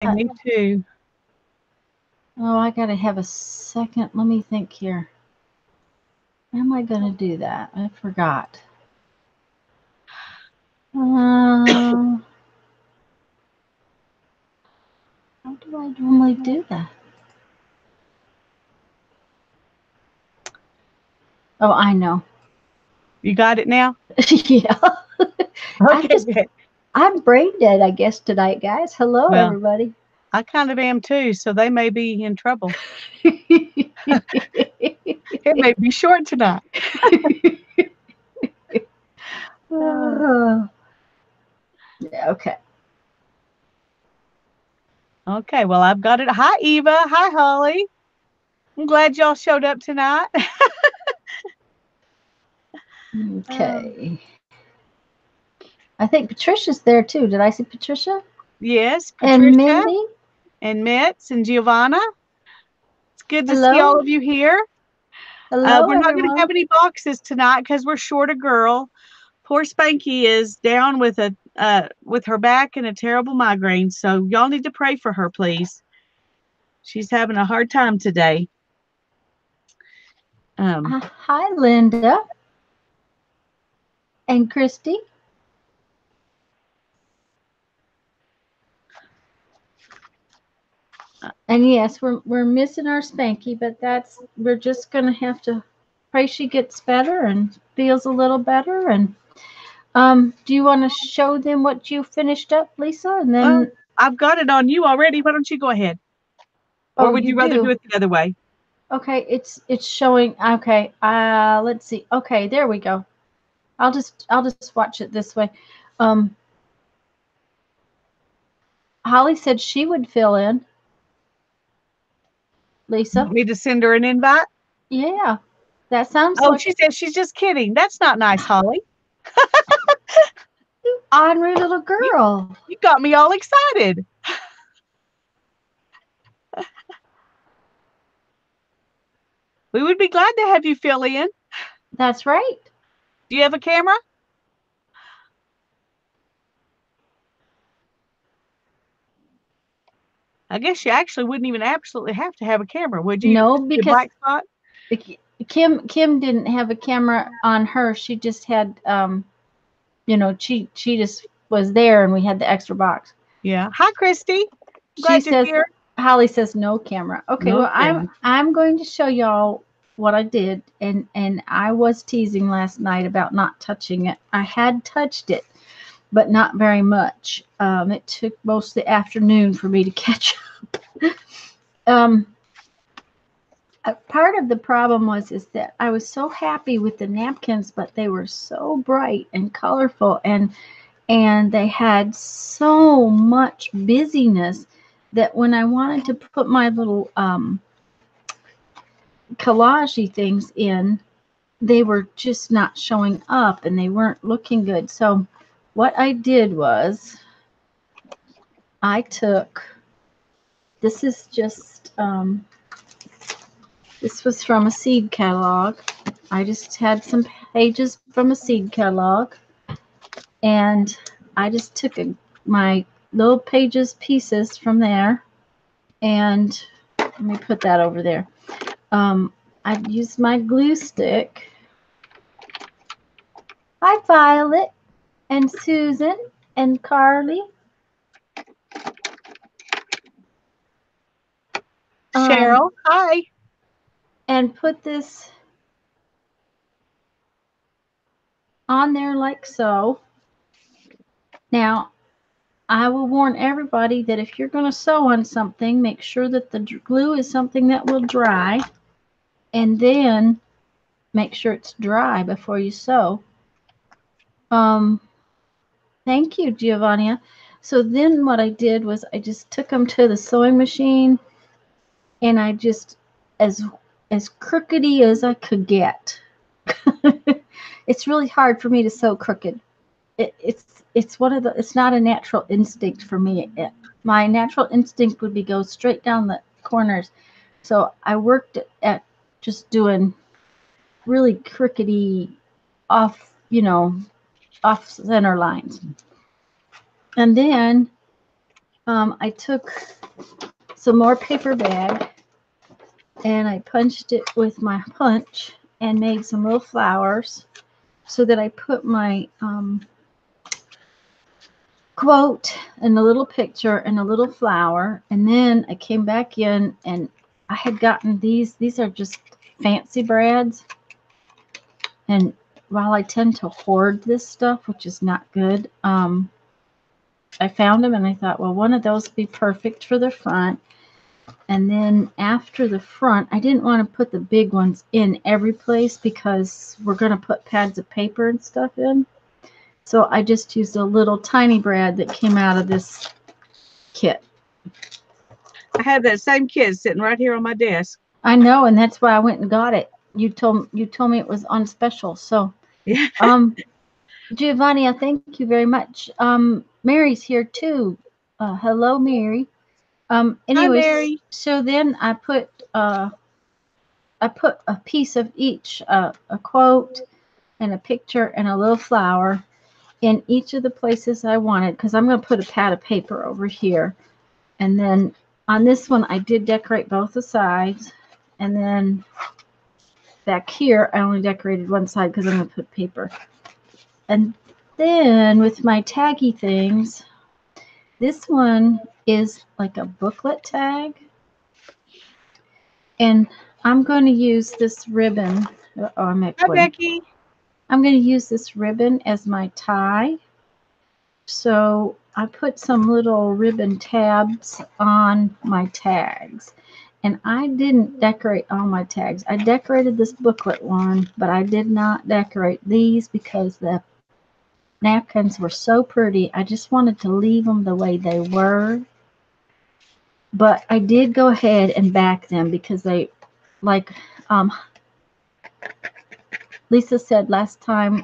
Me too. Oh, I gotta have a second. Let me think here. How am I gonna do that? I forgot. Uh, how do I normally do that? Oh, I know. You got it now? Yeah. I'm Okay, just good. I'm brain dead, I guess, tonight, guys. Hello, Well, everybody. I kind of am too, so they may be in trouble. It may be short tonight. Uh, Oh, okay. okay, well, I've got it. Hi, Eva. Hi, Holly. I'm glad y'all showed up tonight. Um, Okay. I think Patricia's there too. Did I see Patricia? yes, And Patricia Mindy? and Mitz and Giovanna. It's good to see all Hello? of you here. Hello, We're not going to everyone. have any boxes tonight because we're short a girl. Poor Spanky is down with her back and a terrible migraine, so y'all need to pray for her, please. She's having a hard time today. Um, Hi, Linda and Christy. And yes, we're missing our Spanky, but we're just gonna have to pray she gets better and feels a little better. And do you want to show them what you finished up, Lisa? And well, then I've got it on you already. Why don't you go ahead? Or oh, would you you rather do do. it the other way? Okay, it's showing. Okay, let's see. Okay, there we go. I'll just watch it this way. Um, Holly said she would fill in. You Lisa, want me to send her an invite? yeah, that sounds Oh, like she says she's just kidding. That's not nice, Holly. ornery little You, girl. you got me all excited. We would be glad to have you fill in. That's right. Do you have a camera? I guess you actually wouldn't even absolutely have to have a camera, would you? It would No, just be a because black spot. Kim didn't have a camera on her. She just had she just was there and we had the extra box. Yeah. Hi, Christy. She Glad you're says here. Holly says no camera. Okay, No well I'm camera. I'm going to show y'all what I did and I was teasing last night about not touching it. I had touched it, but not very much. It took most of the afternoon for me to catch up. Um, Part of the problem is that I was so happy with the napkins, but they were so bright and colorful, and they had so much busyness that when I wanted to put my little collagey things in, they were just not showing up and they weren't looking good. So what I did was I took this is just this was from a seed catalog. I just had some pages from a seed catalog, and I just took my little pages pieces from there, and let me put that over there. I used my glue stick. Hi, Violet and Susan and Carly. Um, Cheryl. Hi. and put this on there like so. Now, I will warn everybody that if you're going to sew on something, make sure that the glue is something that will dry, and then make sure it's dry before you sew. Um, Thank you, Giovanni. So then what I did was I just took them to the sewing machine and I just as as crookedy as I could get. It's really hard for me to sew crooked. It's one of the it's not a natural instinct for me. My natural instinct would be go straight down the corners. So I worked at just doing really crookedy off, off center lines. And then I took some more paper bag and I punched it with my punch and made some little flowers so that I put my quote and a little picture and a little flower. And then I came back in and I had gotten these are just fancy brads. And while I tend to hoard this stuff, which is not good, I found them and I thought, well, one of those would be perfect for the front. And then after the front, I didn't want to put the big ones in every place because we're going to put pads of paper and stuff in. So I just used a little tiny brad that came out of this kit. I have that same kit sitting right here on my desk. I know, and that's why I went and got it. You told me it was on special. So, Yeah. um, Giovanni, I thank you very much. Mary's here too. Hello, Mary. Hi, Anyways, Mary. so then I put a piece of each, a quote and a picture and a little flower in each of the places I wanted because I'm going to put a pad of paper over here. And then on this one, I did decorate both the sides. And then back here, I only decorated one side because I'm going to put paper. And then with my taggy things, this one is like a booklet tag. And I'm going to use this ribbon. Oh, I'm Hi, echoing. Becky. I'm going to use this ribbon as my tie. So I put some little ribbon tabs on my tags. And I didn't decorate all my tags. I decorated this booklet one, but I did not decorate these because the napkins were so pretty. I just wanted to leave them the way they were. But I did go ahead and back them because they, like Lisa said last time,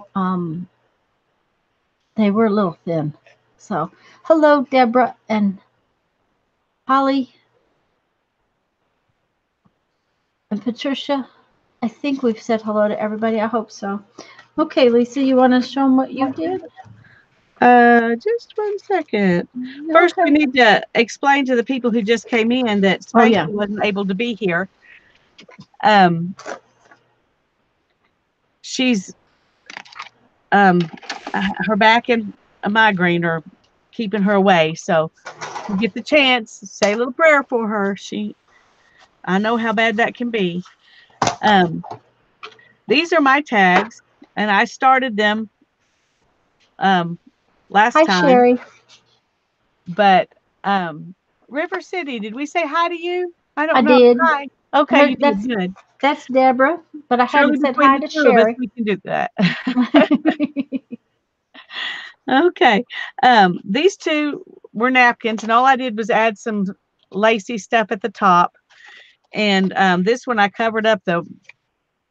they were a little thin. So, hello, Deborah and Holly and Patricia. I think we've said hello to everybody. I hope so. Okay, Lisa, you want to show them what you did? Just 1 second. First, we Okay. need to explain to the people who just came in that Oh, Spanky yeah. wasn't able to be here. Um, she's um, her back and a migraine are keeping her away. So, if you get the chance, say a little prayer for her. I know how bad that can be. Um, these are my tags, and I started them um, last Hi, time. Sherry. But River City, did we say hi to you? I I don't know. did. Hi. Okay, Her, you did good. that's Deborah, but I Surely hadn't said between hi the to two of us, Sherry. we can do that. Okay. These two were napkins, and all I did was add some lacy stuff at the top. And this one I covered up the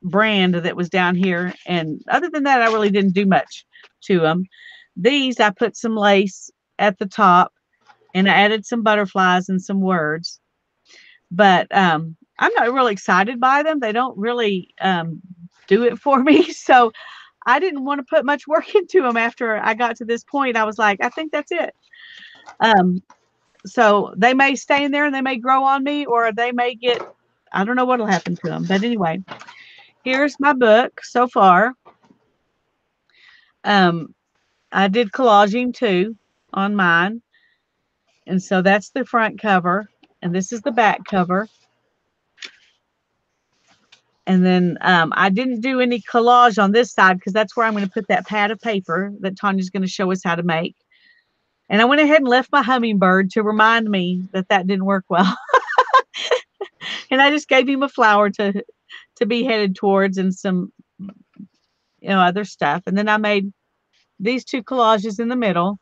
brand that was down here. And other than that, I really didn't do much to them. These I put some lace at the top and I added some butterflies and some words. But I'm not really excited by them. They don't really do it for me. So I didn't want to put much work into them after I got to this point. I was like, I think that's it. Um, so they may stay in there and they may grow on me, or they may get, I don't know what'll happen to them. But anyway, here's my book so far. Um, I did collaging too on mine. And so that's the front cover. And this is the back cover. And then I didn't do any collage on this side because that's where I'm going to put that pad of paper that Tanya's going to show us how to make. And I went ahead and left my hummingbird to remind me that that didn't work well. And I just gave him a flower to be headed towards and some other stuff. And then I made these two collages in the middle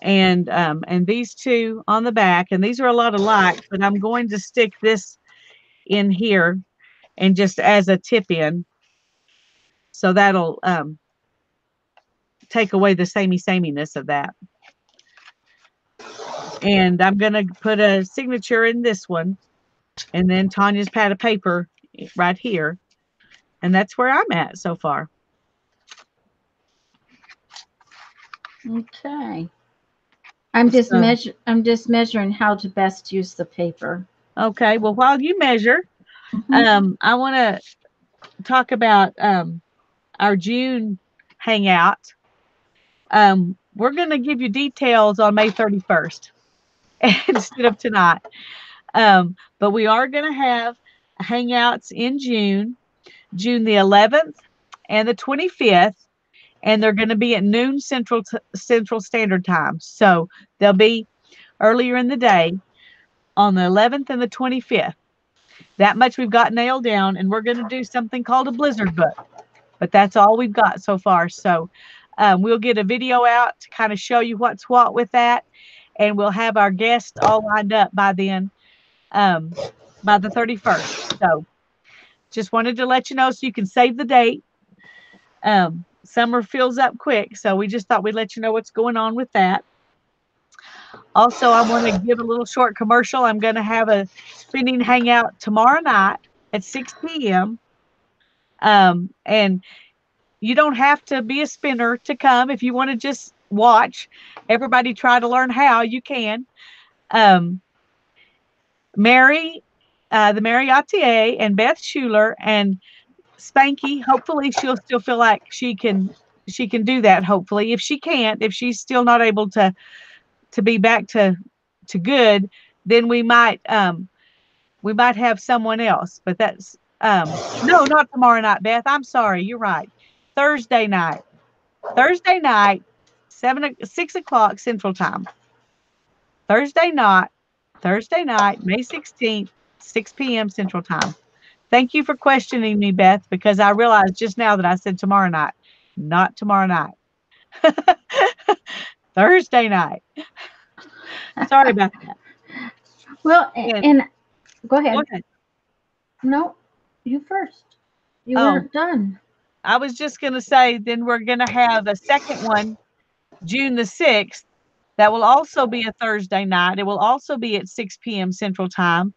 and these two on the back. And these are a lot alike, but I'm going to stick this in here and just as a tip in. So that'll take away the sameness of that. And I'm going to put a signature in this one and then Tanya's pad of paper right here. And that's where I'm at so far. Okay. So, I'm just measuring how to best use the paper. okay. Well, while you measure, Hmm. I want to talk about our June hangout. We're going to give you details on May 31st instead of tonight. But we are going to have hangouts in June, June the 11th and the 25th, and they're going to be at noon Central Standard Time. So they'll be earlier in the day on the 11th and the 25th. That much we've got nailed down, and we're going to do something called a blizzard book. But that's all we've got so far. So we'll get a video out to kind of show you what's what with that, and we'll have our guests all lined up by then, um, by the 31st. So just wanted to let you know so you can save the date. Summer fills up quick, so we just thought we'd let you know what's going on with that. Also, I want to give a little short commercial. I'm going to have a spinning hangout tomorrow night at 6 p.m. And you don't have to be a spinner to come. If you want to just watch everybody try to learn how, you can. Um, Mary, the Mariotier, and Beth Schuler and Spanky. Hopefully, she'll still feel like she can do that. Hopefully, if she can't, if she's still not able to be back to good, then we might have someone else. But that's no, not tomorrow night, Beth. I'm sorry. You're right. Thursday night. Thursday night, 6 o'clock Central Time. Thursday night, Thursday night, May 16th, 6 p.m. Central Time. Thank you for questioning me, Beth, because I realized just now that I said tomorrow night, not tomorrow night. Thursday night. Sorry about that. Well, And and go go ahead. ahead. No, you first. You Oh, weren't done. I was just going to say, then we're going to have a second one, June the 6th. That will also be a Thursday night. It will also be at 6 p.m. Central Time.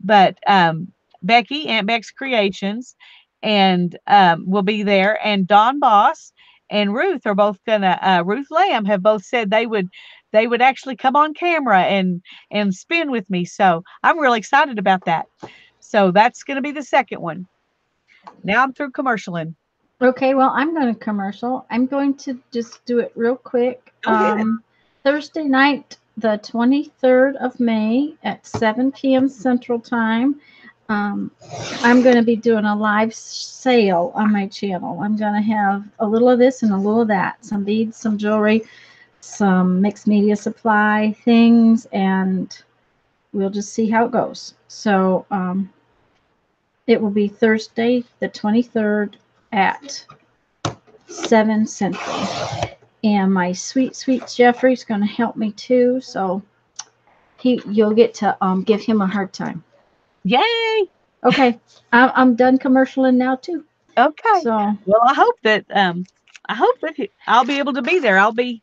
But Becky, Aunt Beck's Creations, and will be there. And Don Boss and Ruth are both gonna. Ruth Lamb have both said they would actually come on camera and spin with me. So I'm really excited about that. So that's gonna be the second one. Now I'm through commercialing. Okay, well, I'm going to commercial. I'm going to just do it real quick. Go ahead. Thursday night, the 23rd of May at 7 p.m. Central Time. Um, I'm going to be doing a live sale on my channel. I'm going to have a little of this and a little of that, some beads, some jewelry, some mixed media supply things, and we'll just see how it goes. So it will be Thursday, the 23rd at 7 Central. And my sweet Jeffrey's going to help me too. So you'll get to give him a hard time. Yay! Okay, I'm done commercialing now too. Okay. So Well, I hope that I'll be able to be there. I'll be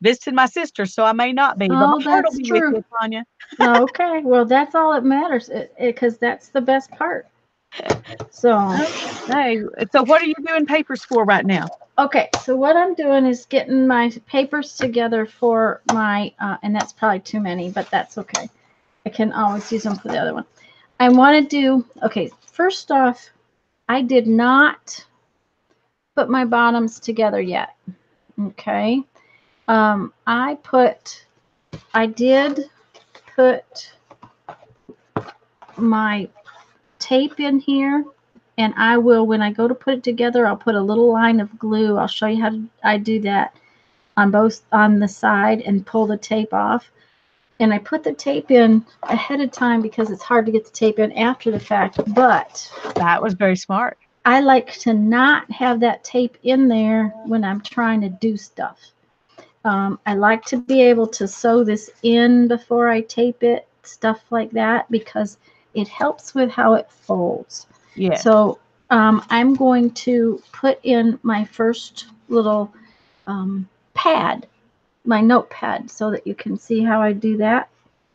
visiting my sister, so I may not be, but my oh, heart will that's be with true. you, Tanya. Okay, well that's all that matters because that's the best part. So Okay. So what are you doing papers for right now? okay, so what I'm doing is getting my papers together for my and that's probably too many, but that's okay. I can always use them for the other one. I want to do okay. First off, I did not put my bottoms together yet. Okay. I did put my tape in here, and I will, when I go to put it together, I'll put a little line of glue. I'll show you how I do that on the side and pull the tape off. And I put the tape in ahead of time because it's hard to get the tape in after the fact, but That was very smart. I like to not have that tape in there when I'm trying to do stuff. I like to be able to sew this in before I tape it, stuff like that, because it helps with how it folds. Yes. So I'm going to put in my first little pad, my notepad, so that you can see how I do that.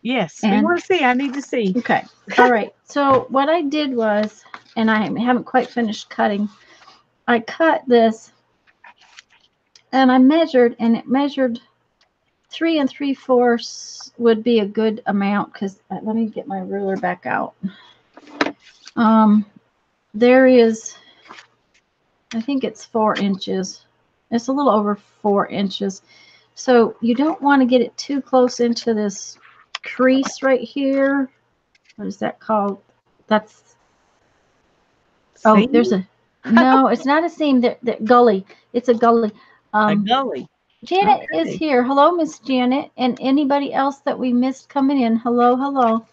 Yes. We And want to see. I need to see. okay, all right. So what I did was, and I haven't quite finished cutting, I cut this and I measured, and it measured 3 3/4 would be a good amount because let me get my ruler back out. There is, I think it's 4 inches. It's a little over 4 inches. So you don't want to get it too close into this crease right here. What is that called? That's, oh, Seam? there's a, no, it's not a seam. That gully. It's a gully. A gully. Janet is Okay. here. Hello, Miss Janet, and anybody else that we missed coming in. Hello, hello.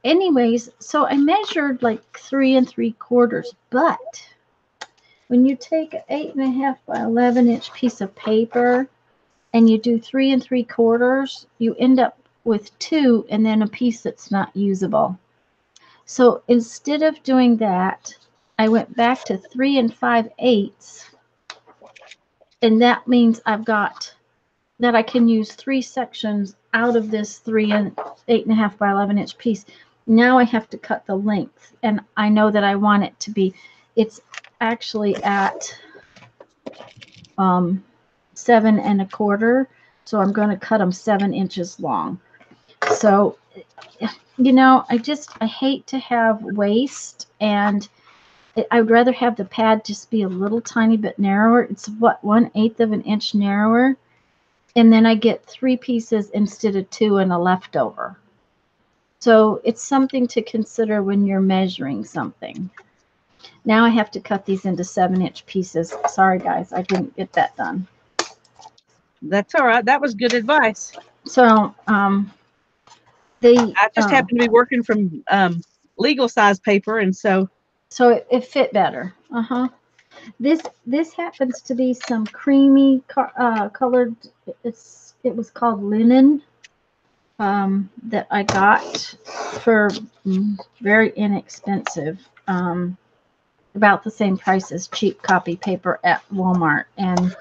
Anyways, so I measured like 3 3/4, but when you take an 8.5 by 11-inch piece of paper and you do 3 3/4, you end up with two and then a piece that's not usable. So instead of doing that, I went back to 3 5/8, and that means I've got that I can use 3 sections out of this 8.5 by 11-inch piece. Now I have to cut the length, and I know that I want it to be, it's actually at 7 1/4, so I'm going to cut them 7 inches long. So, I hate to have waste, and I would rather have the pad just be a little tiny bit narrower. It's what, 1/8 of an inch narrower, and then I get 3 pieces instead of 2 and a leftover. So it's something to consider when you're measuring something. Now I have to cut these into 7-inch pieces. Sorry guys, I didn't get that done. That's all right. That was good advice. So I just happened to be working from legal size paper, and so it fit better. This happens to be some creamy colored. It was called linen. That I got for very inexpensive, about the same price as cheap copy paper at Walmart, and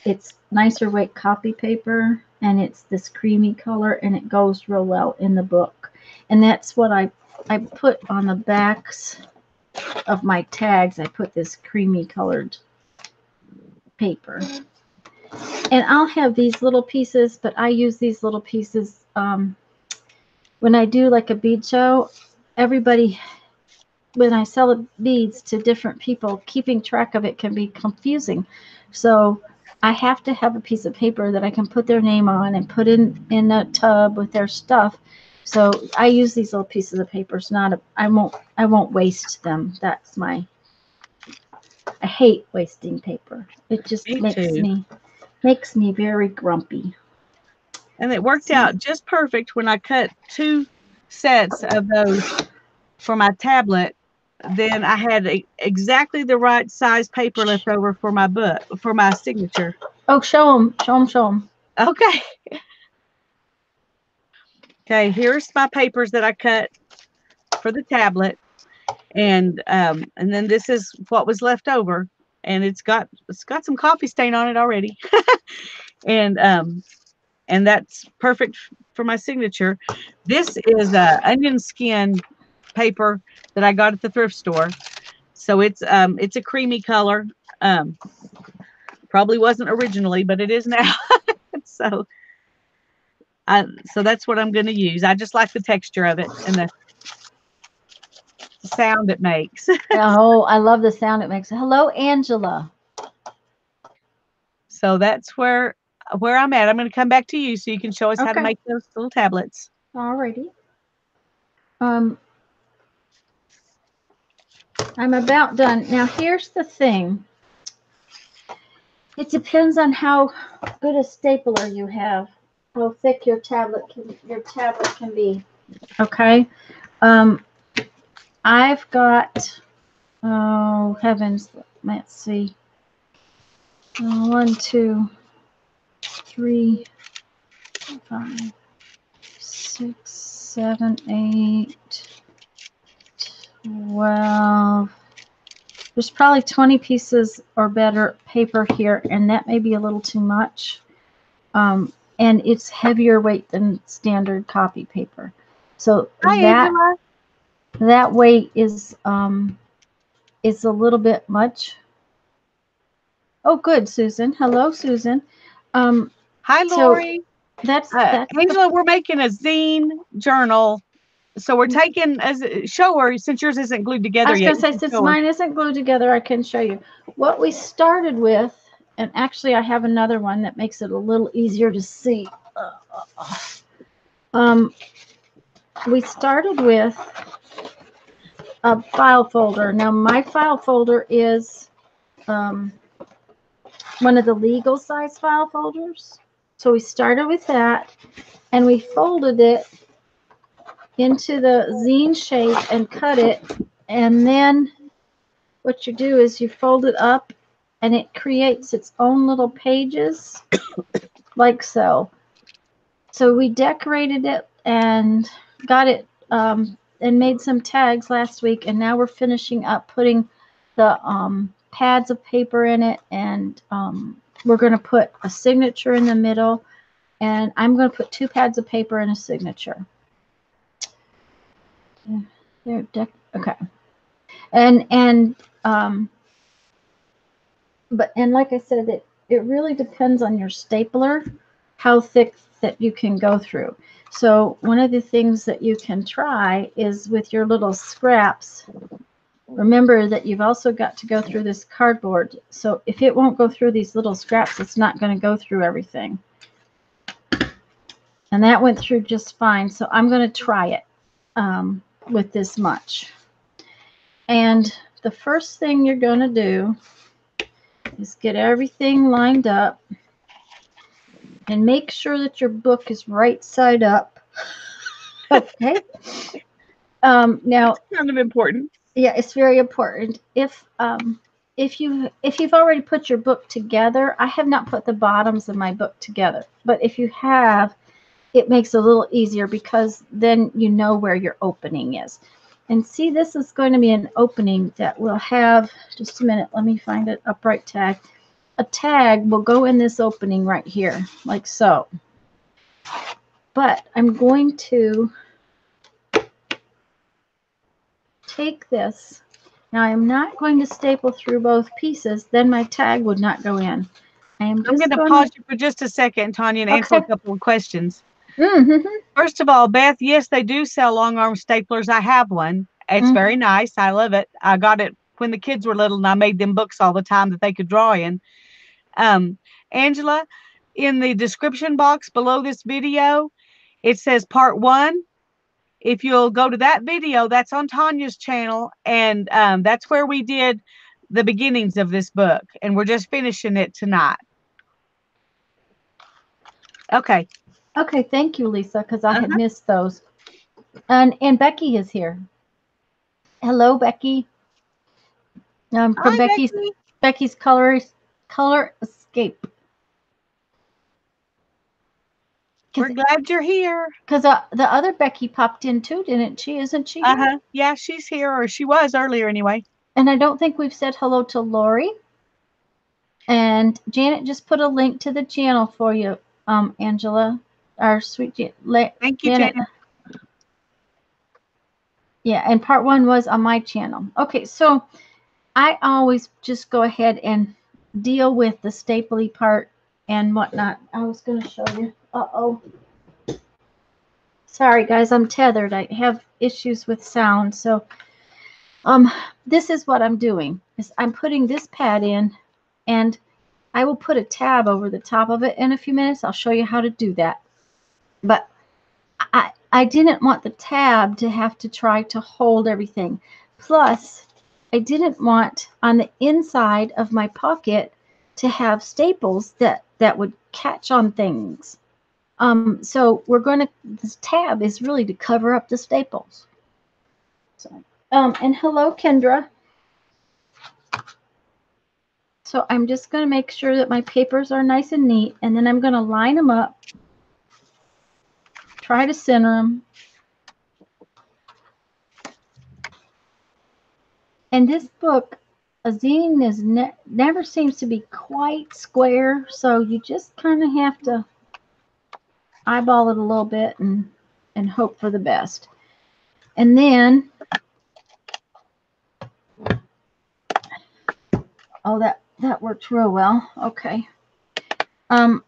it's nicer weight copy paper, and it's this creamy color, and it goes real well in the book. And that's what I put on the backs of my tags. I put this creamy colored paper, and I'll have these little pieces, but I use these little pieces when I do like a bead show. Everybody, when I sell beads to different people, keeping track of it can be confusing. So I have to have a piece of paper that I can put their name on and put in a tub with their stuff. So I use these little pieces of paper. It's not I won't waste them. That's I hate wasting paper. It just makes me very grumpy. And it worked out just perfect when I cut 2 sets of those for my tablet. Then I had exactly the right size paper left over for my book, for my signature. Oh, show them. Okay. Okay, here's my papers that I cut for the tablet, and then this is what was left over, and it's got some coffee stain on it already, and that's perfect for my signature. This is onion skin paper that I got at the thrift store. So it's a creamy color. Probably wasn't originally, but it is now. so so that's what I'm going to use. I just like the texture of it and the sound it makes. Oh, I love the sound it makes. Hello, Angela. So that's where I'm at. I'm going to come back to you so you can show us how to make those little tablets. Alrighty. I'm about done. Now here's the thing. It depends on how good a stapler you have, how thick your tablet can be. Okay. I've got, oh heavens, let's see. 1, 2, 3, 5, 6, 7, 8, 12. There's probably 20 pieces or better paper here, and that may be a little too much. And it's heavier weight than standard copy paper. So that weight is a little bit much. Oh, good, Susan. Hello, Susan. Hi, Lori. That's the. Angela, we're making a zine journal. So we're taking as show her since yours isn't glued I together was yet. going to You say, can since show her. mine isn't glued together, I can show you what we started with. And actually, I have another one that makes it a little easier to see. Um, we started with a file folder. Now, my file folder is um, one of the legal size file folders. So we started with that, and we folded it into the zine shape and cut it. And then what you do is you fold it up, and it creates its own little pages like so. So we decorated it and got it and made some tags last week, and now we're finishing up putting the pads of paper in it, and we're going to put a signature in the middle, and I'm going to put 2 pads of paper and a signature. There, okay, and but and like I said, it really depends on your stapler how thick that you can go through. So one of the things that you can try is with your little scraps. Remember that you've also got to go through this cardboard. So if it won't go through these little scraps, it's not going to go through everything. And that went through just fine. So I'm going to try it with this much. And the first thing you're going to do is get everything lined up and make sure that your book is right side up. Okay. Now, Kind of important. yeah, it's very important. If you've already put your book together, I have not put the bottoms of my book together. But if you have, it makes it a little easier because then you know where your opening is. And see, this is going to be an opening that will have, just a minute, let me find an upright tag. A tag will go in this opening right here, like so. But I'm going to take this. Now I'm not going to staple through both pieces, then my tag would not go in. I am I'm going just to going pause to, you for just a second, Tanya, and answer a okay. couple of questions. Mm-hmm. First of all, Beth, yes, they do sell long arm staplers. I have one. It's Mm-hmm. very nice. I love it. I got it when the kids were little, and I made them books all the time that they could draw in. Um, Angela, in the description box below this video, it says part 1. If you'll go to that video, that's on Tanya's channel, and that's where we did the beginnings of this book, and we're just finishing it tonight. Okay. Okay, thank you, Lisa, because I had Uh-huh. missed those. And Becky is here. Hello, Becky. From Hi, Becky. Becky's Color Escape. We're Because glad you're here. the other Becky popped in too, didn't she? Isn't she here? Uh-huh. Yeah, she's here, or she was earlier anyway. And I don't think we've said hello to Lori. And Janet just put a link to the channel for you, Angela, our sweet Thank you, Janet. Janet. Yeah, and part 1 was on my channel. Okay, so I always just go ahead and deal with the stapley part and whatnot. I was going to show you. Uh-oh. Sorry, guys, I'm tethered. I have issues with sound. So this is what I'm doing. Is I'm putting this pad in, and I will put a tab over the top of it in a few minutes. I'll show you how to do that. But I didn't want the tab to have to try to hold everything. Plus, I didn't want on the inside of my pocket to have staples that would catch on things. So we're going to, this tab is really to cover up the staples. So, and hello, Kendra. So I'm just going to make sure that my papers are nice and neat, and then I'm going to line them up, try to center them. And this book, a zine, is never seems to be quite square, so you just kind of have to eyeball it a little bit and hope for the best. And then, oh, that worked real well. Okay. Um,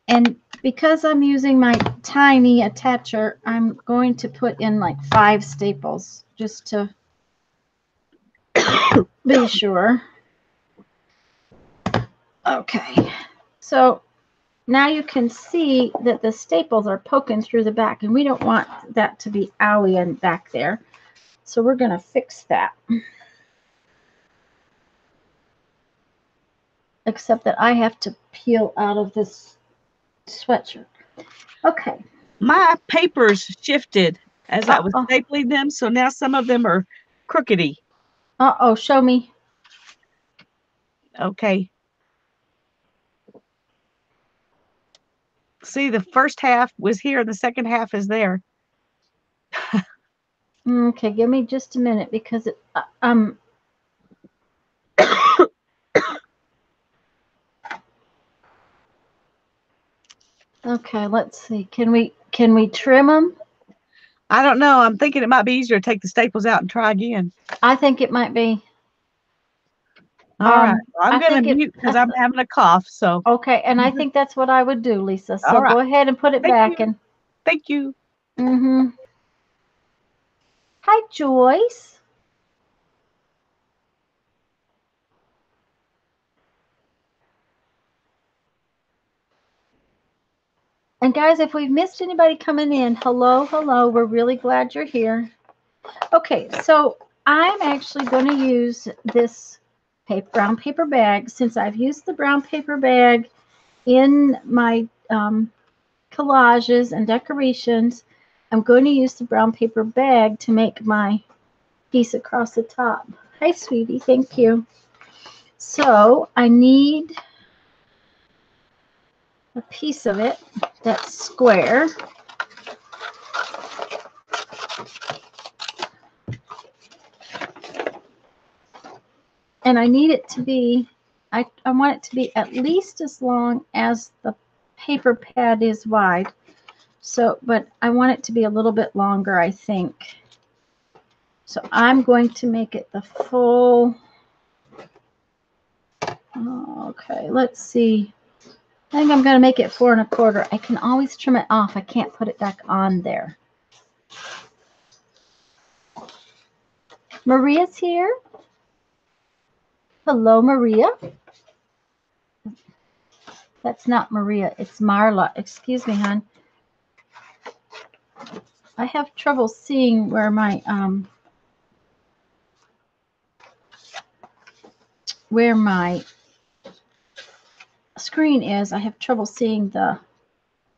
and Because I'm using my tiny attacher, I'm going to put in like 5 staples just to be sure. Okay, so now you can see that the staples are poking through the back, and we don't want that to be owie and back there. So we're going to fix that. Except that I have to peel out of this sweatshirt. Okay. My papers shifted as I was stapling them, so now some of them are crookedy. Uh-oh, show me. Okay. See, the first half was here, and the second half is there. Okay, give me just a minute because it, okay, let's see. Can we trim them? I don't know. I'm thinking it might be easier to take the staples out and try again. I think it might be. All right. Well, I'm going to mute because I'm having a cough. So okay, and I think that's what I would do, Lisa. So all right. go ahead and put it Thank back. You. And thank you. Hi, Joyce. And guys, if we've missed anybody coming in, hello, hello. We're really glad you're here. Okay, so I'm actually going to use this brown paper bag. Since I've used the brown paper bag in my collages and decorations, I'm going to use the brown paper bag to make my piece across the top. Hi, sweetie. Thank you. So I need a piece of it that's square. And I need it to be, I want it to be at least as long as the paper pad is wide. So, but I want it to be a little bit longer, I think. So I'm going to make it the full, okay, let's see. I think I'm going to make it 4 1/4. I can always trim it off. I can't put it back on there. Maria's here. Hello, Maria. That's not Maria. It's Marla. Excuse me, hon. I have trouble seeing where my screen is. I have trouble seeing the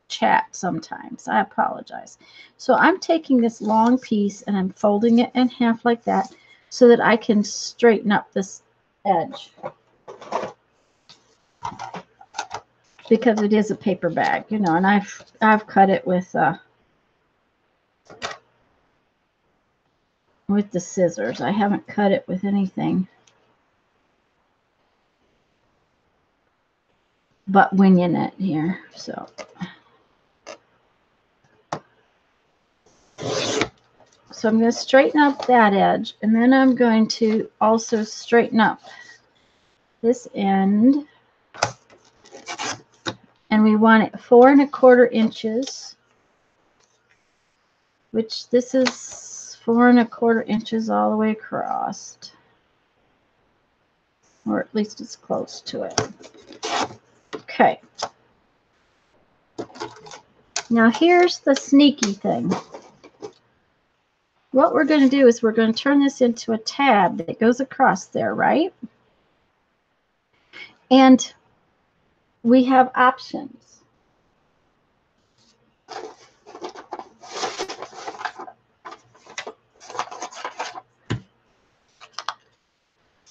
chat sometimes. I apologize. So I'm taking this long piece and I'm folding it in half like that so that I can straighten up this edge. Because it is a paper bag, you know, and I've cut it with the scissors. I haven't cut it with anything but winging it here. So I'm going to straighten up that edge, and then I'm going to also straighten up this end. And we want it 4 1/4 inches, which this is 4 1/4 inches all the way across, or at least it's close to it. Okay. Now here's the sneaky thing. What we're going to do is we're going to turn this into a tab that goes across there, right? And we have options.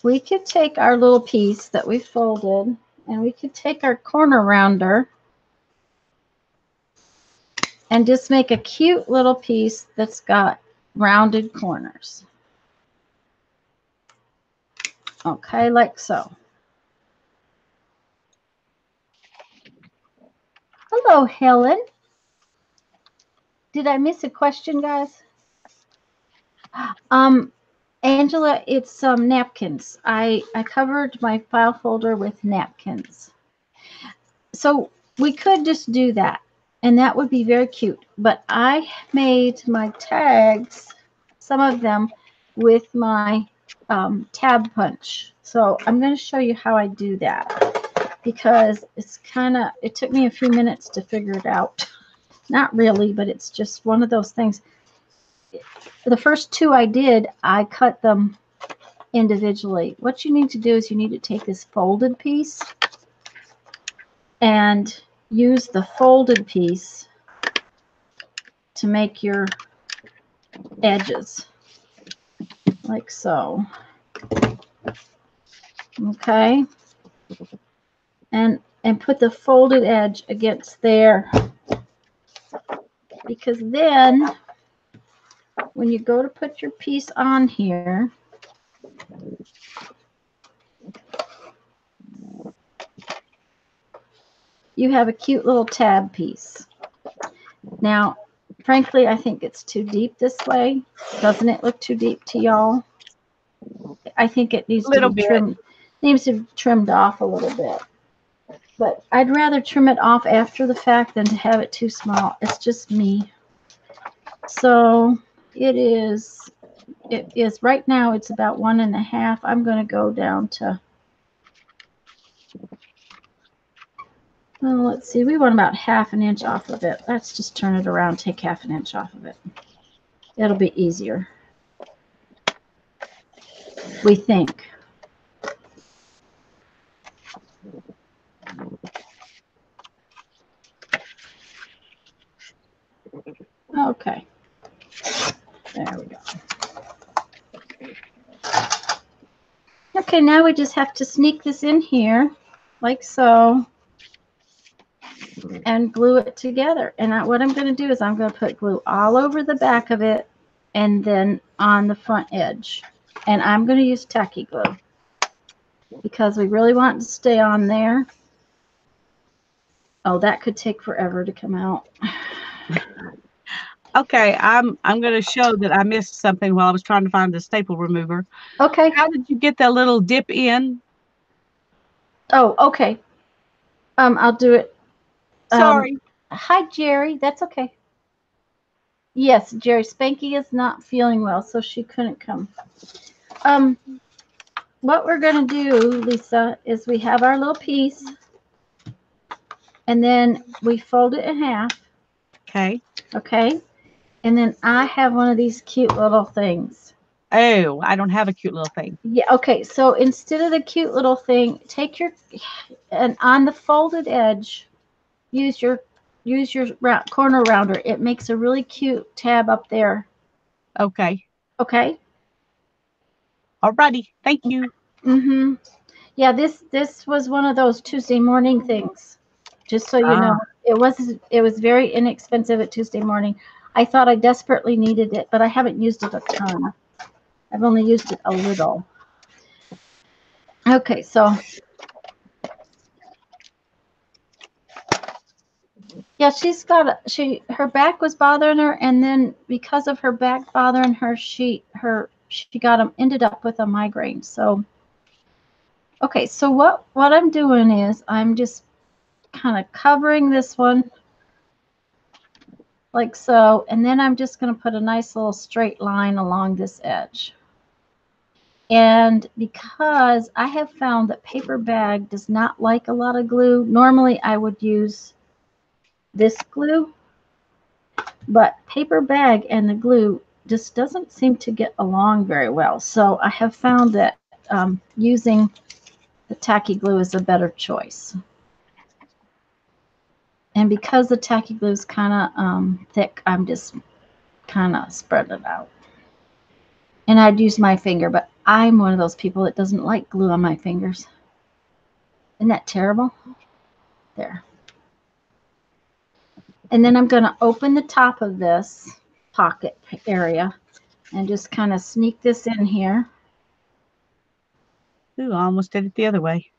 We could take our little piece that we folded, and we could take our corner rounder and just make a cute little piece that's got rounded corners. Okay, like so. Hello, Helen. Did I miss a question, guys? Angela, it's napkins. I covered my file folder with napkins. So we could just do that. And that would be very cute. But I made my tags, some of them, with my tab punch. So I'm going to show you how I do that, because it took me a few minutes to figure it out. Not really, but it's just one of those things. The first two I did, I cut them individually. What you need to do is you need to take this folded piece and use the folded piece to make your edges, like so. Okay, and put the folded edge against there, because then when you go to put your piece on here, you have a cute little tab piece. Now, frankly, I think it's too deep this way. Doesn't it look too deep to y'all? I think it needs A to little be bit. trimmed off a little bit. But I'd rather trim it off after the fact than to have it too small. It's just me. So it is right now, it's about 1.5. I'm going to go down to, well, let's see, we want about 1/2 inch off of it. Let's just turn it around, take 1/2 inch off of it. It'll be easier, we think. Okay, there we go. Okay, now we just have to sneak this in here, like so, and glue it together. And what I'm going to do is I'm going to put glue all over the back of it and then on the front edge. And I'm going to use tacky glue because we really want it to stay on there. Oh, that could take forever to come out. Okay, I'm going to show that I missed something while I was trying to find the staple remover. Okay. How did you get that little dip in? Oh, okay. I'll do it. Sorry. Hi, Jerry. That's okay. Yes, Jerry. Spanky is not feeling well, so she couldn't come. What we're going to do, Lisa, is we have our little piece, and then we fold it in half. Okay. Okay. And then I have one of these cute little things. Oh, I don't have a cute little thing. Yeah. Okay. So instead of the cute little thing, take and on the folded edge, use your corner rounder. It makes a really cute tab up there. Okay. Okay. Alrighty. Thank you. Mm-hmm. Yeah, this was one of those Tuesday morning things. Just so you know, Ah. it was very inexpensive at Tuesday morning. I thought I desperately needed it, but I haven't used it a ton. I've only used it a little. Okay, so yeah, her back was bothering her, and then because of her back bothering her, she ended up with a migraine. So okay, so what I'm doing is I'm just kind of covering this one like so, and then I'm just going to put a nice little straight line along this edge. And because I have found that paper bag does not like a lot of glue, normally I would use this glue, but paper bag and the glue just doesn't seem to get along very well. So I have found that using the tacky glue is a better choice. And because the tacky glue is kind of thick, I'm just kind of spreading it out. And I'd use my finger, but I'm one of those people that doesn't like glue on my fingers. Isn't that terrible? There. And then I'm going to open the top of this pocket area and just kind of sneak this in here. Ooh, I almost did it the other way.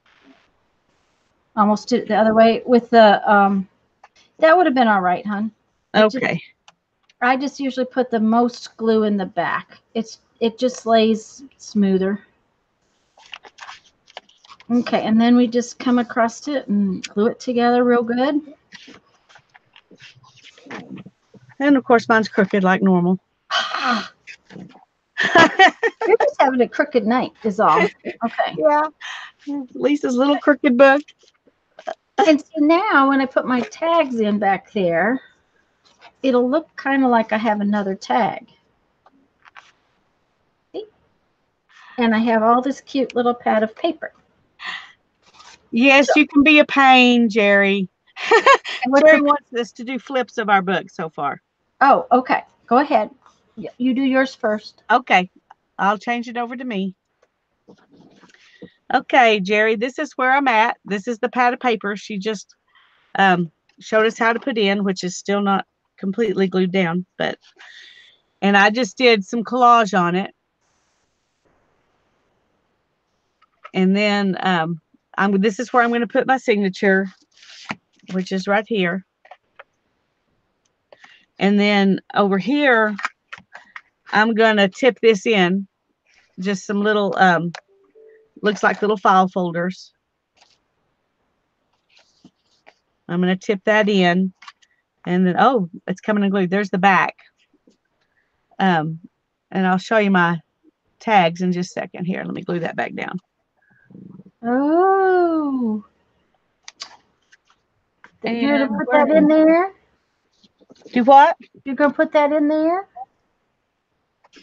Almost did it the other way with the, that would have been all right, hon. Okay. I just usually put the most glue in the back. It just lays smoother. Okay, and then we just come across it and glue it together real good. And of course, mine's crooked like normal. You're just having a crooked night, is all. Okay. Yeah. Lisa's little crooked book. And so now when I put my tags in back there, it'll look kind of like I have another tag. See? And I have all this cute little pad of paper. Yes, So, you can be a pain, Jerry. and what's Jerry the, wants us to do flips of our book so far. oh, okay. Go ahead. You do yours first. Okay, I'll change it over to me. Okay, Jerry, this is where I'm at. This is the pad of paper she just um, showed us how to put in, which is still not completely glued down, but and I just did some collage on it. And then this is where I'm going to put my signature, which is right here. And then over here, I'm going to tip this in, just some little, looks like little file folders. I'm going to tip that in. And then, oh, it's coming unglued. There's the back. And I'll show you my tags in just a second. Here, let me glue that back down. Oh. You're going to And put that in there? Do what? You're going to put that in there?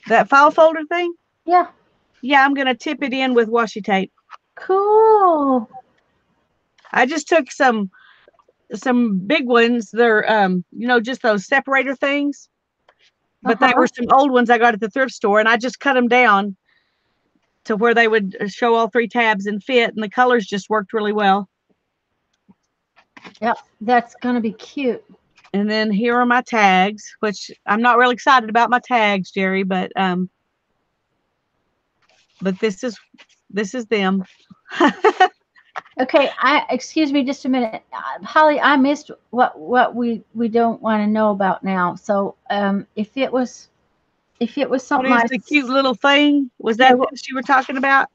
That file folder thing? Yeah. Yeah, I'm going to tip it in with washi tape. Cool. I just took some big ones. They're just those separator things. But they were some old ones I got at the thrift store, and I just cut them down to where they would show all three tabs and fit, and the colors just worked really well. Yep, that's going to be cute. And then here are my tags, which I'm not really excited about my tags, Jerry, but this is them. Okay, excuse me just a minute, Holly. I missed what we don't want to know about now. So if it was something, What is the cute little thing? Was that what you were talking about?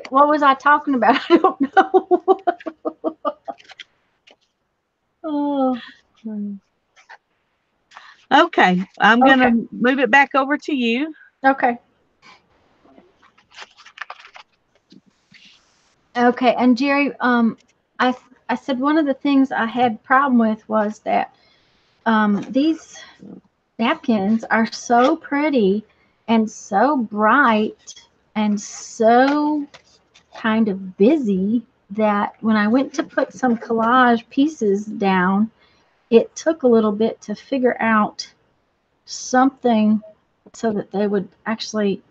What was I talking about? I don't know. Oh. Okay, I'm gonna move it back over to you. Okay. Okay, and Jerry, I said one of the things I had problem with was that these napkins are so pretty and so bright and so kind of busy that when I went to put some collage pieces down, it took a little bit to figure out something so that they would actually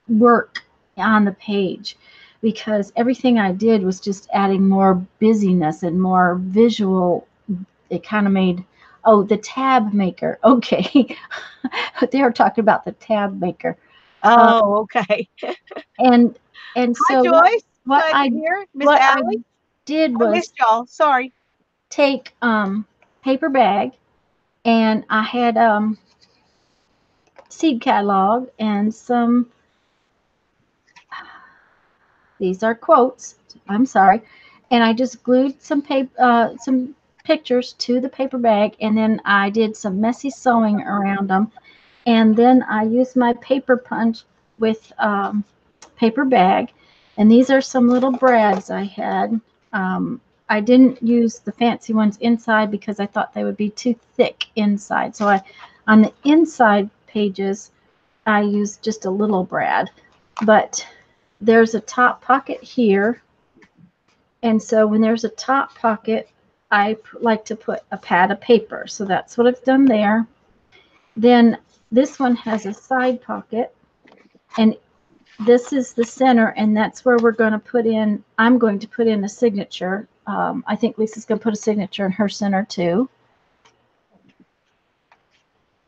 work on the page, because everything I did was just adding more busyness and more visual. It kind of made, oh, the tab maker. Okay. They were talking about the tab maker. Oh, okay. And Hi, so Joyce. what I did was I missed y'all. Sorry. take paper bag, and I had seed catalog and some, these are quotes, I'm sorry, and I just glued some paper, some pictures to the paper bag, and then I did some messy sewing around them, and then I used my paper punch with paper bag, and these are some little brads I had. I didn't use the fancy ones inside because I thought they would be too thick inside. So on the inside pages, I used just a little brad, but there's a top pocket here. And so when there's a top pocket, I like to put a pad of paper. So that's what I've done there. Then this one has a side pocket, and this is the center, and that's where we're going to put in, I'm going to put in a signature. I think Lisa's going to put a signature in her center too.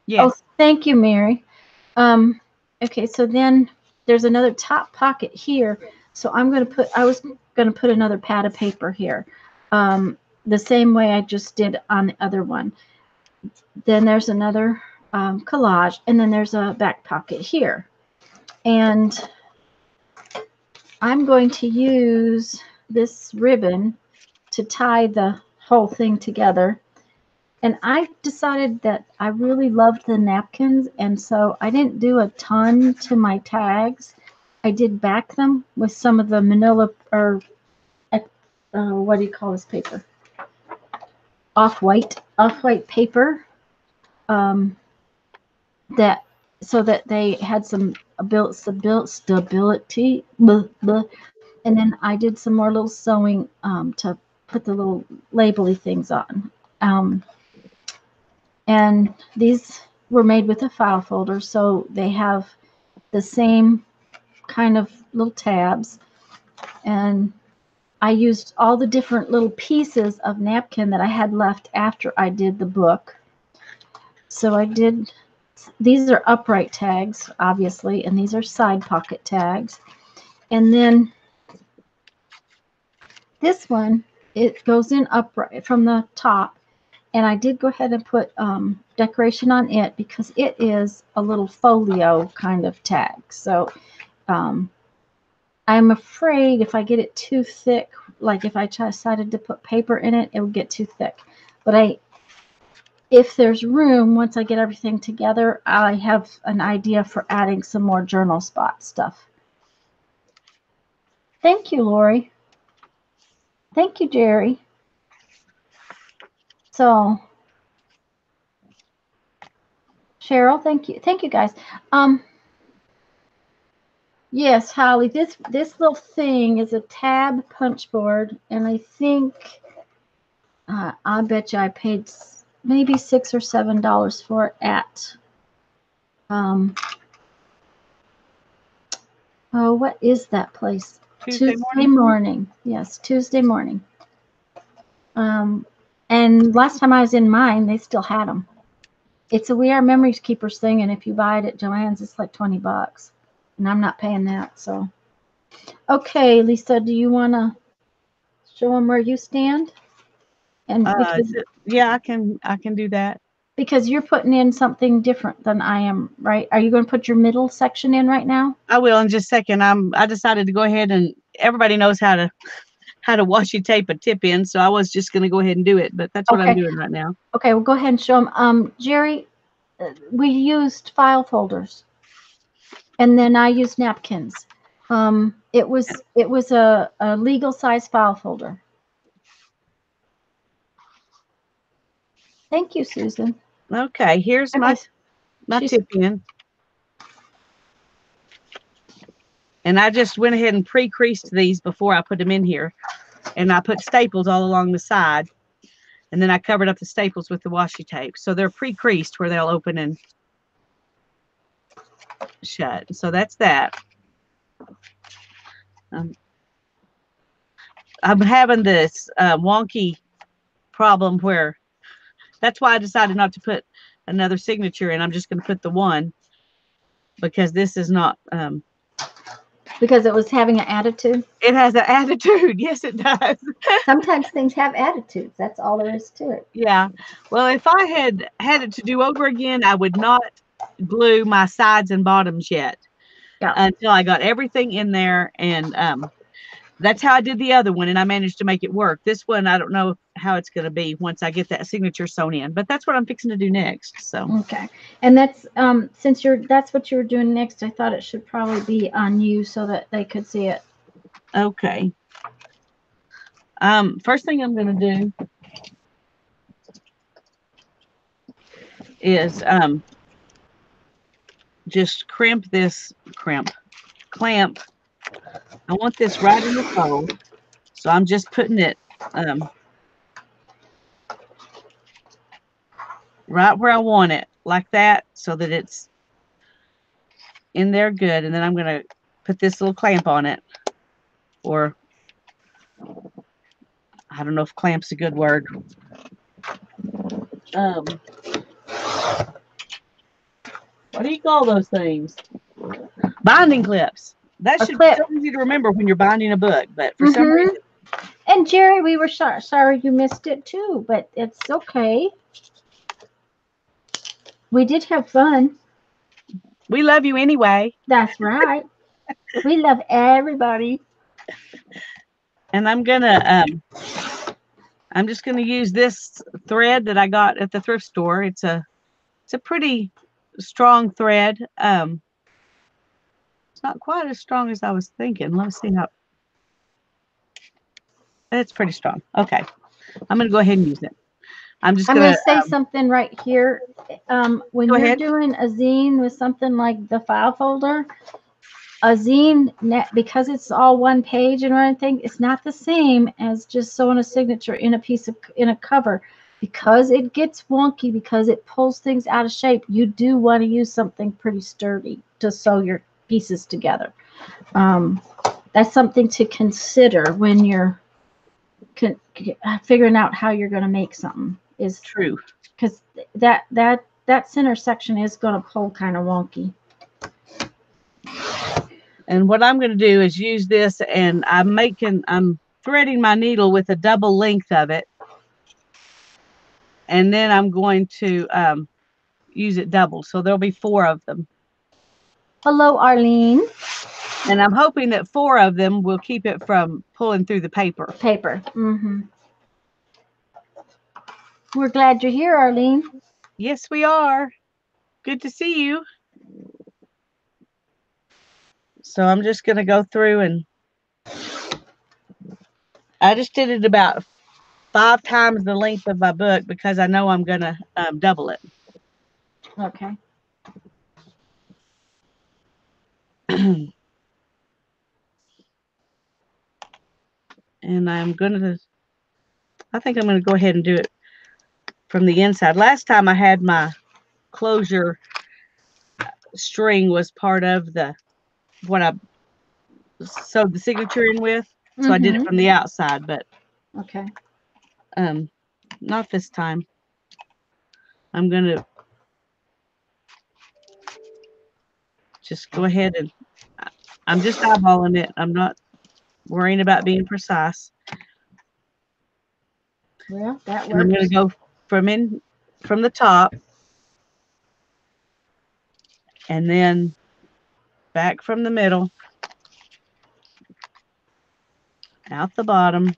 Yes. Oh, thank you, Mary. Okay, so then there's another top pocket here. So I was going to put another pad of paper here, the same way I just did on the other one. Then there's another collage, and then there's a back pocket here. And I'm going to use this ribbon to tie the whole thing together. And I decided that I really loved the napkins, and so I didn't do a ton to my tags. I did back them with some of the manila or what do you call this paper? Off-white paper. Um, that so that they had some stability. Blah, blah. And then I did some more little sewing to put the little labely things on. Um, and these were made with a file folder, so they have the same kind of little tabs. And I used all the different little pieces of napkin that I had left after I did the book. So I did, these are upright tags, obviously, and these are side pocket tags. And then this one, it goes in upright from the top. And I did go ahead and put decoration on it because it is a little folio kind of tag. So um, I'm afraid if I get it too thick, like if I decided to put paper in it, it would get too thick. But if there's room, once I get everything together, I have an idea for adding some more journal spot stuff. Thank you, Lori. Thank you, Jerry. So, Cheryl, thank you. Thank you, guys. Yes, Holly, this little thing is a tab punch board, and I think I bet you I paid maybe $6 or $7 for it at oh, what is that place? Tuesday morning. Morning. Yes, Tuesday morning. And last time I was in mine, they still had them. It's a We Are Memories Keepers thing, and if you buy it at Joann's, it's like $20, and I'm not paying that. So, okay, Lisa, do you want to show them where you stand? And Yeah, I can do that. because you're putting in something different than I am, right? Are you going to put your middle section in right now? I will in just a second. I decided to go ahead, and everybody knows how to washi tape a tip in, so I was just going to go ahead and do it, but that's what I'm doing right now. Okay, well, go ahead and show them. Jerry, we used file folders, and then I used napkins. It was a legal size file folder. Thank you, Susan. Okay, here's my tip in. And I just went ahead and pre-creased these before I put them in here. And I put staples all along the side. And then I covered up the staples with the washi tape. So they're pre-creased where they'll open and shut. So that's that. I'm having this wonky problem where that's why I decided not to put another signature in. I'm just going to put the one because this is not because it was having an attitude. It has an attitude. Yes, it does. Sometimes things have attitudes. That's all there is to it. Yeah. Well, if I had it to do over again, I would not glue my sides and bottoms yet until I got everything in there. And that's how I did the other one, and I managed to make it work. This one, I don't know how it's going to be once I get that signature sewn in, but that's what I'm fixing to do next. So okay, and that's since that's what you were doing next, I thought it should probably be on you so that they could see it. Okay. First thing I'm going to do is just clamp. I want this right in the fold, so I'm just putting it right where I want it, like that, so that it's in there good. And then I'm going to put this little clamp on it, or I don't know if clamp's a good word. What do you call those things? Binding clips. That should be so easy to remember when you're binding a book, but for some reason. And Jerry, we were sorry you missed it too, but it's okay. We did have fun. We love you anyway. That's right. We love everybody. And I'm gonna I'm just going to use this thread that I got at the thrift store. It's a pretty strong thread. It's not quite as strong as I was thinking. Let's see how. It's pretty strong. Okay, I'm going to go ahead and use it. I'm just I'm going going to to say something right here. When go you're ahead. doing a zine with something like the file folder, a zine, because it's all one page and everything, it's not the same as just sewing a signature in a piece of in a cover. Because it gets wonky, because it pulls things out of shape, you do want to use something pretty sturdy to sew your pieces together. Um, that's something to consider when you're figuring out how you're going to make something. Is True. because that center section is going to pull kind of wonky. And what I'm going to do is use this, and I'm threading my needle with a double length of it, and then I'm going to use it double. So there'll be 4 of them. Hello, Arlene. And I'm hoping that 4 of them will keep it from pulling through the paper. Mm-hmm. We're glad you're here, Arlene. Yes, we are. Good to see you. So I'm just going to go through, and I just did it about 5 times the length of my book because I know I'm going to double it. Okay. And I think I'm going to go ahead and do it from the inside. Last time I had my closure string was part of what I sewed the signature in with. So I did it Mm-hmm. from the outside, but Okay. um, not this time. I'm going to just go ahead and I'm just eyeballing it. I'm not worrying about being precise. Well, that And I'm going works. to go from the top and then back from the middle, out the bottom.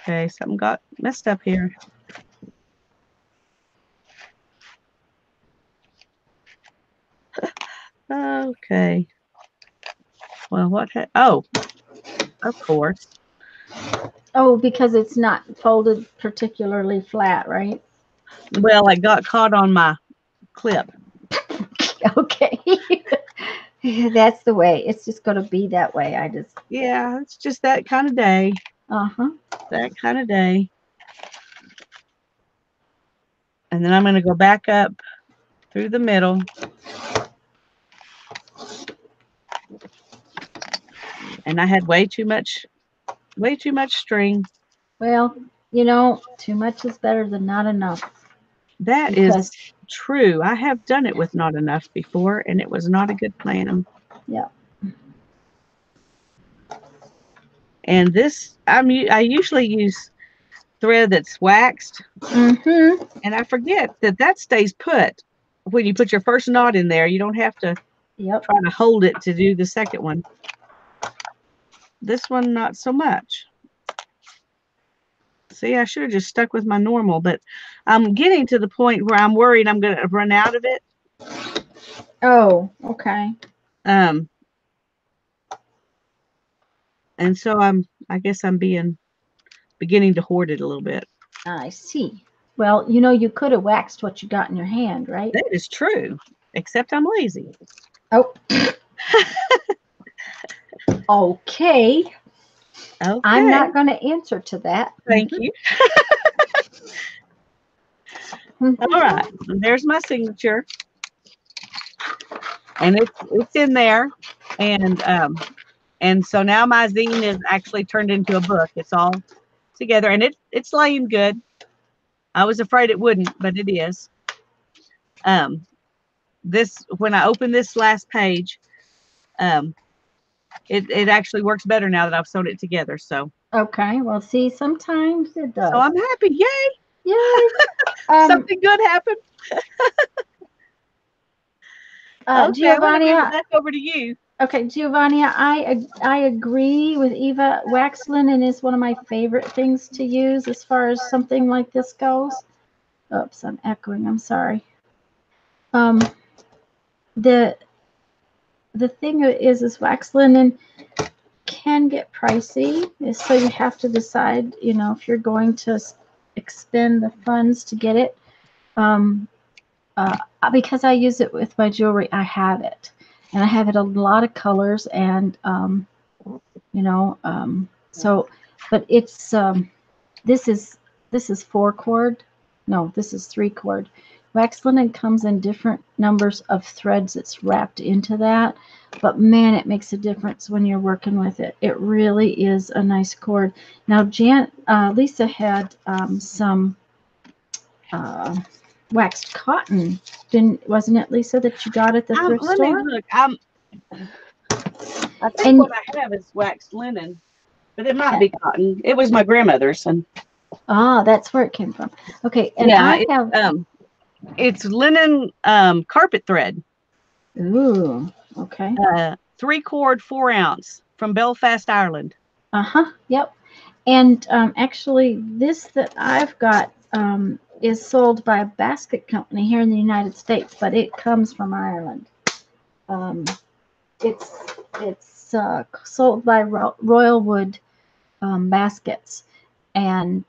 Okay, something got messed up here. Okay. Well, oh, of course. Oh, because it's not folded particularly flat, right? Well, I got caught on my clip. Okay. That's the way. It's just going to be that way. Yeah, it's just that kind of day. Uh-huh. That kind of day. And then I'm going to go back up through the middle. And I had way too much string. Well, too much is better than not enough. That is Because, true. I have done it with not enough before, and it was not a good plan. yeah. And I usually use thread that's waxed, Mm-hmm. and I forget that stays put when you put your first knot in there. You don't have to Yep. try to hold it to do the second one. This one, not so much. See, I should have just stuck with my normal, but I'm getting to the point where I'm worried I'm going to run out of it. Oh, okay. And so I guess I'm beginning to hoard it a little bit. I see. Well, you could have waxed what you got in your hand, right? That is true, except I'm lazy. Oh. Okay. I'm Okay. not going to answer to that. Thank you. All right. There's my signature. And it's in there. And so now my zine is actually turned into a book. It's all together and it's laying good. I was afraid it wouldn't, but it is. When I open this last page, it actually works better now that I've sewn it together. So Okay. Well, see, sometimes it does. so I'm happy. Yay! Yay. Something good happened. Okay, I'm gonna Giovanni, give it back over to you. Okay, Giovanni, I agree with Eva. Wax linen is one of my favorite things to use as far as something like this goes. Oops, I'm echoing. I'm sorry. Um, the the thing is wax linen can get pricey, so you have to decide, if you're going to expend the funds to get it. Um, uh, because I use it with my jewelry, I have it, and I have it a lot of colors, and so, but it's this is this is 4 cord. No, this is 3 cord. Wax linen comes in different numbers of threads that's wrapped into that, but man, it makes a difference when you're working with it. It really is a nice cord. Now, Lisa had some uh, waxed cotton. Wasn't it, Lisa, that you got at the thrift Let me store? look. I think And what I have is waxed linen, but it might be cotton. It was my grandmother's, and that's where it came from. Okay, and yeah, I have. it's linen carpet thread. Ooh, okay. 3 cord, 4 ounce from Belfast, Ireland. Uh-huh, yep. And actually, this that I've got is sold by a basket company here in the United States, but it comes from Ireland. Um, it's sold by Royal Wood Baskets, and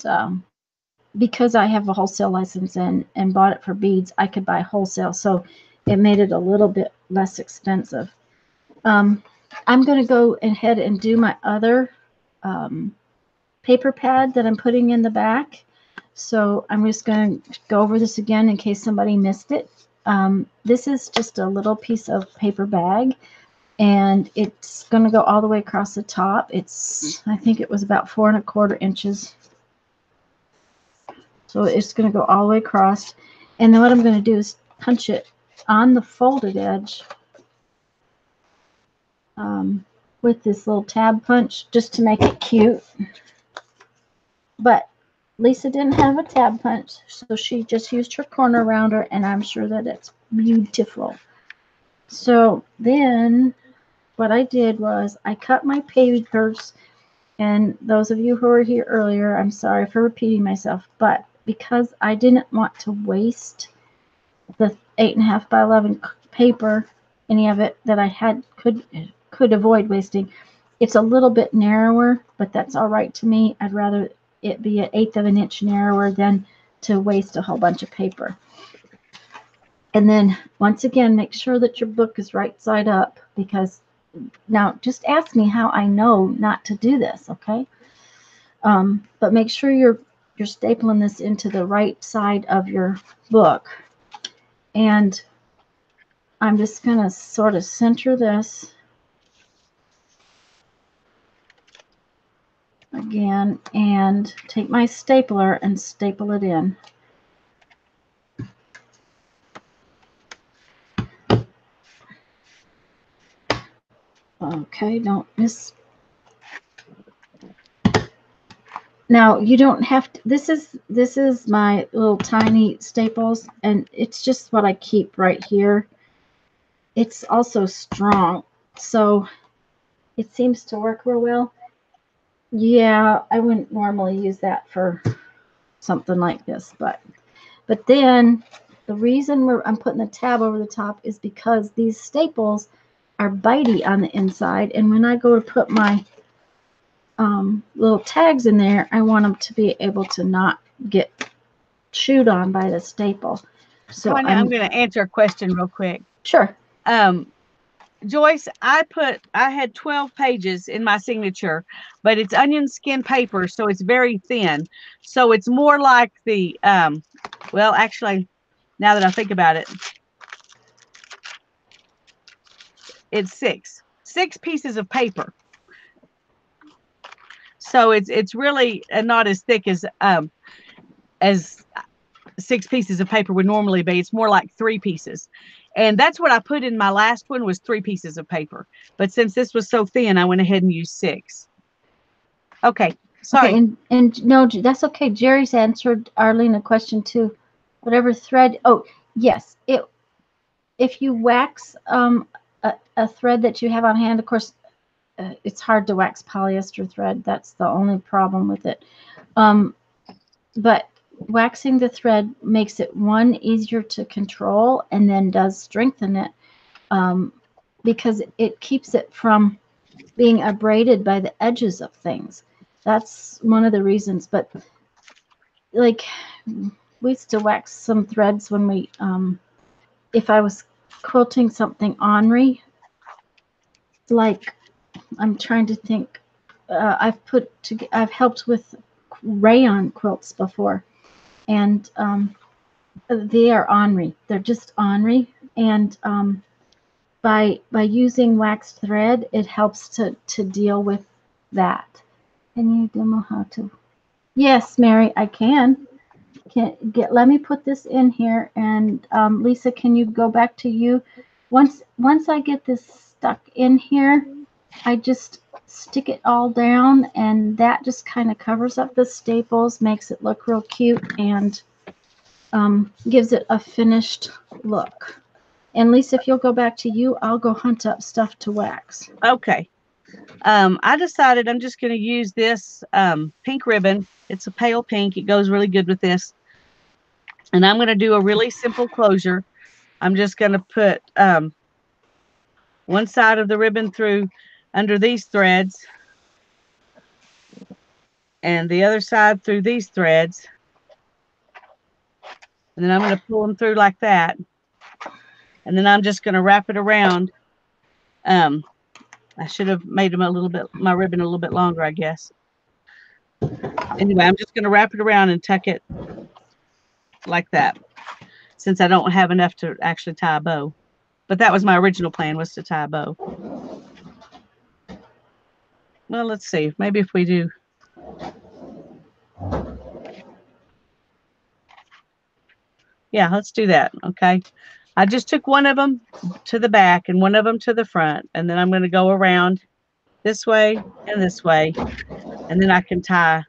because I have a wholesale license and bought it for beads, I could buy wholesale, so it made it a little bit less expensive. Um, I'm going to go ahead and do my other um, paper pad that I'm putting in the back. So I'm just going to go over this again in case somebody missed it. This is just a little piece of paper bag, and it's going to go all the way across the top. I think it was about 4¼ inches. So it's going to go all the way across. And then what I'm going to do is punch it on the folded edge with this little tab punch just to make it cute. But Lisa didn't have a tab punch, so she just used her corner rounder, and I'm sure that it's beautiful. So then what I did was I cut my papers, and those of you who were here earlier, I'm sorry for repeating myself, but because I didn't want to waste the 8.5 by 11 paper, any of it that I had could avoid wasting. It's a little bit narrower, but that's all right to me. I'd rather it be 1/8 of an inch narrower than to waste a whole bunch of paper. And then once again, make sure that your book is right side up, because now just ask me how I know not to do this, okay? But make sure you're stapling this into the right side of your book. And I'm just going to sort of center this again and take my stapler and staple it in. Okay, don't miss. Now you don't have to, this is my little tiny staples, and it's just what I keep right here. It's also strong, so it seems to work real well. Yeah, I wouldn't normally use that for something like this, but then the reason I'm putting the tab over the top is because these staples are bitey on the inside, and when I go to put my little tags in there, I want them to be able to not get chewed on by the staple. So Tanya, I'm going to answer a question real quick. Sure. Joyce, I had 12 pages in my signature, but it's onion skin paper, so it's very thin. So it's more like the well, actually, now that I think about it, it's six pieces of paper. So it's really not as thick as 6 pieces of paper would normally be. It's more like 3 pieces. And that's what I put in my last one, was 3 pieces of paper. But since this was so thin, I went ahead and used 6. Okay. Sorry. Okay, and no, that's okay. Jerry's answered Arlene a question too. Whatever thread. Oh, yes. If you wax a thread that you have on hand. Of course, it's hard to wax polyester thread. That's the only problem with it. Um, but waxing the thread makes it, one, easier to control, and then does strengthen it, um, because it keeps it from being abraded by the edges of things. That's one of the reasons. But like, we used to wax some threads when we, if I was quilting something ornery, like, I'm trying to think. I've helped with rayon quilts before, and they are ornery. They're just ornery, and by using waxed thread, it helps to deal with that. Can you demo how to? Yes, Mary, I can. Let me put this in here, and Lisa, can you go back to you? Once I get this stuck in here, I just stick it all down, and that just kind of covers up the staples, makes it look real cute, and gives it a finished look. And Lisa, if you'll go back to you, I'll go hunt up stuff to wax. Okay. I decided I'm just going to use this pink ribbon. It's a pale pink. It goes really good with this. And I'm going to do a really simple closure. I'm just going to put one side of the ribbon through under these threads and the other side through these threads. And then I'm going to pull them through like that. And then I'm just going to wrap it around. I should have made them my ribbon a little bit longer, I guess. Anyway, I'm just going to wrap it around and tuck it like that, since I don't have enough to actually tie a bow. But that was my original plan, was to tie a bow. Well, let's see. Maybe if we do. Yeah, let's do that. Okay. I just took one of them to the back and one of them to the front. And then I'm going to go around this way and this way. And then I can tie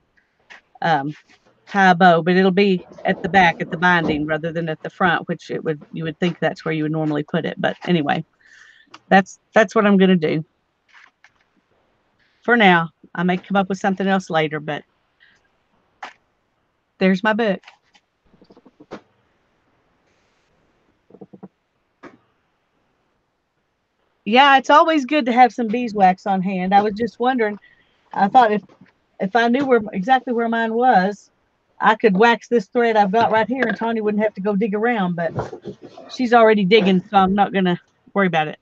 a bow, but it'll be at the back at the binding rather than at the front, which you would think that's where you would normally put it. But anyway, that's what I'm going to do for now. I may come up with something else later, but there's my book. Yeah, it's always good to have some beeswax on hand. I was just wondering. I thought if I knew exactly where mine was, I could wax this thread I've got right here, and Tanya wouldn't have to go dig around. But she's already digging, so I'm not gonna worry about it.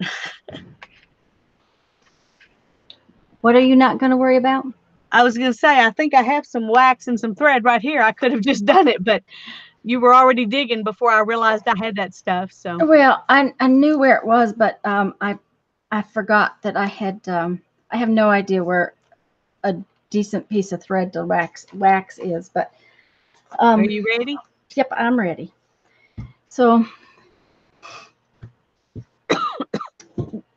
What are you not going to worry about? I was gonna say I think I have some wax and some thread right here. I could have just done it, but you were already digging before I realized I had that stuff. So Well, I knew where it was, but I forgot that I had. I have no idea where a decent piece of thread to wax is. But are you ready? Yep, I'm ready. So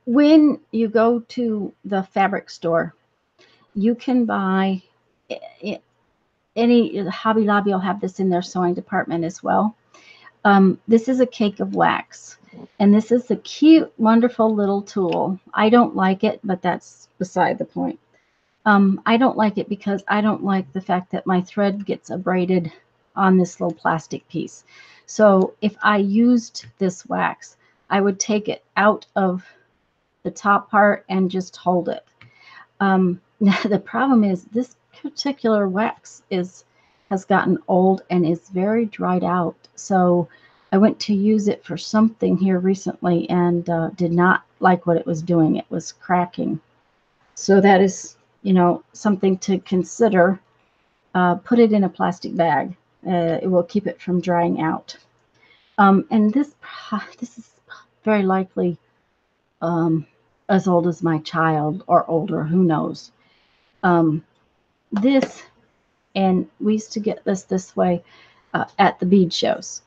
when you go to the fabric store, you can buy any. Hobby Lobby will have this in their sewing department as well. This is a cake of wax, and this is a cute, wonderful little tool. I don't like it, but that's beside the point. I don't like it because I don't like the fact that my thread gets abraded on this little plastic piece. So if I used this wax, I would take it out of the top part and just hold it. The problem is this particular wax has gotten old and is very dried out. So I went to use it for something here recently and did not like what it was doing. It was cracking. So that is, something to consider. Put it in a plastic bag. It will keep it from drying out. And this is very likely as old as my child or older, who knows. This, and we used to get this way at the bead shows.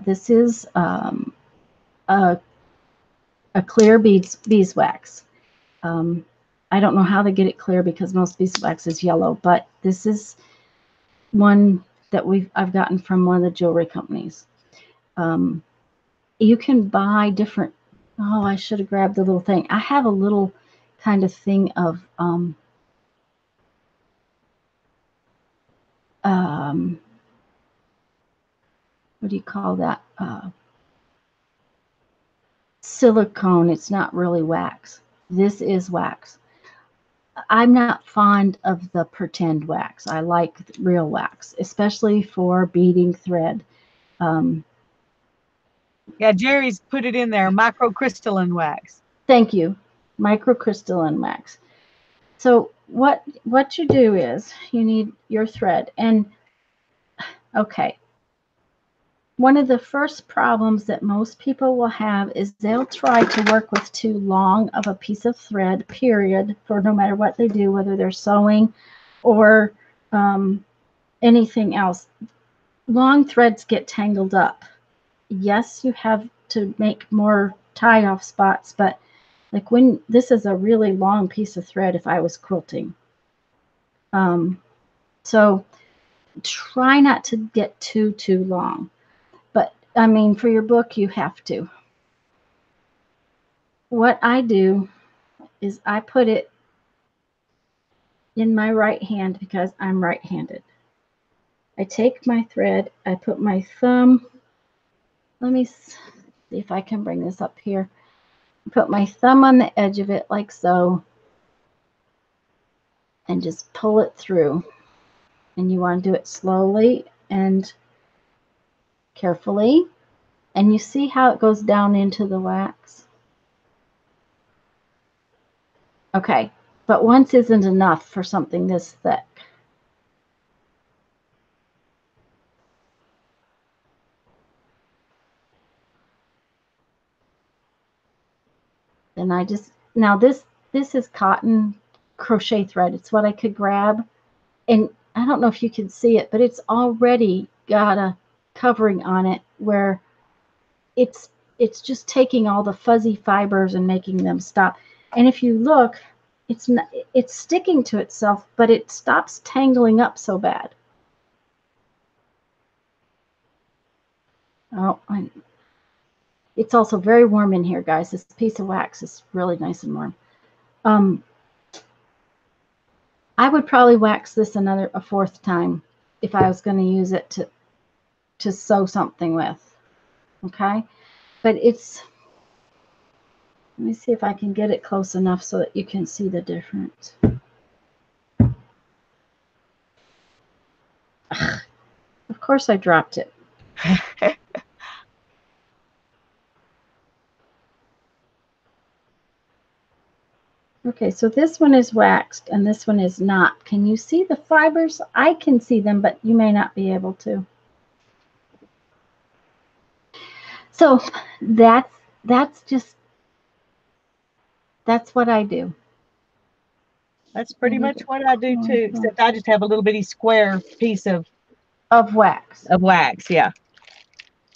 This is a clear beeswax. I don't know how they get it clear because most beeswax is yellow, but this is one that I've gotten from one of the jewelry companies. You can buy different Oh, I should have grabbed the little thing. I have a little kind of thing of um what do you call that? Silicone. It's not really wax. This is wax. I'm not fond of the pretend wax. I like real wax, especially for beading thread. Um, Yeah, Jerry's put it in there, microcrystalline wax. Thank you, microcrystalline wax. So what you do is you need your thread, and okay, one of the first problems that most people will have is they'll try to work with too long of a piece of thread, period, for no matter what they do, whether they're sewing or um, anything else. Long threads get tangled up. Yes, you have to make more tie off spots, but like when this is a really long piece of thread if I was quilting. Um, so try not to get too long. But I mean, for your book, you have to. What I do is I put it in my right hand because I'm right handed. I take my thread, I put my thumb, let me see if I can bring this up here. Put my thumb on the edge of it like so, and just pull it through. And you want to do it slowly and carefully. And you see how it goes down into the wax? Okay, but once isn't enough for something this thick. And I just, now this is cotton crochet thread. It's what I could grab. And I don't know if you can see it, but it's already got a covering on it where it's it's just taking all the fuzzy fibers and making them stop. And if you look, it's not, it's sticking to itself, but it stops tangling up so bad. Oh, it's also very warm in here, guys. This piece of wax is really nice and warm. Um, I would probably wax this a fourth time if I was going to use it to sew something with. Okay, but it's, let me see if I can get it close enough so that you can see the difference. Ugh, of course I dropped it. Okay, so this one is waxed and this one is not. Can you see the fibers? I can see them, but you may not be able to. So that's just, that's what I do. That's pretty much what I do too, except I just have a little bitty square piece Of wax. of wax. Yeah.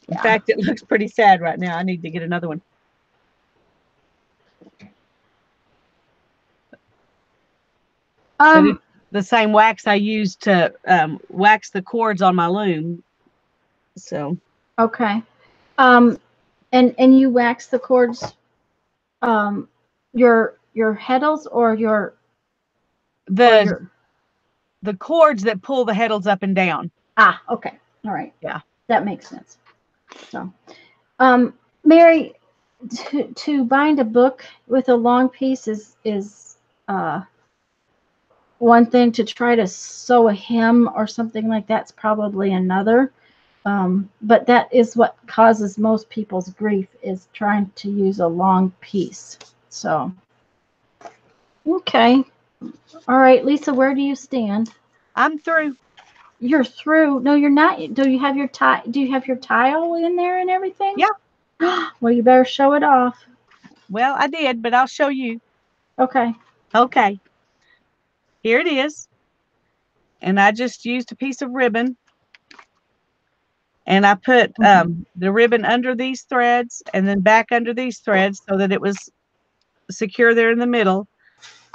In Yeah. fact, it looks pretty sad right now. I need to get another one. But it's the same wax I use to wax the cords on my loom. So Okay. And you wax the cords, um, your heddles or the your, the cords that pull the heddles up and down. okay. All right. Yeah. That makes sense. So, Mary, to bind a book with a long piece is one thing. To try to sew a hem or something like that's probably another. But that is what causes most people's grief, is trying to use a long piece. So, okay. All right, Lisa, where do you stand? I'm through. You're through. No, you're not. Do you have your tie? Do you have your tile in there and everything? Yeah. Well, you better show it off. Well, I did, but I'll show you. Okay. Okay. Here it is. And I just used a piece of ribbon and I put the ribbon under these threads and then back under these threads so that it was secure there in the middle,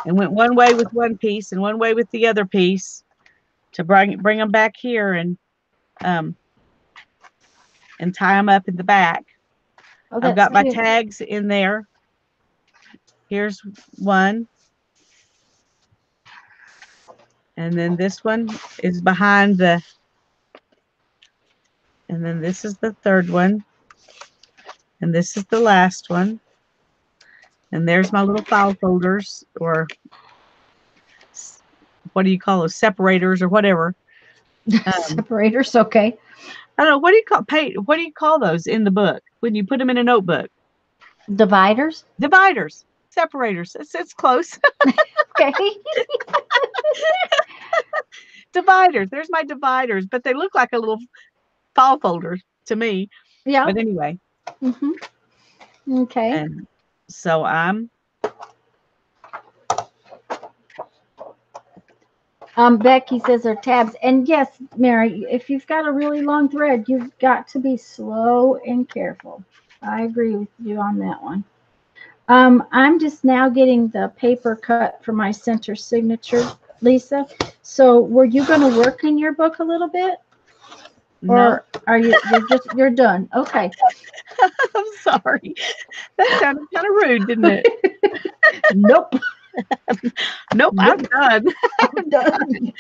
and went one way with one piece and one way with the other piece to bring them back here um, and tie them up in the back. Oh, I've that's got my cute. tags in there. Here's one. And then this one is behind the, and then this is the third one. And this is the last one. And there's my little file folders, or what do you call those, separators or whatever. Separators, okay. I don't know, what do you call what do you call those in the book when you put them in a notebook? Dividers, Dividers, separators. It's close. okay. Dividers. There's my dividers, but they look like a little file folder to me. Yeah. But anyway, Mhm. Okay. and so I'm Becky says they're tabs, and yes, Mary, if you've got a really long thread, you've got to be slow and careful. I agree with you on that one. I'm just now getting the paper cut for my center signature, Lisa. So, were you going to work in your book a little bit, no. or are you're done? Okay. I'm sorry. That sounded kind of rude, didn't it? Nope. Nope, I'm Nope. done. I'm done.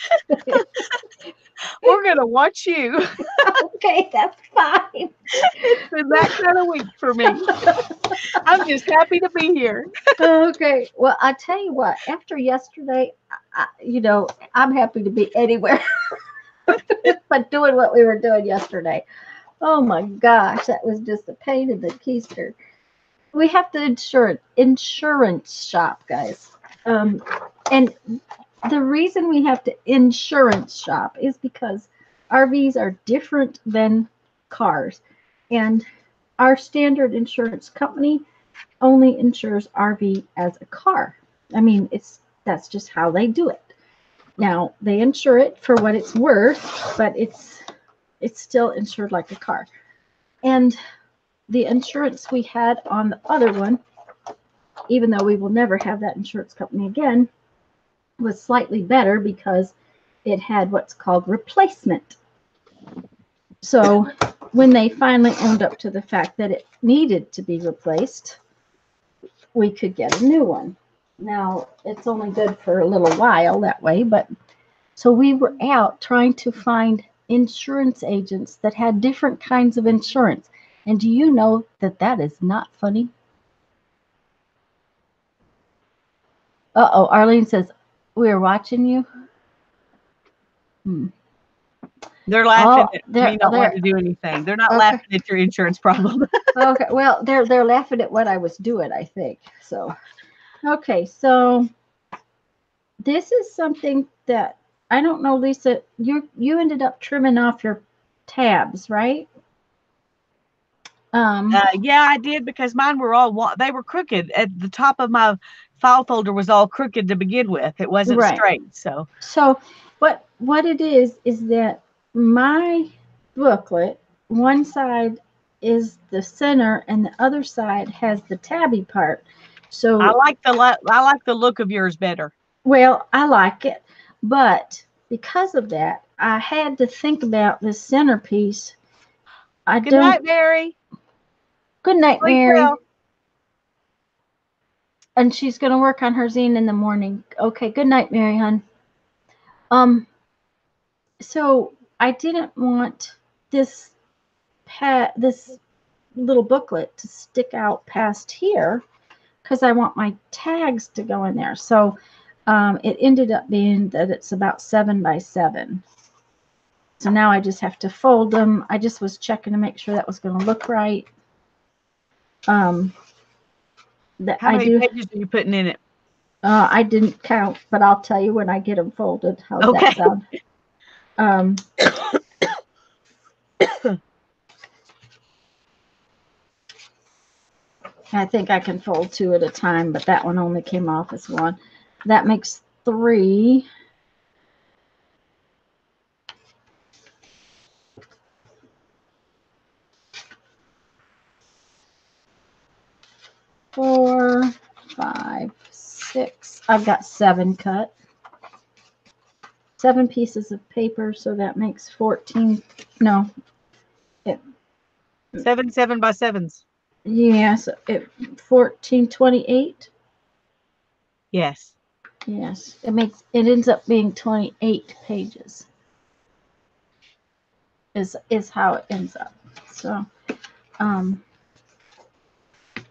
We're gonna watch you. Okay, that's fine. It's been that kind of week for me. I'm just happy to be here. Okay. Well, I tell you what. After yesterday, I'm happy to be anywhere, but doing what we were doing yesterday. Oh my gosh, that was just a pain in the keister. We have to insurance shop, guys. And the reason we have to insurance shop is because RVs are different than cars, and our standard insurance company only insures RV as a car. I mean, that's just how they do it. Now they insure it for what it's worth, but it's still insured like a car. And the insurance we had on the other one, even though we will never have that insurance company again, was slightly better because it had what's called replacement. So when they finally owned up to the fact that it needed to be replaced, we could get a new one. Now, it's only good for a little while that way, but so we were out trying to find insurance agents that had different kinds of insurance. And do you know that that is not funny? Uh-oh, Arlene says, we're watching you. Hmm. They're laughing Oh, at me they're not they're wanting to do anything. They're not okay. laughing at your insurance problem. Okay. Well, they're laughing at what I was doing, I think. So, okay. So this is something that I don't know, Lisa. You ended up trimming off your tabs, right? Um, Yeah, I did, because mine were all they were crooked. At the top of my file folder was all crooked to begin with. It wasn't right. straight. So So what it is that my booklet, one side is the center and the other side has the tabby part. I So, like I like the look of yours better. well, I like it, but because of that, I had to think about this centerpiece. I Good don't. night, Mary. Good night, Sleep Mary. well. And she's gonna work on her zine in the morning. Okay. Good night, Mary, hun. Um. So I didn't want this this little booklet to stick out past here because I want my tags to go in there. So it ended up being that it's about 7 by 7. So now I just have to fold them. I just was checking to make sure that was going to look right. Um, that How I many do. pages are you putting in it? I didn't count, but I'll tell you when I get them folded. How's that Okay. sound? Um, I think I can fold 2 at a time, but that one only came off as one. That makes 3. 4, 5, 6. I've got 7 cut. 7 pieces of paper, so that makes 14. No, it, 7 7 by 7s. Yes, 1428. Yes. Yes, it ends up being 28 pages. Is how it ends up. So, um, And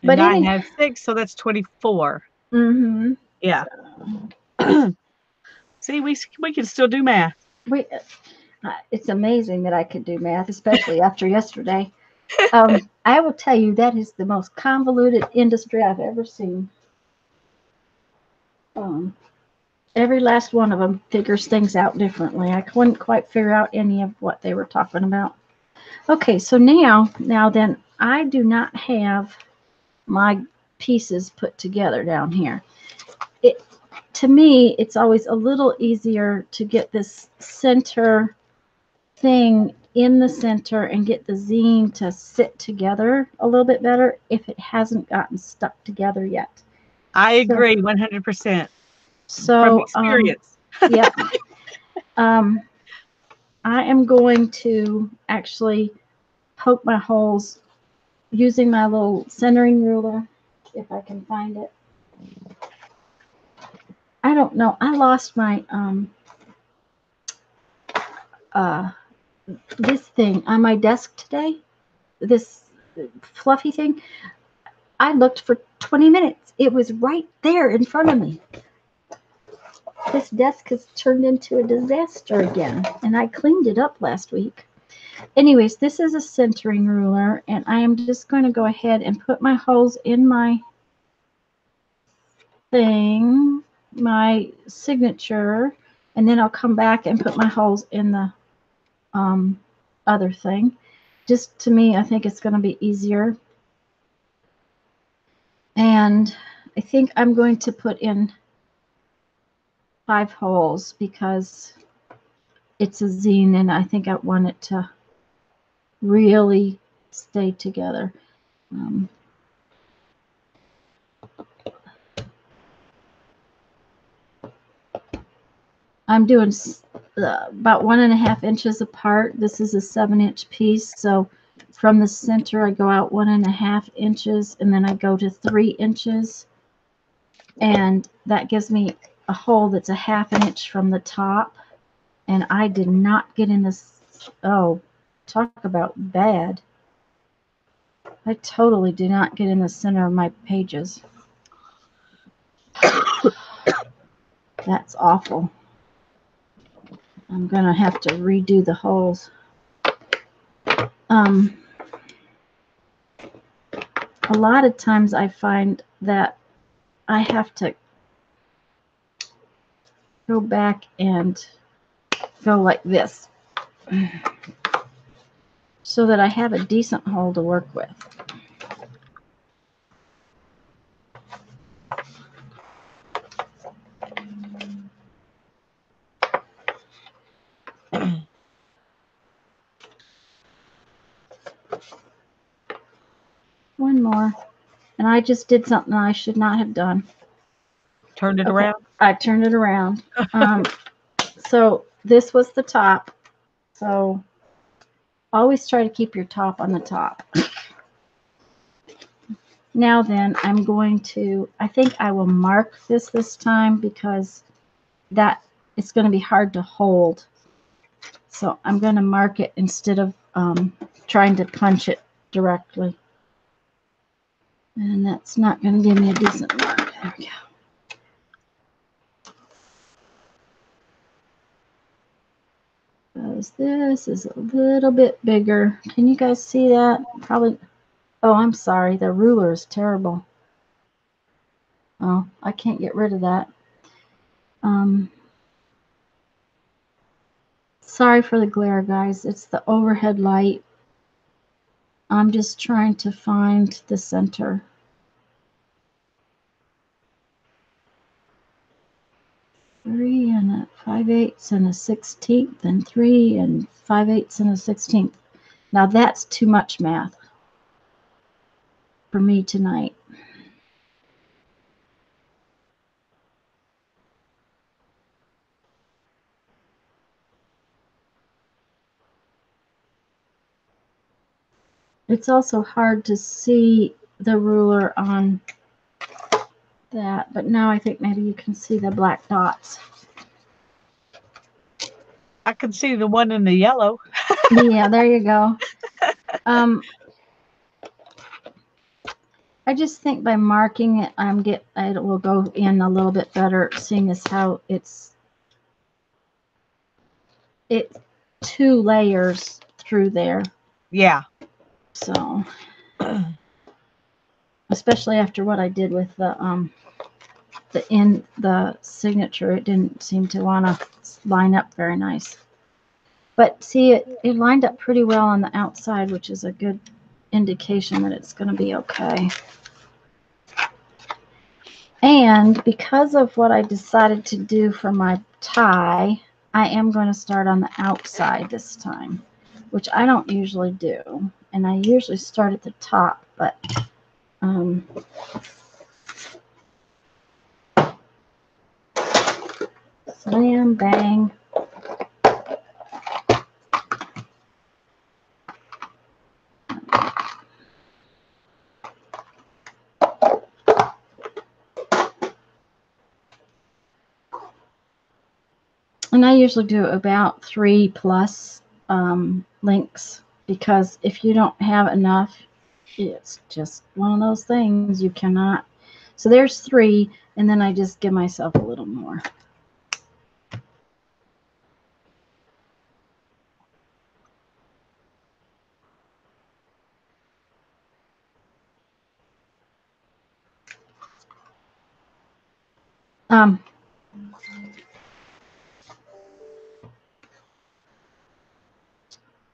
but I any, have 6, so that's 24. mm-hmm. Yeah. So, See, we can still do math. we, it's amazing that I could do math, especially after yesterday. I will tell you that is the most convoluted industry I've ever seen. Um, every last one of them figures things out differently. I couldn't quite figure out any of what they were talking about. Okay, so now then, I do not have my pieces put together down here. It to me, it's always a little easier to get this center thing in the center and get the zine to sit together a little bit better if it hasn't gotten stuck together yet. I So, agree 100% from so experience. yeah, um, I am going to actually poke my holes using my little centering ruler, if I can find it. I don't know. I lost my uh this thing on my desk today. This fluffy thing. I looked for 20 minutes. It was right there in front of me. This desk has turned into a disaster again, and I cleaned it up last week. Anyways, this is a centering ruler, and I am just going to go ahead and put my holes in my thing, my signature, and then I'll come back and put my holes in the um, other thing. Just to me, I think it's going to be easier. And I think I'm going to put in 5 holes because it's a zine and I think I want it to really stay together. Um, I'm doing about 1.5 inches apart. This is a 7-inch piece, so from the center I go out 1.5 inches and then I go to 3 inches, and that gives me a hole that's a 1/2 inch from the top. And I did not get in this. Oh, talk about bad. I totally did not get in the center of my pages. That's awful. I'm gonna have to redo the holes. Um, a lot of times I find that I have to go back and go like this so that I have a decent hole to work with. One more. And I just did something I should not have done. Turned it Okay, around. I turned it around. So this was the top. So always try to keep your top on the top. Now then, I'm going to, I think I will mark this time because that it's going to be hard to hold. So I'm going to mark it instead of trying to punch it directly. And that's not going to give me a decent mark. There we go. Because this is a little bit bigger. Can you guys see that? Probably. Oh, I'm sorry. The ruler is terrible. Oh, I can't get rid of that. Sorry for the glare, guys. It's the overhead light. I'm just trying to find the center. Three and a 5/8 and a 16th, and 3 and 5/8 and a 16th. Now that's too much math for me tonight. It's also hard to see the ruler on that, but now I think maybe you can see the black dots. I can see the one in the yellow. Yeah, there you go. Um, I just think by marking it, it will go in a little bit better, seeing as how it's 2 layers through there. Yeah. So, especially after what I did with the signature, it didn't seem to want to line up very nice. But see, it lined up pretty well on the outside, which is a good indication that it's going to be okay. And because of what I decided to do for my tie, I am going to start on the outside this time, which I don't usually do. And I usually start at the top, but slam, bang. And I usually do about 3+ links, because if you don't have enough, it's just one of those things you cannot. So there's 3, and then I just give myself a little more. Um,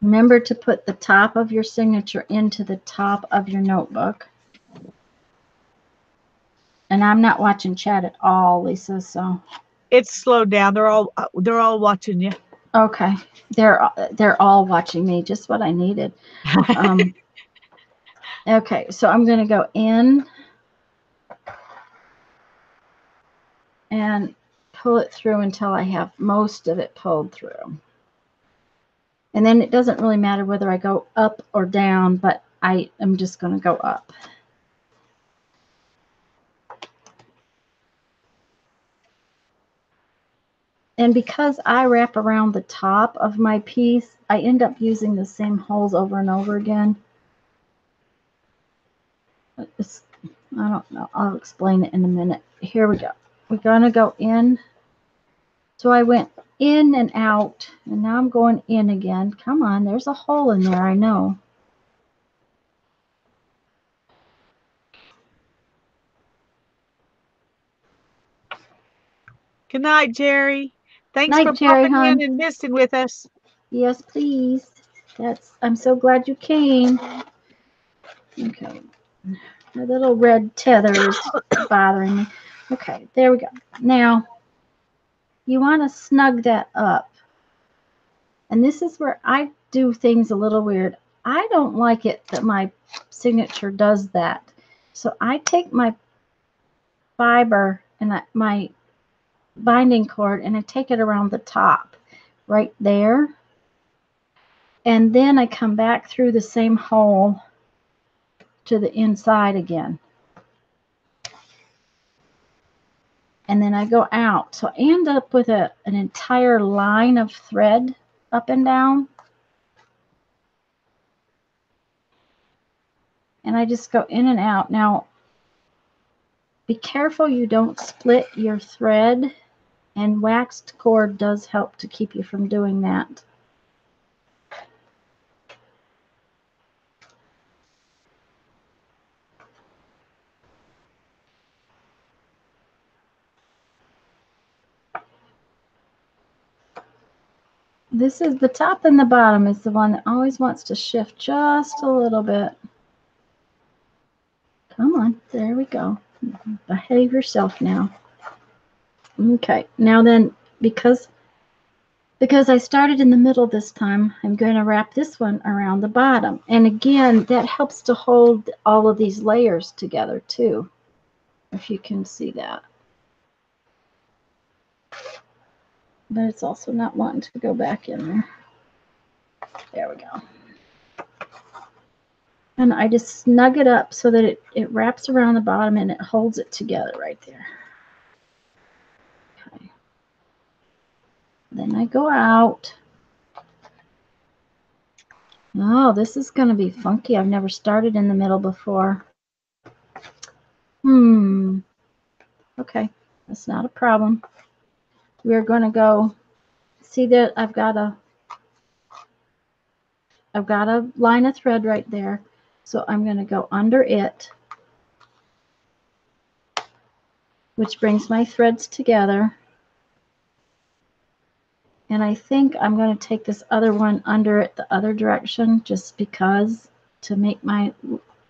Remember to put the top of your signature into the top of your notebook. And I'm not watching chat at all, Lisa, so. It's slowed down. They're all watching you. Okay. They're all watching me, just what I needed. Okay, so I'm going to go in and pull it through until I have most of it pulled through. And then it doesn't really matter whether I go up or down, but I am just going to go up. And because I wrap around the top of my piece, I end up using the same holes over and over again. I don't know. I'll explain it in a minute. Here we go. We're going to go in. So I went in and out, and now I'm going in again. Come on, there's a hole in there, I know. Good night, Jerry. Thanks for Night, Jerry, popping in hon. and misting with us. Yes, please. I'm so glad you came. Okay. My little red tether is bothering me. Okay, there we go. Now, you want to snug that up. And this is where I do things a little weird. I don't like it that my signature does that. So I take my fiber and my binding cord, and I take it around the top right there. And then I come back through the same hole to the inside again. And then I go out. So I end up with an entire line of thread up and down. And I just go in and out. Now, be careful you don't split your thread, and waxed cord does help to keep you from doing that. This is the top and the bottom is the one that always wants to shift just a little bit. Come on, there we go. Behave yourself now. Okay, now then, because I started in the middle this time, I'm going to wrap this one around the bottom. And again, that helps to hold all of these layers together too, if you can see that. But it's also not wanting to go back in there. There we go. And I just snug it up so that it wraps around the bottom and it holds it together right there. Okay. Then I go out. Oh, this is going to be funky. I've never started in the middle before. Okay, that's not a problem. We're going to go, see that I've got a line of thread right there. So I'm going to go under it, which brings my threads together. And I think I'm going to take this other one under it the other direction just because, to make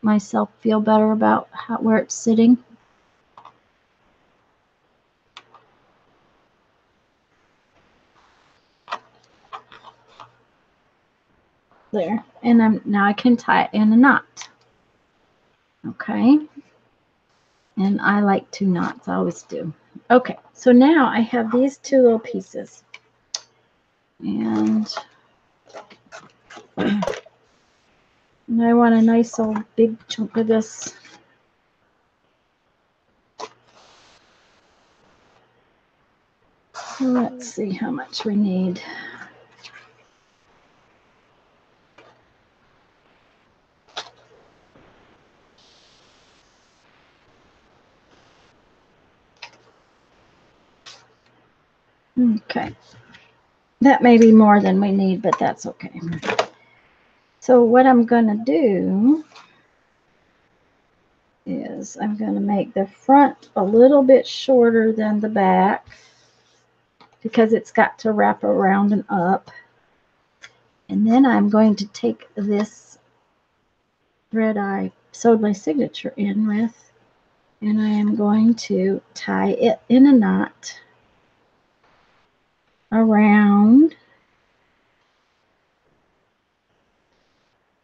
myself feel better about where it's sitting. There. And now I can tie it in a knot. Okay. And I like 2 knots. I always do. Okay. So now I have these 2 little pieces. And I want a nice old big chunk of this. Let's see how much we need. Okay. That may be more than we need, but that's okay. So what I'm going to do is I'm going to make the front a little bit shorter than the back because it's got to wrap around and up. And then I'm going to take this thread I sewed my signature in with, and I am going to tie it in a knot around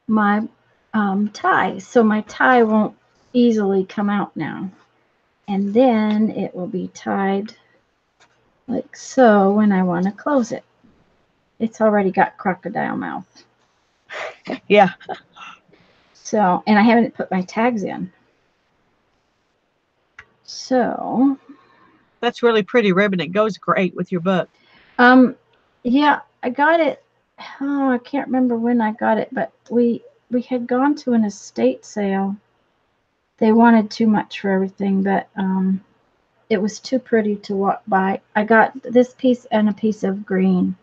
my tie, so my tie won't easily come out now. And then it will be tied like so when I want to close it. It's already got crocodile mouth. Yeah. So, and I haven't put my tags in. So. That's really pretty ribbon. It goes great with your book. Yeah, I got it. Oh, I can't remember when I got it, but we had gone to an estate sale. They wanted too much for everything, but it was too pretty to walk by. I got this piece and a piece of green.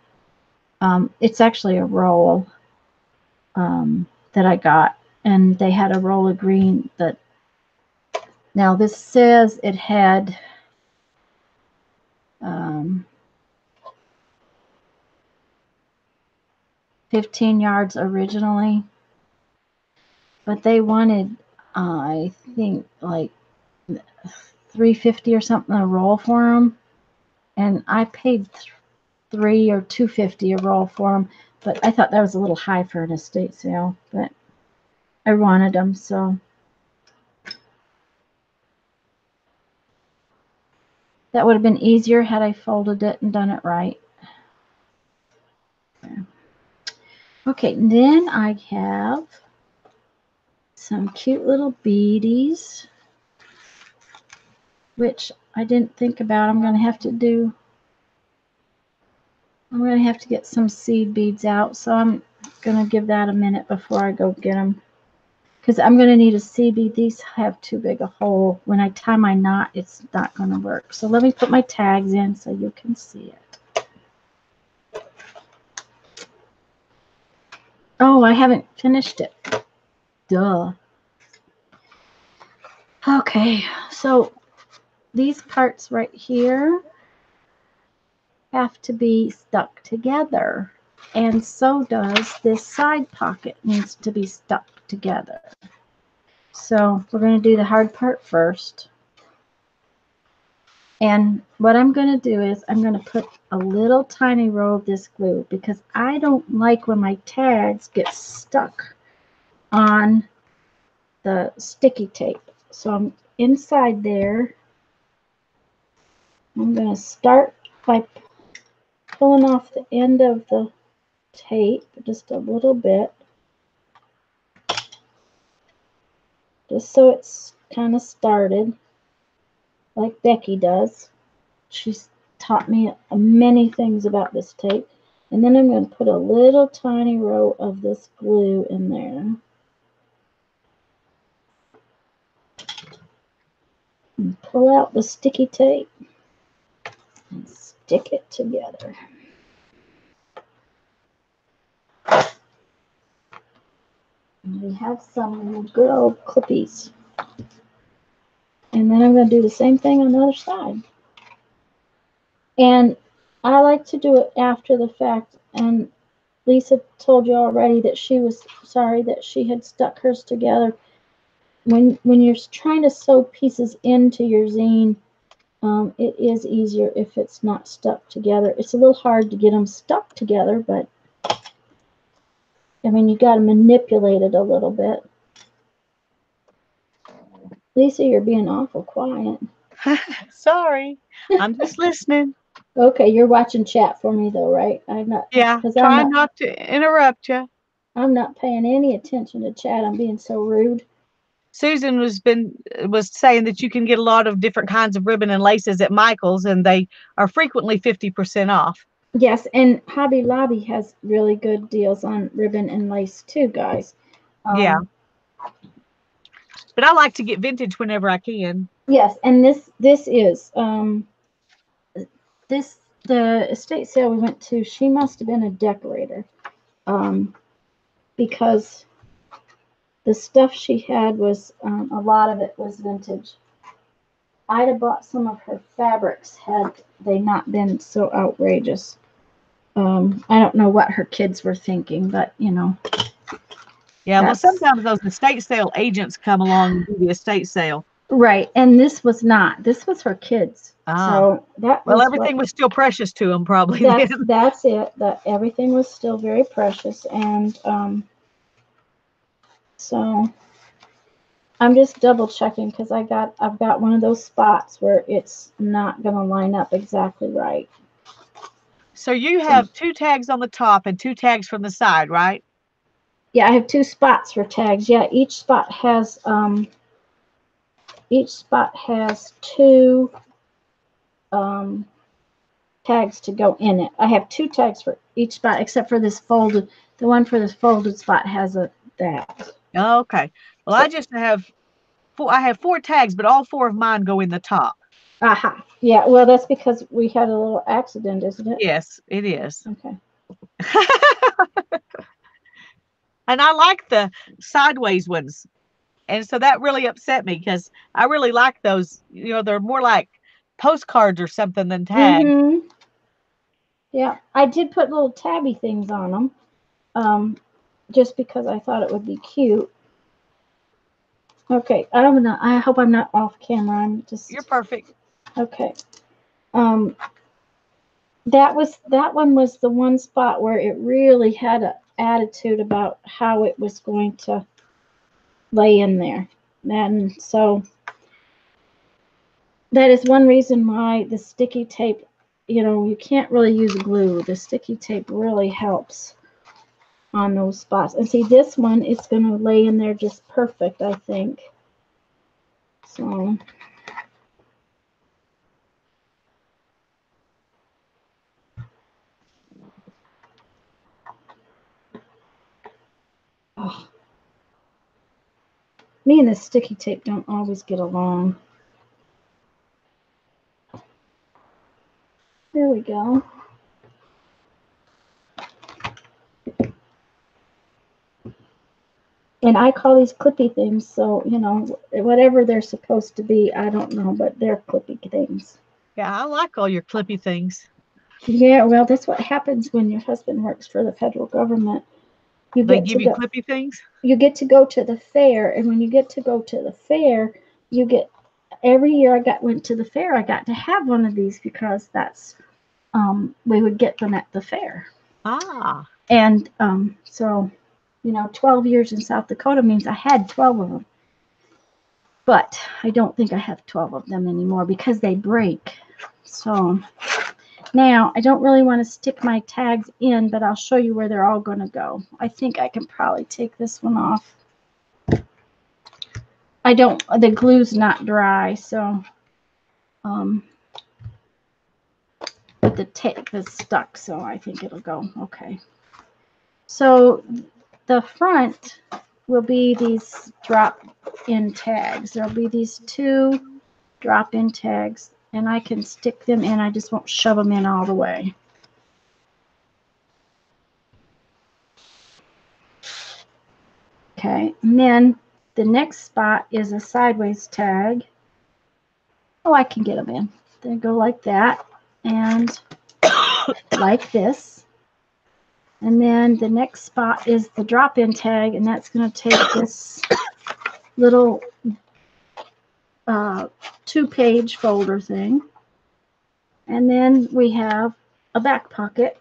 It's actually a roll that I got, and they had a roll of green that. Now this says it had 15 yards originally, but they wanted, I think, like $3.50 or something a roll for them, and I paid $3 or $2.50 a roll for them, but I thought that was a little high for an estate sale, but I wanted them, so that would have been easier had I folded it and done it right. Okay, then I have some cute little beadies, which I didn't think about. I'm going to have to get some seed beads out, so I'm going to give that a minute before I go get them, because I'm going to need a seed bead. These have too big a hole. When I tie my knot, it's not going to work. So let me put my tags in so you can see it. Oh, I haven't finished it. Duh. Okay, so these parts right here have to be stuck together, and so does this side pocket needs to be stuck together. So we're going to do the hard part first. And what I'm going to do is I'm going to put a little tiny roll of this glue, because I don't like when my tags get stuck on the sticky tape. So I'm inside there. I'm going to start by pulling off the end of the tape just a little bit. just so it's kind of started like Becky does. She's taught me many things about this tape. And then I'm going to put a little tiny row of this glue in there. And pull out the sticky tape and stick it together. And we have some good old clippies. And then I'm going to do the same thing on the other side. And I like to do it after the fact. And Lisa told you already that she was sorry that she had stuck hers together. When you're trying to sew pieces into your zine, it is easier if it's not stuck together. It's a little hard to get them stuck together, but I mean, you got to manipulate it a little bit. Lisa, you're being awful quiet. Sorry, I'm just listening. Okay, you're watching chat for me though, right? I'm not, Yeah, because trying not to interrupt you. I'm not paying any attention to chat. I'm being so rude. Susan was saying that you can get a lot of different kinds of ribbon and laces at Michael's, and they are frequently 50% off. Yes, and Hobby Lobby has really good deals on ribbon and lace too, guys. Yeah, but I like to get vintage whenever I can. Yes, and this is this the estate sale we went to. She must have been a decorator, because the stuff she had was a lot of it was vintage. I'd have bought some of her fabrics had they not been so outrageous. I don't know what her kids were thinking, but you know. Yeah, well, sometimes those estate sale agents come along and do the estate sale. Right, and this was not. This was her kids. So that well, was everything was still precious to them, probably. That's it. That everything was still very precious, and so I'm just double checking because I've got one of those spots where it's not going to line up exactly right. So you have 2 tags on the top and 2 tags from the side, right? Yeah, I have 2 spots for tags. Yeah, each spot has 2 tags to go in it. I have 2 tags for each spot except for this folded. The one for this folded spot has that. Okay. Well, I just have 4. I have 4 tags, but all 4 of mine go in the top. Aha. Yeah. Well, that's because we had a little accident, isn't it? Yes, it is. Okay. And I like the sideways ones. And so that really upset me because I really like those. You know, they're more like postcards or something than tags. Mm-hmm. Yeah, I did put little tabby things on them, just because I thought it would be cute. Okay, I hope I'm not off camera. I'm just. You're perfect. Okay. Um, that one was the one spot where it really had an attitude about how it was going to lay in there, and so that is one reason why the sticky tape. You know, you can't really use glue. The sticky tape really helps on those spots. And see, this one is going to lay in there just perfect, I think. So. Oh. Me and the sticky tape don't always get along. There we go. And I call these clippy things, so, you know, whatever they're supposed to be, I don't know, but they're clippy things. Yeah, I like all your clippy things. Yeah, well, that's what happens when your husband works for the federal government. They give you clippy things? You get to go to the fair, and when you get to go to the fair, you get every year went to the fair, I got to have one of these because that's we would get them at the fair. And so, you know, 12 years in South Dakota means I had 12 of them. But I don't think I have 12 of them anymore because they break. So now I don't really want to stick my tags in, but I'll show you where they're all going to go. I think I can probably take this one off. I don't, the glue's not dry, so, but the tape is stuck, so I think it'll go okay. So the front will be these drop-in tags. There'll be these 2 drop-in tags, and I can stick them in. I just won't shove them in all the way. Okay, and then the next spot is a sideways tag. Oh, I can get them in. They go like that and like this. And then the next spot is the drop-in tag, and that's going to take this little 2-page folder thing. And then we have a back pocket,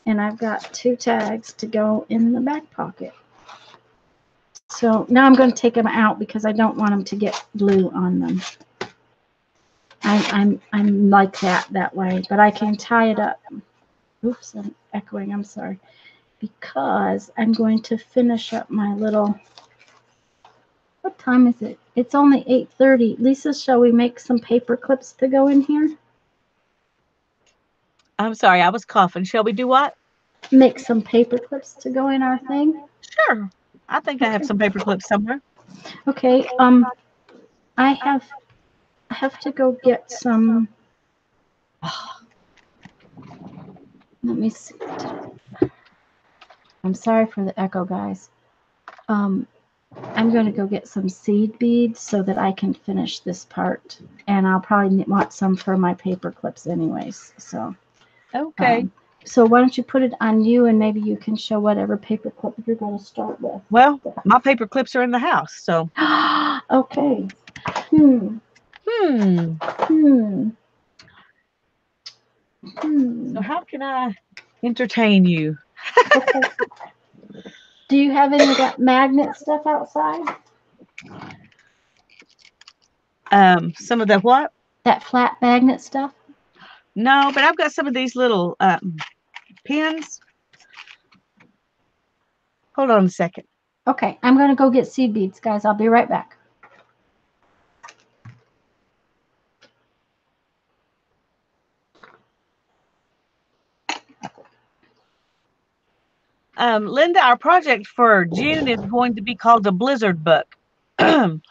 and I've got 2 tags to go in the back pocket. So now I'm going to take them out because I don't want them to get glue on them. I'm like that way, but I can tie it up. Oops, I'm echoing, I'm sorry. Because I'm going to finish up my little, what time is it? It's only 8:30. Lisa, shall we make some paper clips to go in here? I'm sorry, I was coughing. Shall we do what? Make some paper clips to go in our thing? Sure. I think I have some paper clips somewhere. Okay, I have to go get some. Let me see. I'm sorry for the echo, guys. I'm going to go get some seed beads so that I can finish this part, and I'll probably want some for my paper clips anyways. So Okay. So why don't you put it on you, and maybe you can show whatever paper clip you're going to start with. Well, my paper clips are in the house, so. Okay. So how can I entertain you? Okay. Do you have any of that magnet stuff outside? Some of the what? That flat magnet stuff? No, but I've got some of these little pins. Hold on a second. Okay, I'm going to go get seed beads, guys. I'll be right back. Linda, our project for June is going to be called the Blizzard Book. And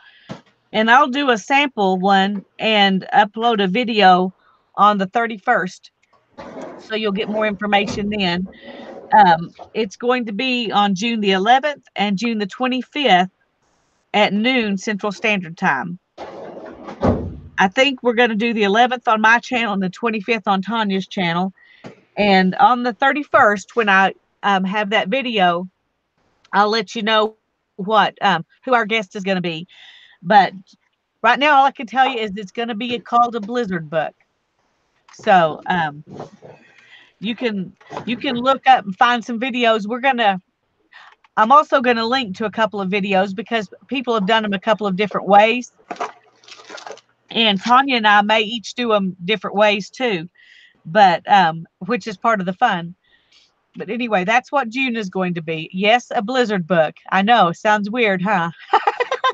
I'll do a sample one and upload a video on the 31st. So you'll get more information then. It's going to be on June the 11th and June the 25th at noon Central Standard Time. I think we're going to do the 11th on my channel and the 25th on Tanya's channel. And on the 31st, when I have that video, I'll let you know what who our guest is going to be. But right now, all I can tell you is it's going to be called a Blizzard Book. So you can look up and find some videos. I'm also going to link to a couple of videos because people have done them a couple of different ways. And Tanya and I may each do them different ways too, but which is part of the fun. But anyway, that's what June is going to be. Yes, a Blizzard book. I know, sounds weird, huh?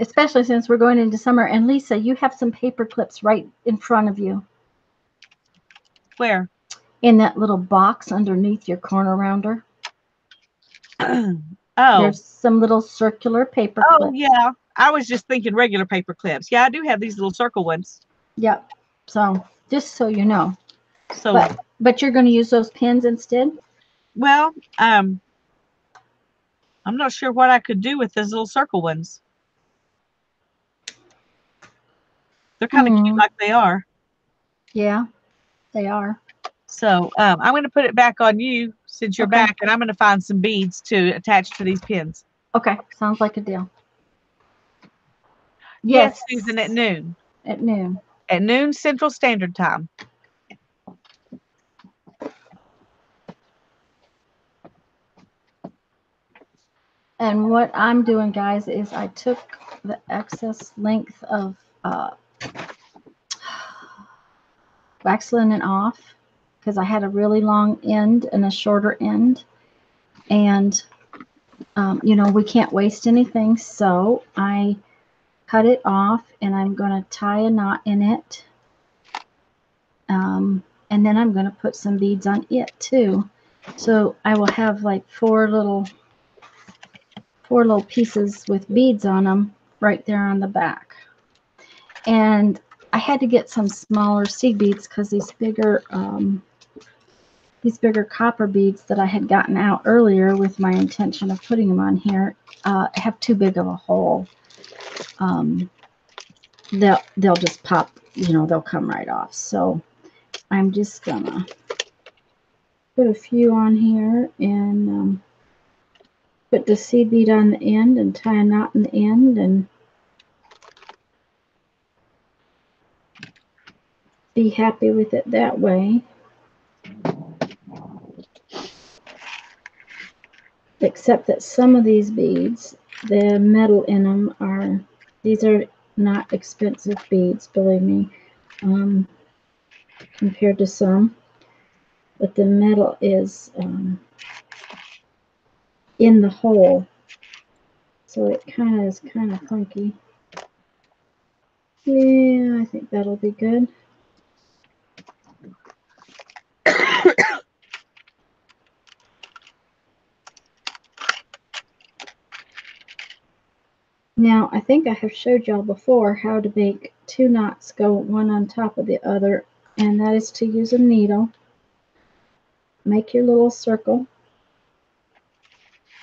Especially since we're going into summer. And Lisa, you have some paper clips right in front of you. Where? In that little box underneath your corner rounder. Oh. There's some little circular paper clips. Oh, yeah. I was just thinking regular paper clips. Yeah, I do have these little circle ones. Yep. So, just so you know. So, but you're going to use those pins instead? Well, I'm not sure what I could do with those little circle ones. They're kind of cute like they are. Yeah, they are. So I'm going to put it back on you since you're back, and I'm going to find some beads to attach to these pins. Okay, sounds like a deal. Yes, Susan, at noon. At noon. At noon Central Standard Time. And what I'm doing, guys, is I took the excess length of wax linen off because I had a really long end and a shorter end. And, you know, we can't waste anything. So I cut it off and I'm going to tie a knot in it. And then I'm going to put some beads on it too. So I will have like four little pieces with beads on them right there on the back. And I had to get some smaller seed beads because these bigger copper beads that I had gotten out earlier with my intention of putting them on here have too big of a hole. They'll just pop, they'll come right off. So I'm just gonna put a few on here and put the seed bead on the end and tie a knot in the end and be happy with it that way. Except that some of these beads, the metal in them these are not expensive beads, believe me, compared to some. But the metal is in the hole, so it is kind of funky. Yeah, I think that'll be good. Now, I think I have showed y'all before how to make two knots go one on top of the other, and that is to use a needle. Make your little circle,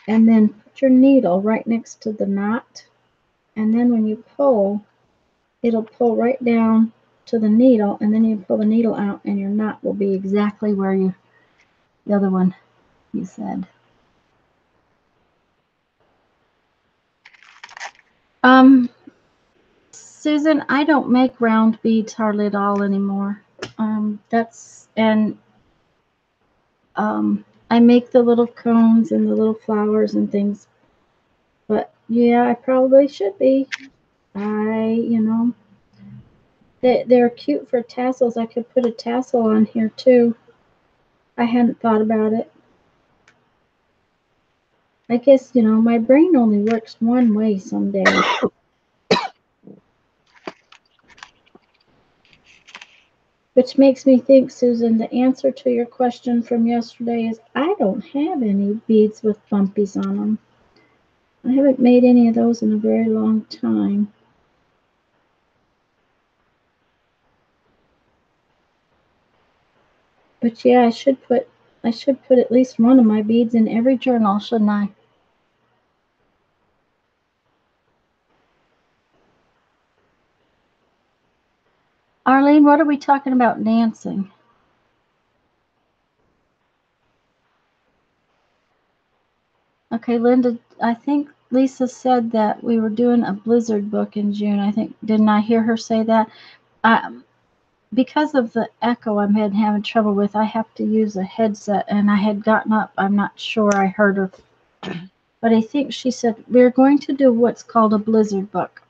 and then put your needle right next to the knot, and then when you pull, it'll pull right down to the needle, and then you pull the needle out, and your knot will be exactly where the other one you said. Susan, I don't make round beads hardly at all anymore. I make the little cones and the little flowers and things. But yeah, I probably should be. They're cute for tassels. I could put a tassel on here too. I hadn't thought about it. I guess, my brain only works one way some days. Which makes me think, Susan, the answer to your question from yesterday is I don't have any beads with bumpies on them. I haven't made any of those in a very long time. But yeah, I should put at least one of my beads in every journal, shouldn't I? Arlene, what are we talking about dancing? Okay, Linda, I think Lisa said that we were doing a Blizzard book in June. I think, didn't I hear her say that? Because of the echo I'm having trouble with, I have to use a headset, and I had gotten up. I'm not sure I heard her, but I think she said we're going to do what's called a Blizzard book.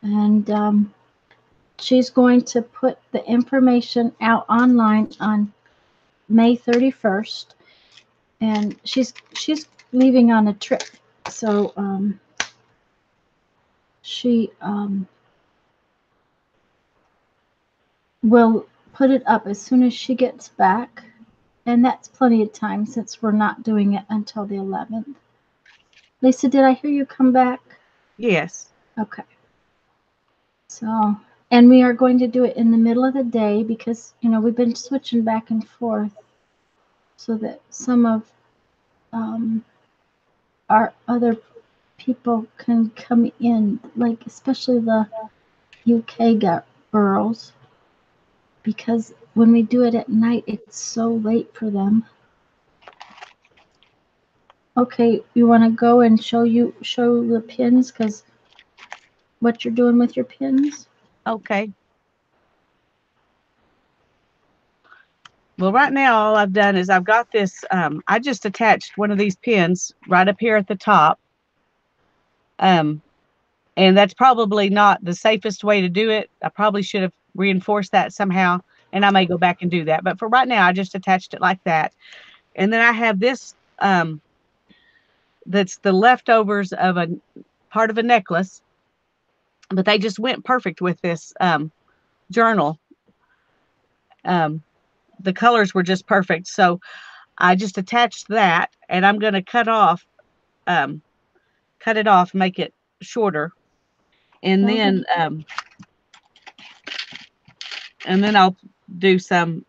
And she's going to put the information out online on May 31st, and she's leaving on a trip, so she will put it up as soon as she gets back, and that's plenty of time since we're not doing it until the 11th. Lisa, did I hear you come back? Yes. Okay. So, and we are going to do it in the middle of the day because, we've been switching back and forth so that some of our other people can come in, like especially the UK girls, because when we do it at night, it's so late for them. Okay, you want to go and show the pins, because what you're doing with your pins? Okay. Well, right now, all I've done is I've got this, I just attached one of these pins right up here at the top. And that's probably not the safest way to do it. I probably should have reinforced that somehow, and I may go back and do that. But for right now, I just attached it like that. And then I have this, that's the leftovers of a part of a necklace. but they just went perfect with this journal. Um, the colors were just perfect. So I just attached that, and I'm going to um, cut it off, make it shorter, and Okay. then I'll do some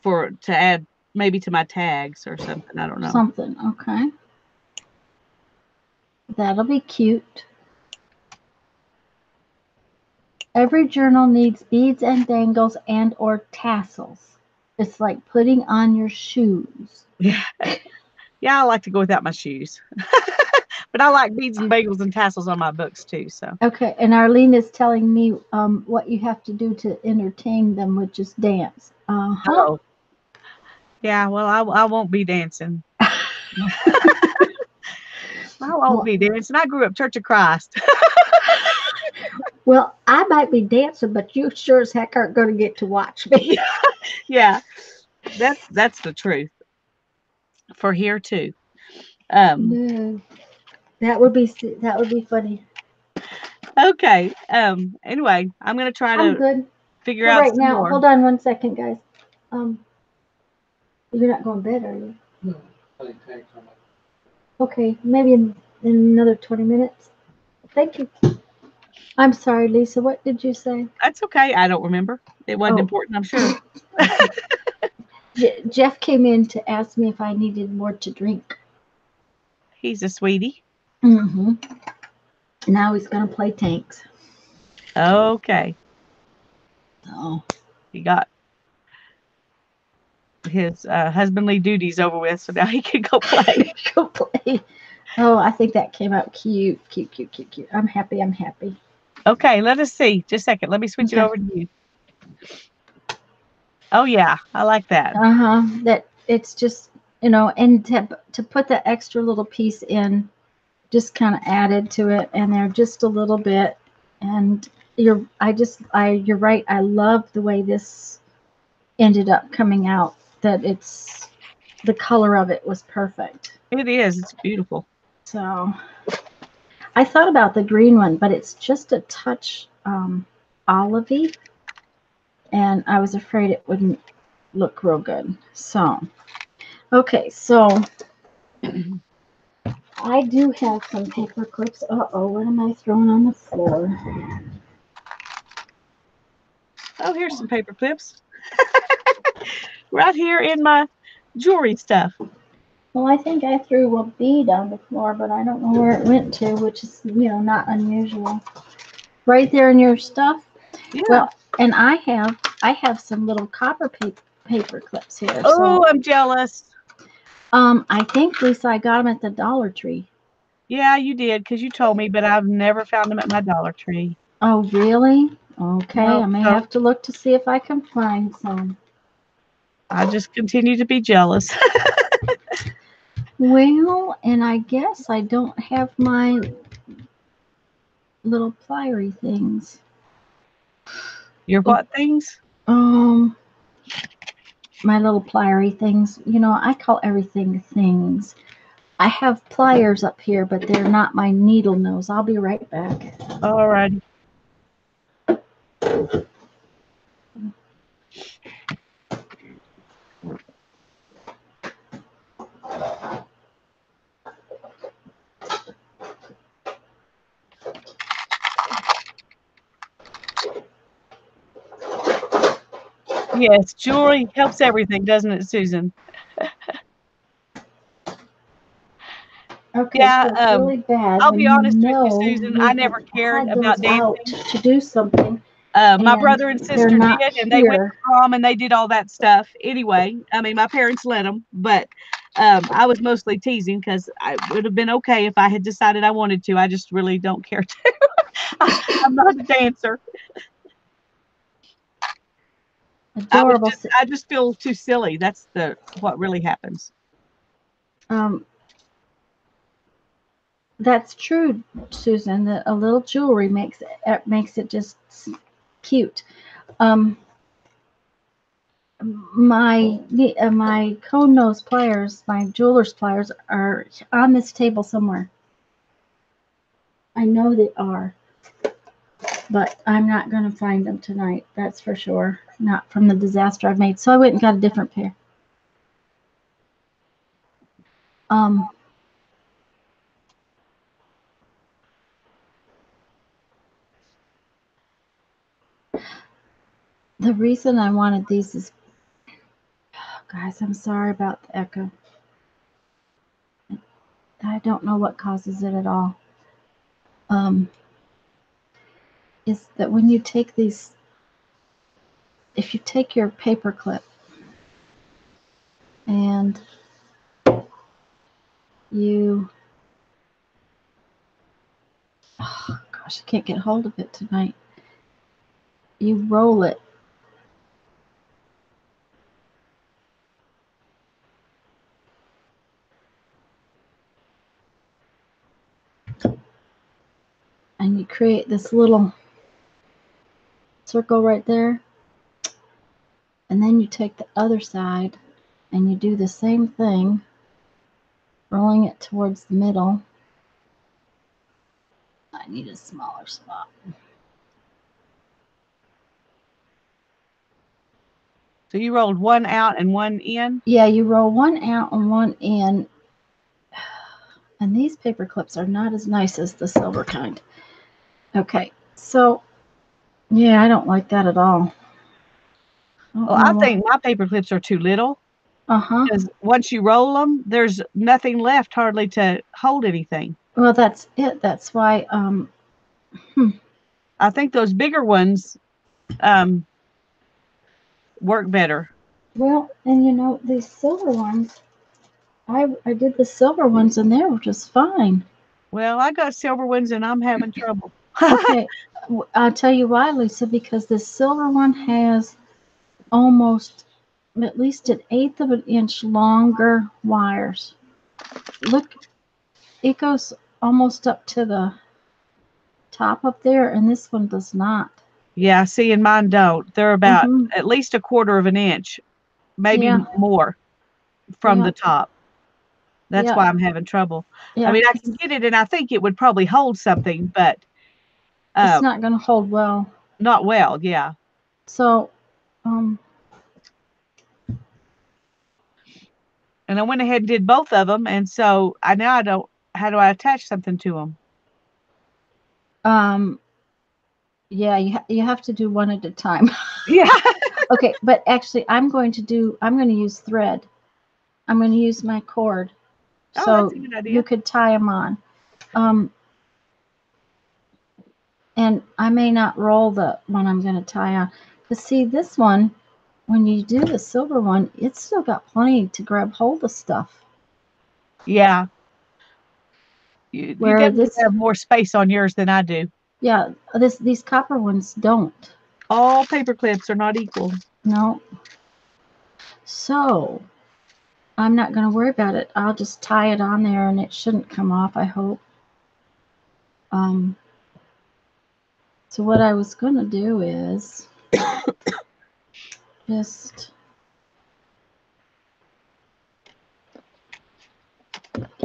to add maybe to my tags or something. I don't know. Something. Okay. That'll be cute. Every journal needs beads and dangles and or tassels. It's like putting on your shoes. Yeah, yeah, I like to go without my shoes, but I like beads and bagels and tassels on my books too. So, Okay, and Arlene is telling me what you have to do to entertain them, which is dance. Uh-huh. oh yeah, well, I won't be dancing. I won't Well, be dancing. I grew up Church of Christ. well, I might be dancing, but you sure as heck aren't going to get to watch me. Yeah, that's the truth for here too. Um, No, that would be funny. okay. Anyway, I'm gonna try I'm to good figure for out right some now. more. Hold on one second, guys. Um, you're not going to bed, are you? Okay, maybe in another 20 minutes. Thank you. I'm sorry, Lisa. What did you say? That's okay. I don't remember. It wasn't Oh, important, I'm sure. okay. Jeff came in to ask me if I needed more to drink. He's a sweetie. Mm-hmm. Now he's gonna play tanks. Okay. Oh, He got his husbandly duties over with, so now he can go play. go play. Oh, I think that came out cute, cute, cute, cute, cute. I'm happy. I'm happy. Okay, let us see. Just a second. Let me switch it Okay. over to you. Oh yeah, I like that. Uh-huh. That it's just and to put that extra little piece in, just kind of added to it, and there just a little bit, and you're right. I love the way this ended up coming out. That the color of it was perfect. It is. It's beautiful. So I thought about the green one, but it's just a touch olivey, and I was afraid it wouldn't look real good. So, okay, so I do have some paper clips. Uh-oh, what am I throwing on the floor? Oh, here's some paper clips right here in my jewelry stuff. Well, I think I threw a bead on the floor, but I don't know where it went to, which is, not unusual. Right there in your stuff. Yeah. Well, and I have some little copper paper clips here. So, Oh, I'm jealous. I think Lisa, I got them at the Dollar Tree. Yeah, you did because you told me, but I've never found them at my Dollar Tree. Oh, really? Okay, No, I may so have to look to see if I can find some. I just continue to be jealous. Well, and I guess I don't have my little plier things. Your what things? Um, my little plier things. I call everything things. I have pliers up here, but they're not my needle nose. I'll be right back. All righty. Yes, jewelry helps everything, doesn't it, Susan? Okay, Yeah, so it's really bad I'll be when you honest with you, know Susan. you I have never cared had about those out dancing. to do something My and brother and they're sister not did, and they went here. to prom and they did all that stuff. Anyway, I mean, my parents let them, but I was mostly teasing because I would have been okay if I had decided I wanted to. I just really don't care to. I'm not a dancer. Adorable. I just feel too silly. That's the what really happens. Um, that's true, Susan. That a little jewelry makes it just cute. Um, my cone nose pliers, my jeweler's pliers, are on this table somewhere. I know they are. but I'm not going to find them tonight. That's for sure. Not from the disaster I've made. So I went and got a different pair. Um, the reason I wanted these is, oh, guys, I'm sorry about the echo. I don't know what causes it at all. Um, is that when you take these, if you take your paper clip and you, oh gosh, I can't get hold of it tonight. You roll it. And you create this little circle right there. And then you take the other side and you do the same thing, rolling it towards the middle. I need a smaller spot. So you rolled one out and one in? Yeah, you roll one out and one in. And these paper clips are not as nice as the silver kind. Okay, so yeah, I don't like that at all. Well, I think my paper clips are too little Uh-huh. because once you roll them, there's nothing left hardly to hold anything. Well, that's it. That's why I think those bigger ones um, work better. well, and you know, these silver ones, I did the silver ones and they were just fine. Well, I got silver ones and I'm having trouble. Okay, I'll tell you why, Lisa, because this silver one has almost at least an eighth of an inch longer wires. Look, it goes almost up to the top up there, and this one does not. Yeah, see, and mine don't. They're about Mm-hmm. at least a quarter of an inch, maybe Yeah, more from yeah, the top. That's yeah, why I'm having trouble. I yeah. mean, I can get it, and I think it would probably hold something, but It's uh, not going to hold well. not well. Yeah. So, um, And I went ahead and did both of them, and so I now I don't. How do I attach something to them? um, yeah, you have to do one at a time. Yeah. Okay, but actually, I'm going to use thread. I'm going to use my cord, Oh, that's so a good you idea. could tie them on. Um, and I may not roll the one I'm going to tie on. But see, this one, when you do the silver one, it's still got plenty to grab hold of stuff. Yeah. You Where definitely this, have more space on yours than I do. yeah, these copper ones don't. All paper clips are not equal. No. So I'm not going to worry about it. I'll just tie it on there and it shouldn't come off, I hope. Um, so what I was going to do is just,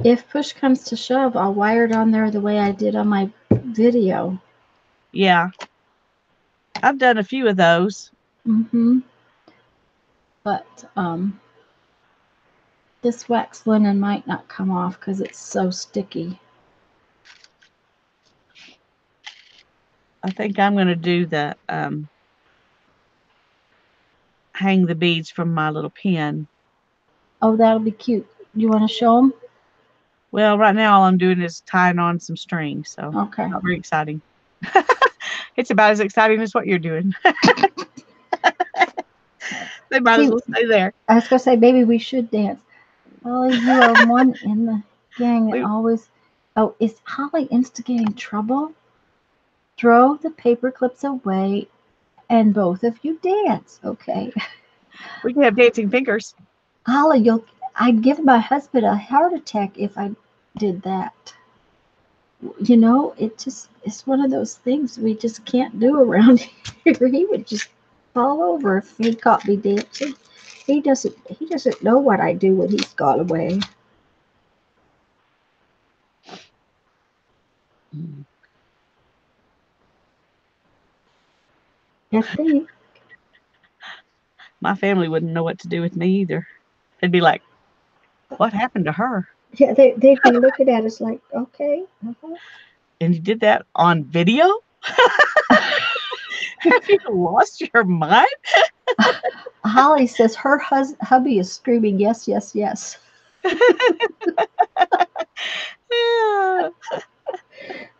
if push comes to shove, I'll wire it on there the way I did on my video. Yeah. I've done a few of those. Mm-hmm. But this wax linen might not come off because it's so sticky. I think I'm going to do the hang the beads from my little pin. Oh, that'll be cute. You want to show them? Well, right now all I'm doing is tying on some string, so Okay. not very exciting. It's about as exciting as what you're doing. They might as See, well stay there. I was gonna say, baby, we should dance. Holly, you are one in the gang that We, always. Oh, is Holly instigating trouble? Throw the paper clips away and both of you dance, okay? we can have dancing fingers. Holly, I'd give my husband a heart attack if I did that. You know, it's one of those things we just can't do around here. He would just fall over if he caught me dancing. He doesn't know what I do when he's gone away. Mm. I think. My family wouldn't know what to do with me either. They'd be like, "What happened to her?" Yeah, they'd be looking at us like, okay. Uh-huh. And you did that on video? Have you lost your mind? Holly says her hubby is screaming, yes, yes, yes. Yeah.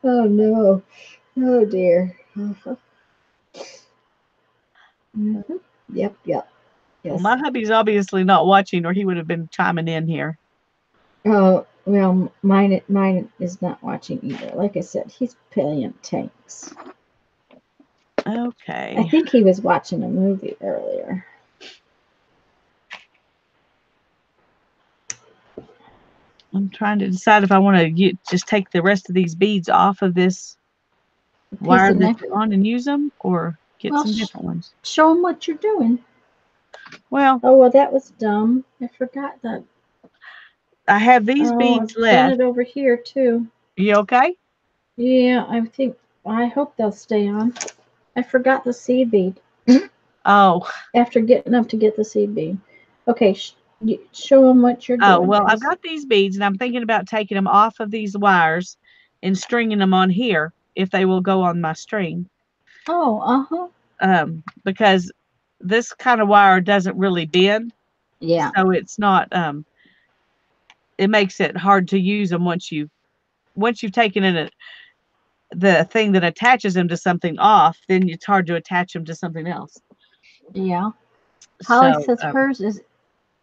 Oh, no. Oh, dear. Uh-huh. Hmm. Yep, yep. Well, Yes. my hubby's obviously not watching, or he would have been chiming in here. Oh, well, mine is not watching either. Like I said, he's playing tanks. I Okay. think he was watching a movie earlier. I'm trying to decide if I want to just take the rest of these beads off of this A piece wire of that neck. they're on and use them, or get Well, some different ones. show him what you're doing. Well, Oh, well, that was dumb. I forgot that. I have these Oh, beads I've done left. it over here too. You okay? Yeah, I think. I hope they'll stay on. I forgot the seed bead Oh, after getting up to get the seed bead. Okay, show them what you're oh, doing, well, I've please. got these beads, and I'm thinking about taking them off of these wires and stringing them on here if they will go on my string. Oh, uh huh. Because this kind of wire doesn't really bend, Yeah, so it's not. It makes it hard to use them once you've taken it the thing that attaches them to something off, then it's hard to attach them to something else. yeah. Holly So says hers is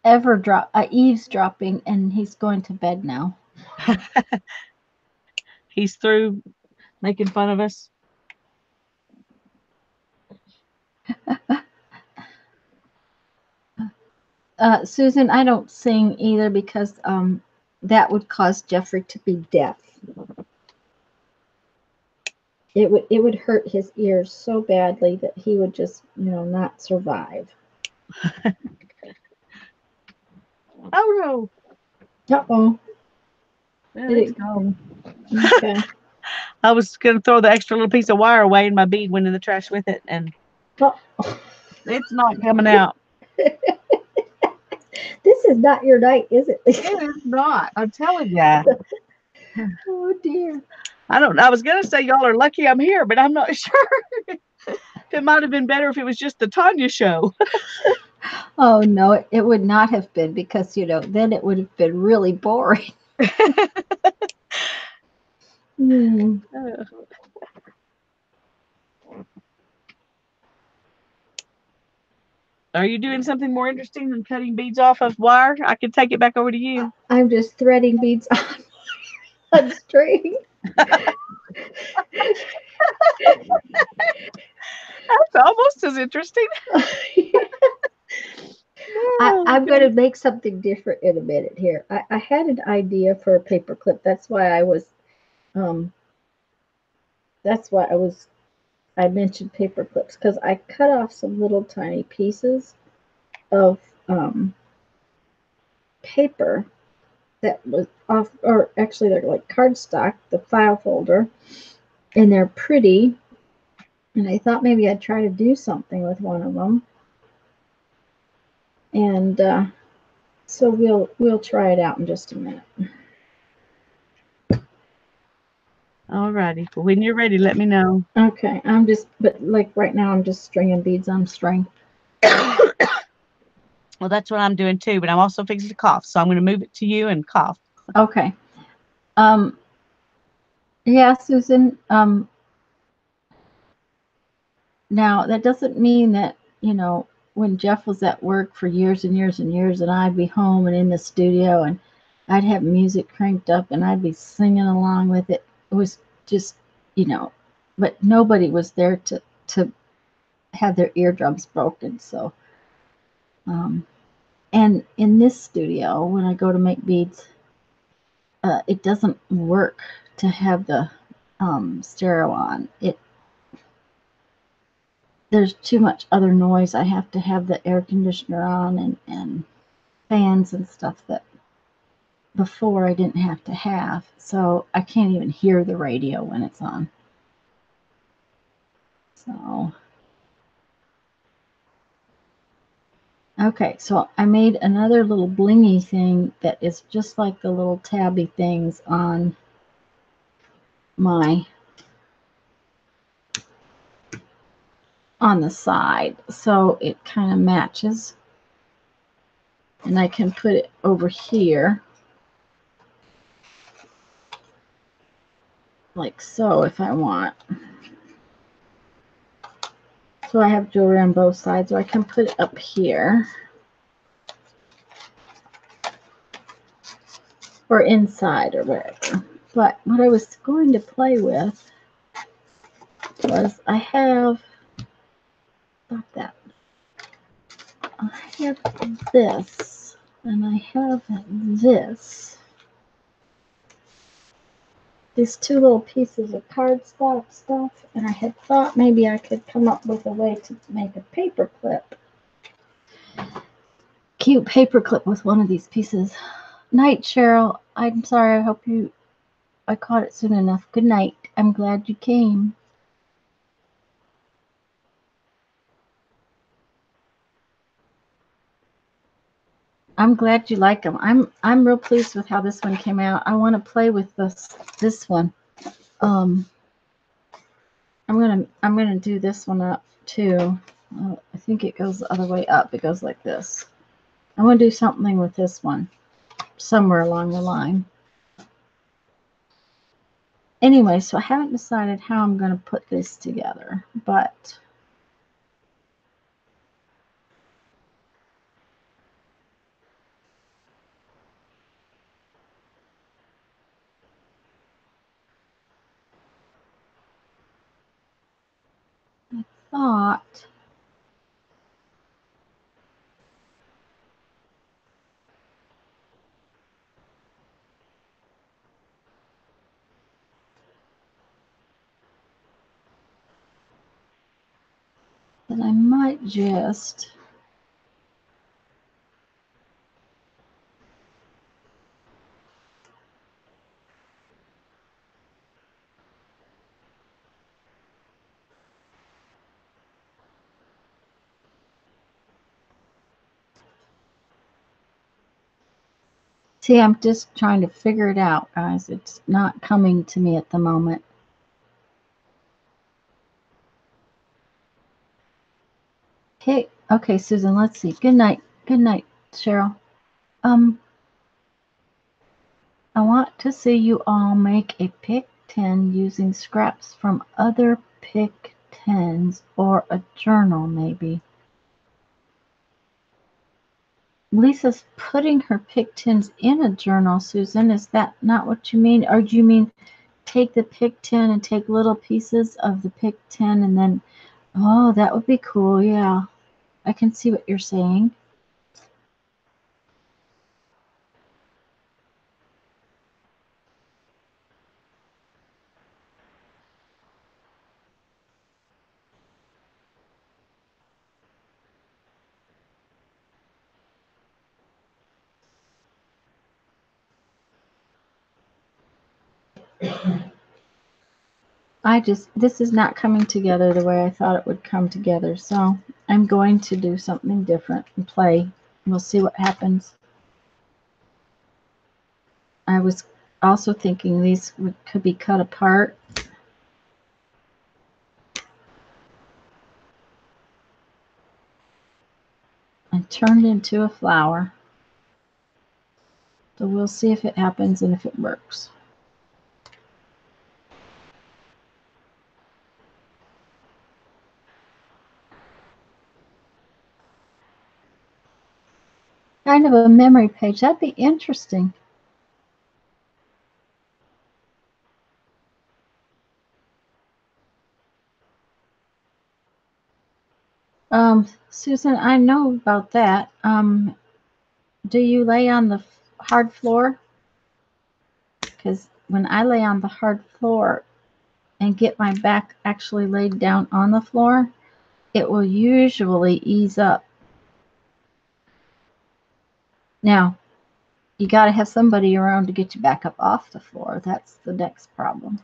eavesdropping, and he's going to bed now. he's through making fun of us. Susan, I don't sing either because that would cause Jeffrey to be deaf. It would hurt his ears so badly that he would just not survive. Oh no, Uh-oh. there Did it's it gone. Okay. I was gonna throw the extra little piece of wire away, and my bead went in the trash with it, and Oh. it's not coming out. This is not your night, is it? It is not. I'm telling you. Oh dear. I don't. I was gonna say y'all are lucky I'm here, but I'm not sure. It might have been better if it was just the Tanya show. Oh no, it would not have been because then it would have been really boring. Hmm. Are you doing something more interesting than cutting beads off of wire? I can take it back over to you. I'm just threading beads on string. That's almost as interesting. Oh, I'm going to goodness. make something different in a minute here. I had an idea for a paper clip. Um, that's why I mentioned paper clips because I cut off some little tiny pieces of paper that was off, or actually they're like cardstock, the file folder, and they're pretty. And I thought maybe I'd try to do something with one of them. And so we'll try it out in just a minute. All righty. Well, when you're ready, let me know. Okay, but like right now, I'm just stringing beads on string. Well, that's what I'm doing too, but I'm also fixing to cough, so I'm going to move it to you and cough. Okay. Um, yeah, Susan. Now that doesn't mean that when Jeff was at work for years and years and years, and I'd be home and in the studio, and I'd have music cranked up, and I'd be singing along with it. It was just, you know, but nobody was there to have their eardrums broken. So, um, and in this studio, when I go to make beads, it doesn't work to have the stereo on. There's too much other noise. I have to have the air conditioner on and fans and stuff that before I didn't have to have. So I can't even hear the radio when it's on. So Okay, so I made another little blingy thing that is just like the little tabby things my on the side, so it kind of matches, and I can put it over here like so if I want. So I have jewelry on both sides, or I can put it up here or inside or whatever. But what I was going to play with was I have about that. I have this, and I have this. These two little pieces of cardstock stuff, and I had thought maybe I could come up with a way to make a paper clip. Cute paper clip with one of these pieces. Night, Cheryl. I'm sorry. I caught it soon enough. Good night. I'm glad you came. I'm glad you like them. I'm real pleased with how this one came out. I want to play with this one. I'm gonna do this one up too. I think it goes the other way up. It goes like this. I want to do something with this one somewhere along the line. Anyway, so I haven't decided how I'm going to put this together, but I thought that I might just see, I'm just trying to figure it out, guys. It's not coming to me at the moment. Hey, okay, Susan, let's see. Good night. Good night, Cheryl. Um, I want to see you all make a pick 10 using scraps from other pick 10s or a journal, maybe. Lisa's putting her pick 10s in a journal, Susan. Is that not what you mean? Or do you mean take the pick 10 and take little pieces of the pick 10 and then, oh, that would be cool. Yeah, I can see what you're saying. This is not coming together the way I thought it would come together. So I'm going to do something different and play. We'll see what happens. I was also thinking these could be cut apart. And turned into a flower. So we'll see if it happens and if it works. Kind of a memory page. That'd be interesting. Susan, I know about that. Do you lay on the hard floor? Because when I lay on the hard floor and get my back actually laid down on the floor, it will usually ease up. Now, you got to have somebody around to get you back up off the floor. That's the next problem.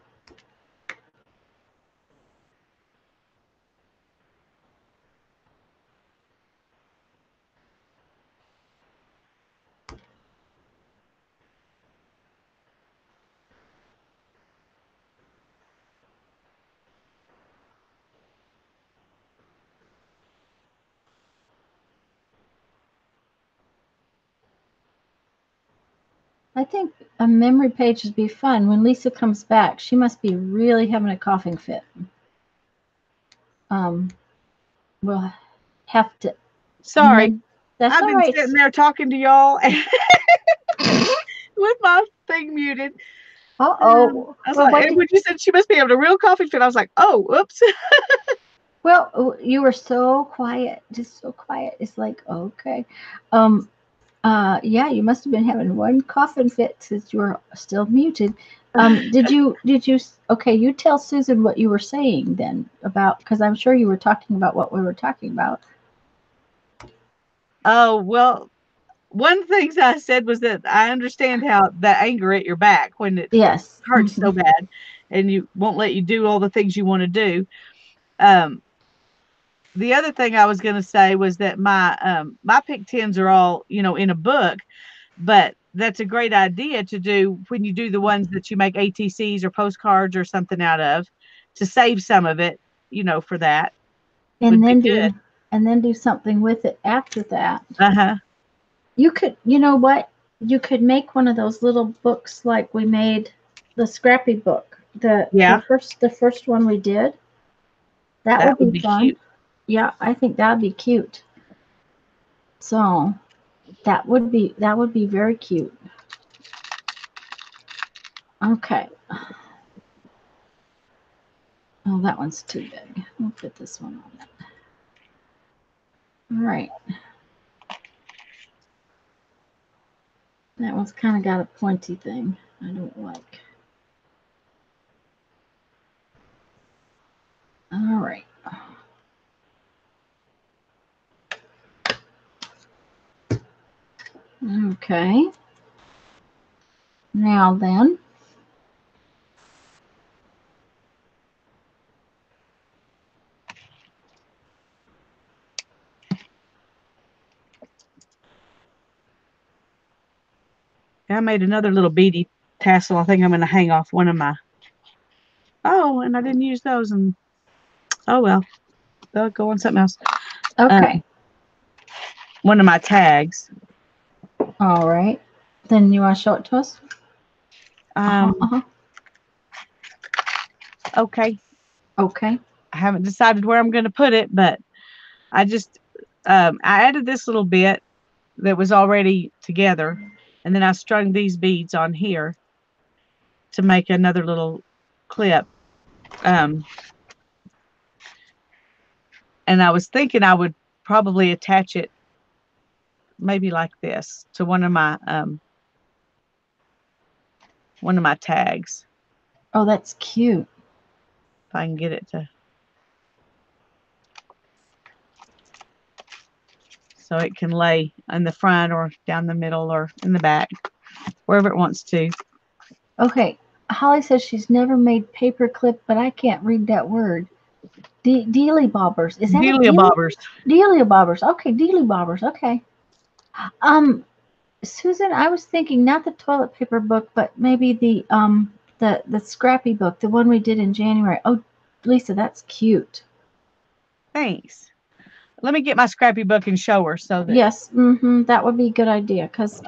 I think a memory page would be fun. When Lisa comes back, she must be really having a coughing fit. Um, we'll have to, and Sorry, then that's I've all been right. sitting there talking to y'all with my thing muted. Uh-oh. I was Well, like, what and did when you said she must be having a real coughing fit, I was like, oh, oops. Well, you were so quiet, just so quiet. It's like, okay. Um, yeah, you must have been having one coughing fit since you were still muted. Okay, you tell Susan what you were saying then about, because I'm sure you were talking about what we were talking about. Oh, well, one of the things I said was that I understand how the anger at your back when it Yes. hurts so bad and you won't let you do all the things you want to do. Um, the other thing I was going to say was that my pick tens are all, in a book, but that's a great idea to do when you do the ones that you make ATCs or postcards or something out of, to save some of it, for that And would be then good. do something with it after that. Uh-huh. You could, you know what? You could make one of those little books like we made the Scrappy book. Yeah, The first one we did. That that would would be be fun. cute. Yeah, I think that'd be cute. So that would be very cute. Okay. Oh, that one's too big. We'll put this one on it. All right. That one's kind of got a pointy thing. I don't like. All right. Okay. Now then, I made another little beady tassel. I think I'm going to hang off one of my. Oh, and I didn't use those, and oh well, they'll go on something else. okay. Um, one of my tags. All right. Then you want to show it to us? Uh-huh. Um, Uh-huh. okay. Okay. I haven't decided where I'm going to put it, but I just I added this little bit that was already together, and then I strung these beads on here to make another little clip. Um, and I was thinking I would probably attach it maybe like this to one of my tags Oh, that's cute. if I can get it to so it can lay in the front or down the middle or in the back, wherever it wants to. Okay. Holly says she's never made paper clip, but I can't read that word. Dealy bobbers. Is that a Delia dealy? bobbers. Dealy bobbers. Okay, dealy bobbers. Okay. Um, Susan, I was thinking not the toilet paper book, but maybe the scrappy book, the one we did in January. Oh, Lisa, that's cute. Thanks. Let me get my scrappy book and show her so that Yes, that would be a good idea because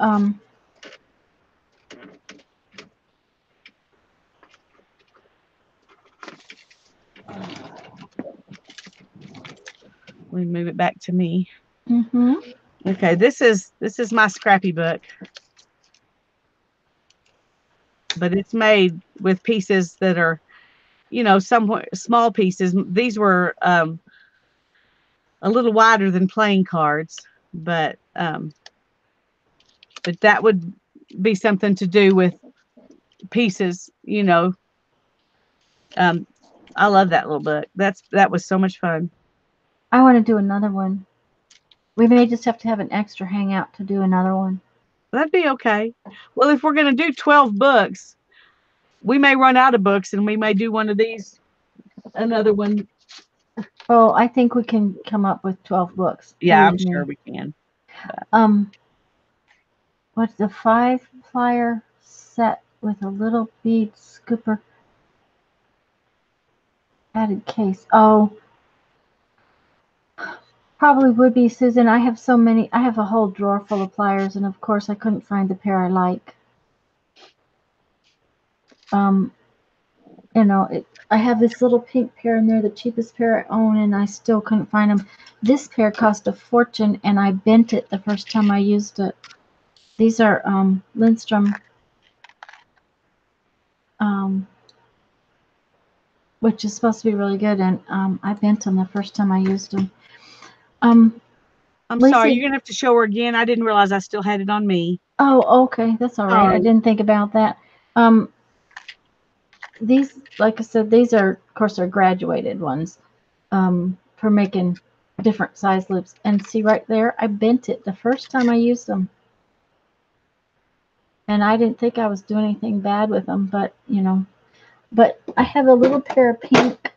we move it back to me. mhm. Okay, this is my scrappy book, but it's made with pieces that are, somewhat small pieces. These were a little wider than playing cards, but that would be something to do with pieces. Um, I love that little book. That was so much fun. I want to do another one. We may just have to have an extra hangout to do another one. That'd be okay. Well, if we're going to do 12 books, we may run out of books and we may do one of these, another one. Oh, I think we can come up with 12 books. Yeah, I'm Believe sure me. we can. Um, what's the 5 flyer set with a little bead scooper added case? Oh, probably would be Susan. I have so many. I have a whole drawer full of pliers, and of course, I couldn't find the pair I like. Um, you know, I have this little pink pair and they're the cheapest pair I own and I still couldn't find them. This pair cost a fortune and I bent it the first time I used it. These are Lindstrom, um, which is supposed to be really good, and I bent them the first time I used them. Um, I'm sorry, Lacey, you're gonna have to show her again. I didn't realize I still had it on me. oh, okay, that's all right. I Sorry. didn't think about that. Um, these, like I said, these are, of course, are graduated ones for making different size loops. And see right there, I bent it the first time I used them. And I didn't think I was doing anything bad with them, but, you know. But I have a little pair of pink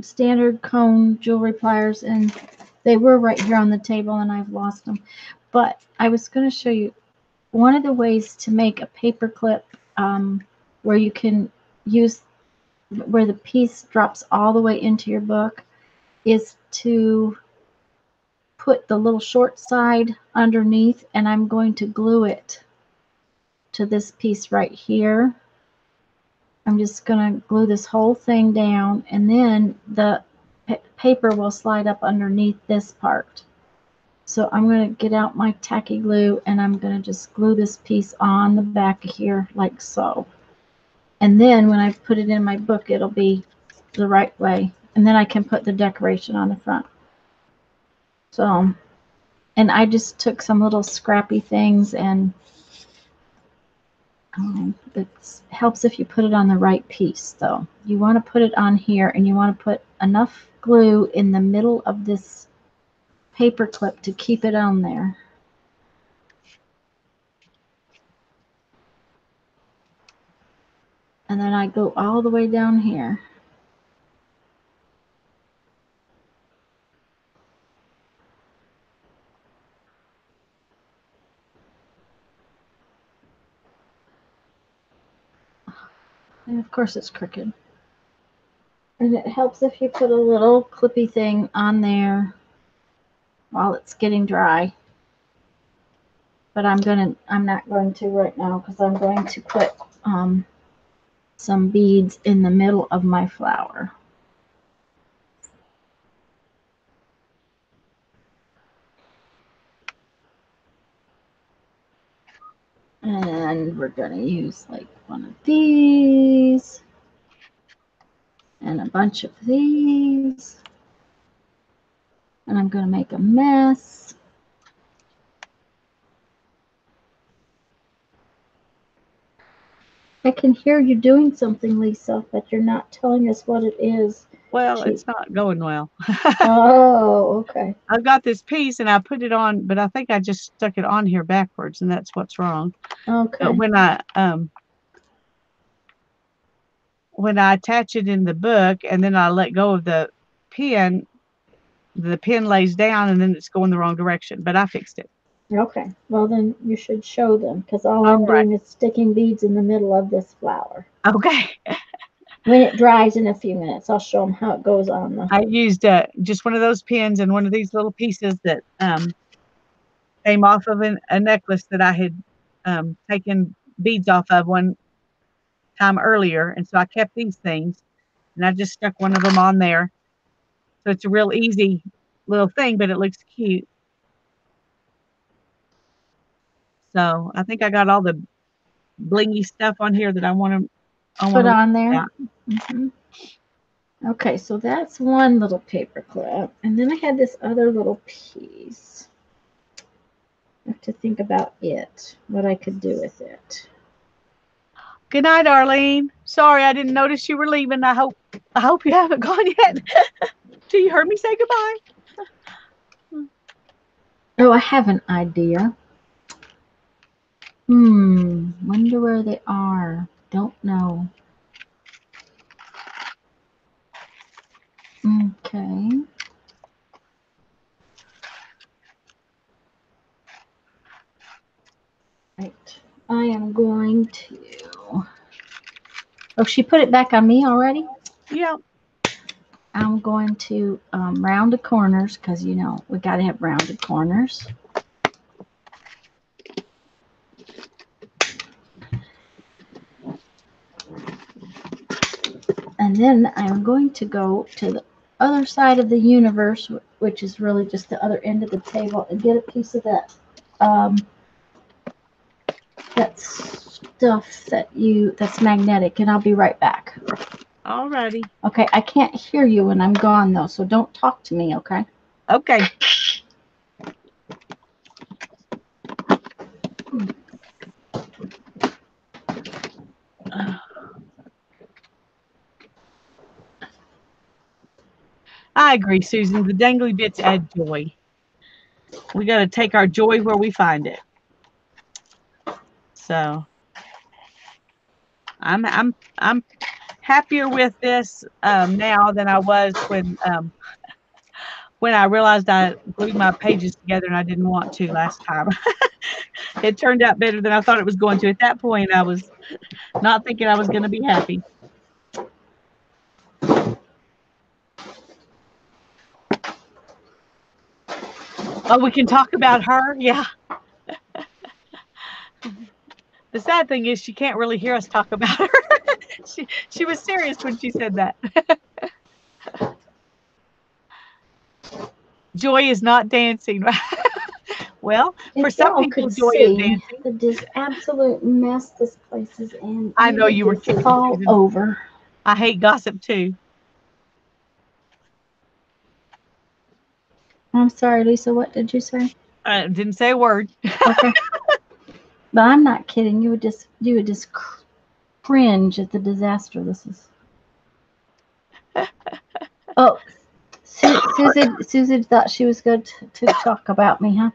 standard cone jewelry pliers, and they were right here on the table, and I've lost them. But I was going to show you one of the ways to make a paper clip where you can use where the piece drops all the way into your book is to put the little short side underneath, and I'm going to glue it to this piece right here. I'm just going to glue this whole thing down, and then the paper will slide up underneath this part. So I'm going to get out my tacky glue and I'm going to just glue this piece on the back here like so. And then when I put it in my book, it'll be the right way. And then I can put the decoration on the front. So, and I just took some little scrappy things, and it helps if you put it on the right piece though. You want to put it on here and you want to put enough glue in the middle of this paper clip to keep it on there. And then I go all the way down here. And of course it's crooked. And it helps if you put a little clippy thing on there while it's getting dry. But I'm not going to right now because I'm going to put some beads in the middle of my flower. And we're going to use like one of these and a bunch of these. And I'm going to make a mess. I can hear you doing something, Lisa, but you're not telling us what it is. Well, it's not going well. Oh, okay. I've got this piece and I put it on, but I think I just stuck it on here backwards, and that's what's wrong. Okay. But when I attach it in the book and then I let go of the pin lays down and then it's going the wrong direction. But I fixed it. Okay. Well, then you should show them because all All I'm right. doing is sticking beads in the middle of this flower. Okay. When it dries in a few minutes, I'll show them how it goes on the. I used just one of those pins and one of these little pieces that came off of a necklace that I had taken beads off of one time earlier. And so I kept these things and I just stuck one of them on there. So it's a real easy little thing, but it looks cute. So I think I got all the blingy stuff on here that I want Put to on there. Mm-hmm. Okay, so that's one little paper clip. And then I had this other little piece. I have to think about it, what I could do with it. Good night, Arlene. Sorry, I didn't notice you were leaving. I hope you haven't gone yet. Do you heard me say goodbye? Oh, I have an idea. Wonder where they are. Don't know. Okay. Right. I am going to. Oh, she put it back on me already? Yeah. I'm going to round the corners because, you know, we got to have rounded corners. then I'm going to go to the other side of the universe, which is really just the other end of the table, and get a piece of that stuff that's magnetic, and I'll be right back. Alrighty. Okay, I can't hear you when I'm gone though, so don't talk to me, okay? Okay. I agree, Susan. The dangly bits add joy. We got to take our joy where we find it. So I'm happier with this now than I was when I realized I glued my pages together and I didn't want to last time. It turned out better than I thought it was going to. At that point, I was not thinking I was going to be happy. Oh, we can talk about her? Yeah. The sad thing is she can't really hear us talk about her. She was serious when she said that. Joy is not dancing. Well, for If some y'all people, could joy is see dancing. the absolute mess this place is in, I you know would you were just kidding, fall Susan. over. I hate gossip too. I'm sorry, Lisa, what did you say? I didn't say a word. Okay. But I'm not kidding. You would just cringe at the disaster this is. Oh, Susie thought she was good to talk about me, huh?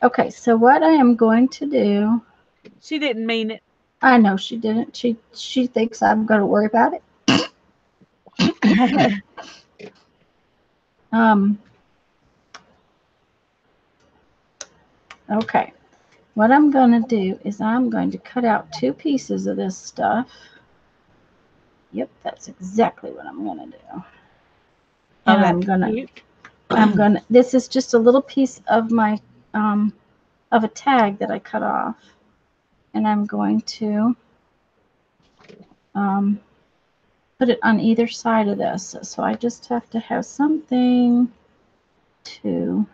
Okay, so what I am going to do, She didn't mean it. I know she didn't. She thinks I'm going to worry about it. Um, okay. What I'm going to do is I'm going to cut out 2 pieces of this stuff. Yep, that's exactly what I'm going to do. And Oh, that's cute. this is just a little piece of my, of a tag that I cut off. And I'm going to um, put it on either side of this. So I just have to have something to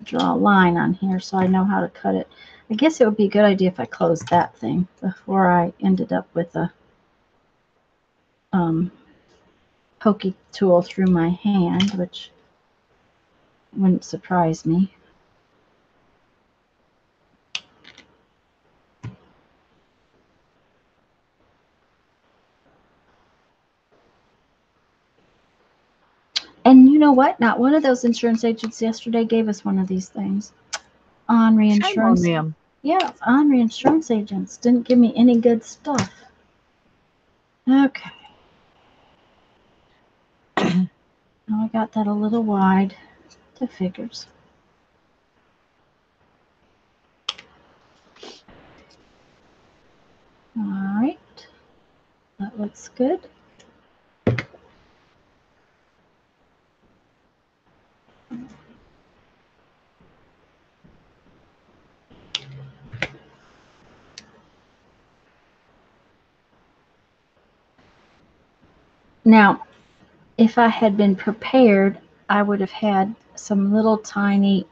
draw a line on here so I know how to cut it. I guess it would be a good idea if I closed that thing before I ended up with a pokey tool through my hand, which wouldn't surprise me. And you know what? Not one of those insurance agents yesterday gave us one of these things. On Shame on reinsurance. them. Yeah, on reinsurance agents. Didn't give me any good stuff. Okay. Now I got that a little wide. To figures. All right. That looks good. Now, if I had been prepared, I would have had some little tiny,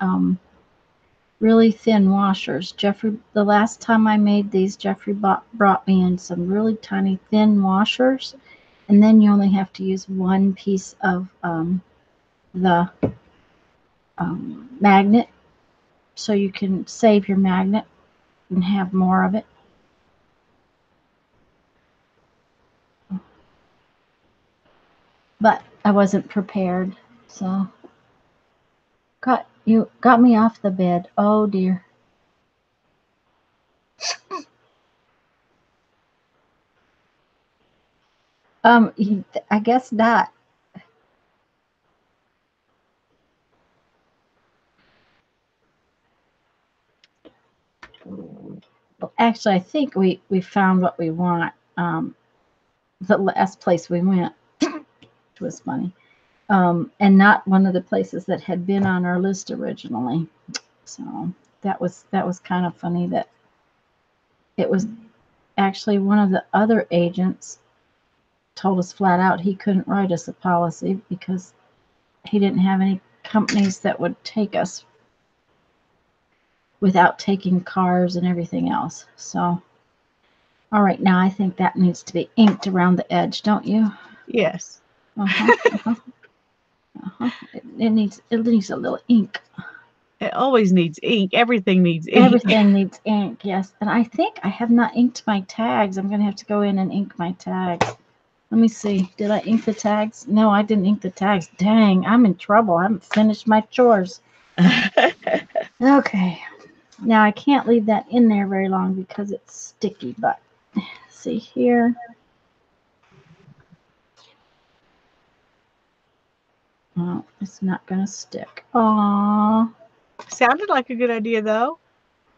really thin washers. The last time I made these, Jeffrey brought me in some really tiny thin washers, and then you only have to use one piece of the magnet, so you can save your magnet and have more of it. But I wasn't prepared, so you got me off the bed. Oh dear. I guess not. Well, actually, I think we found what we want. The last place we went, which was funny, and not one of the places that had been on our list originally. So that was kind of funny that it was actually one of the other agents told us flat out he couldn't write us a policy because he didn't have any companies that would take us without taking cars and everything else. So, all right, now I think that needs to be inked around the edge, don't you? Yes. Uh-huh, uh-huh, uh-huh. It needs a little ink. It always needs ink. Everything needs ink. Everything needs ink, yes. And I think I have not inked my tags. I'm going to have to go in and ink my tags. Let me see. Did I ink the tags? No, I didn't ink the tags. Dang, I'm in trouble. I haven't finished my chores. Okay. Now I can't leave that in there very long because it's sticky, but see here. Oh, it's not going to stick. Aww. Sounded like a good idea, though.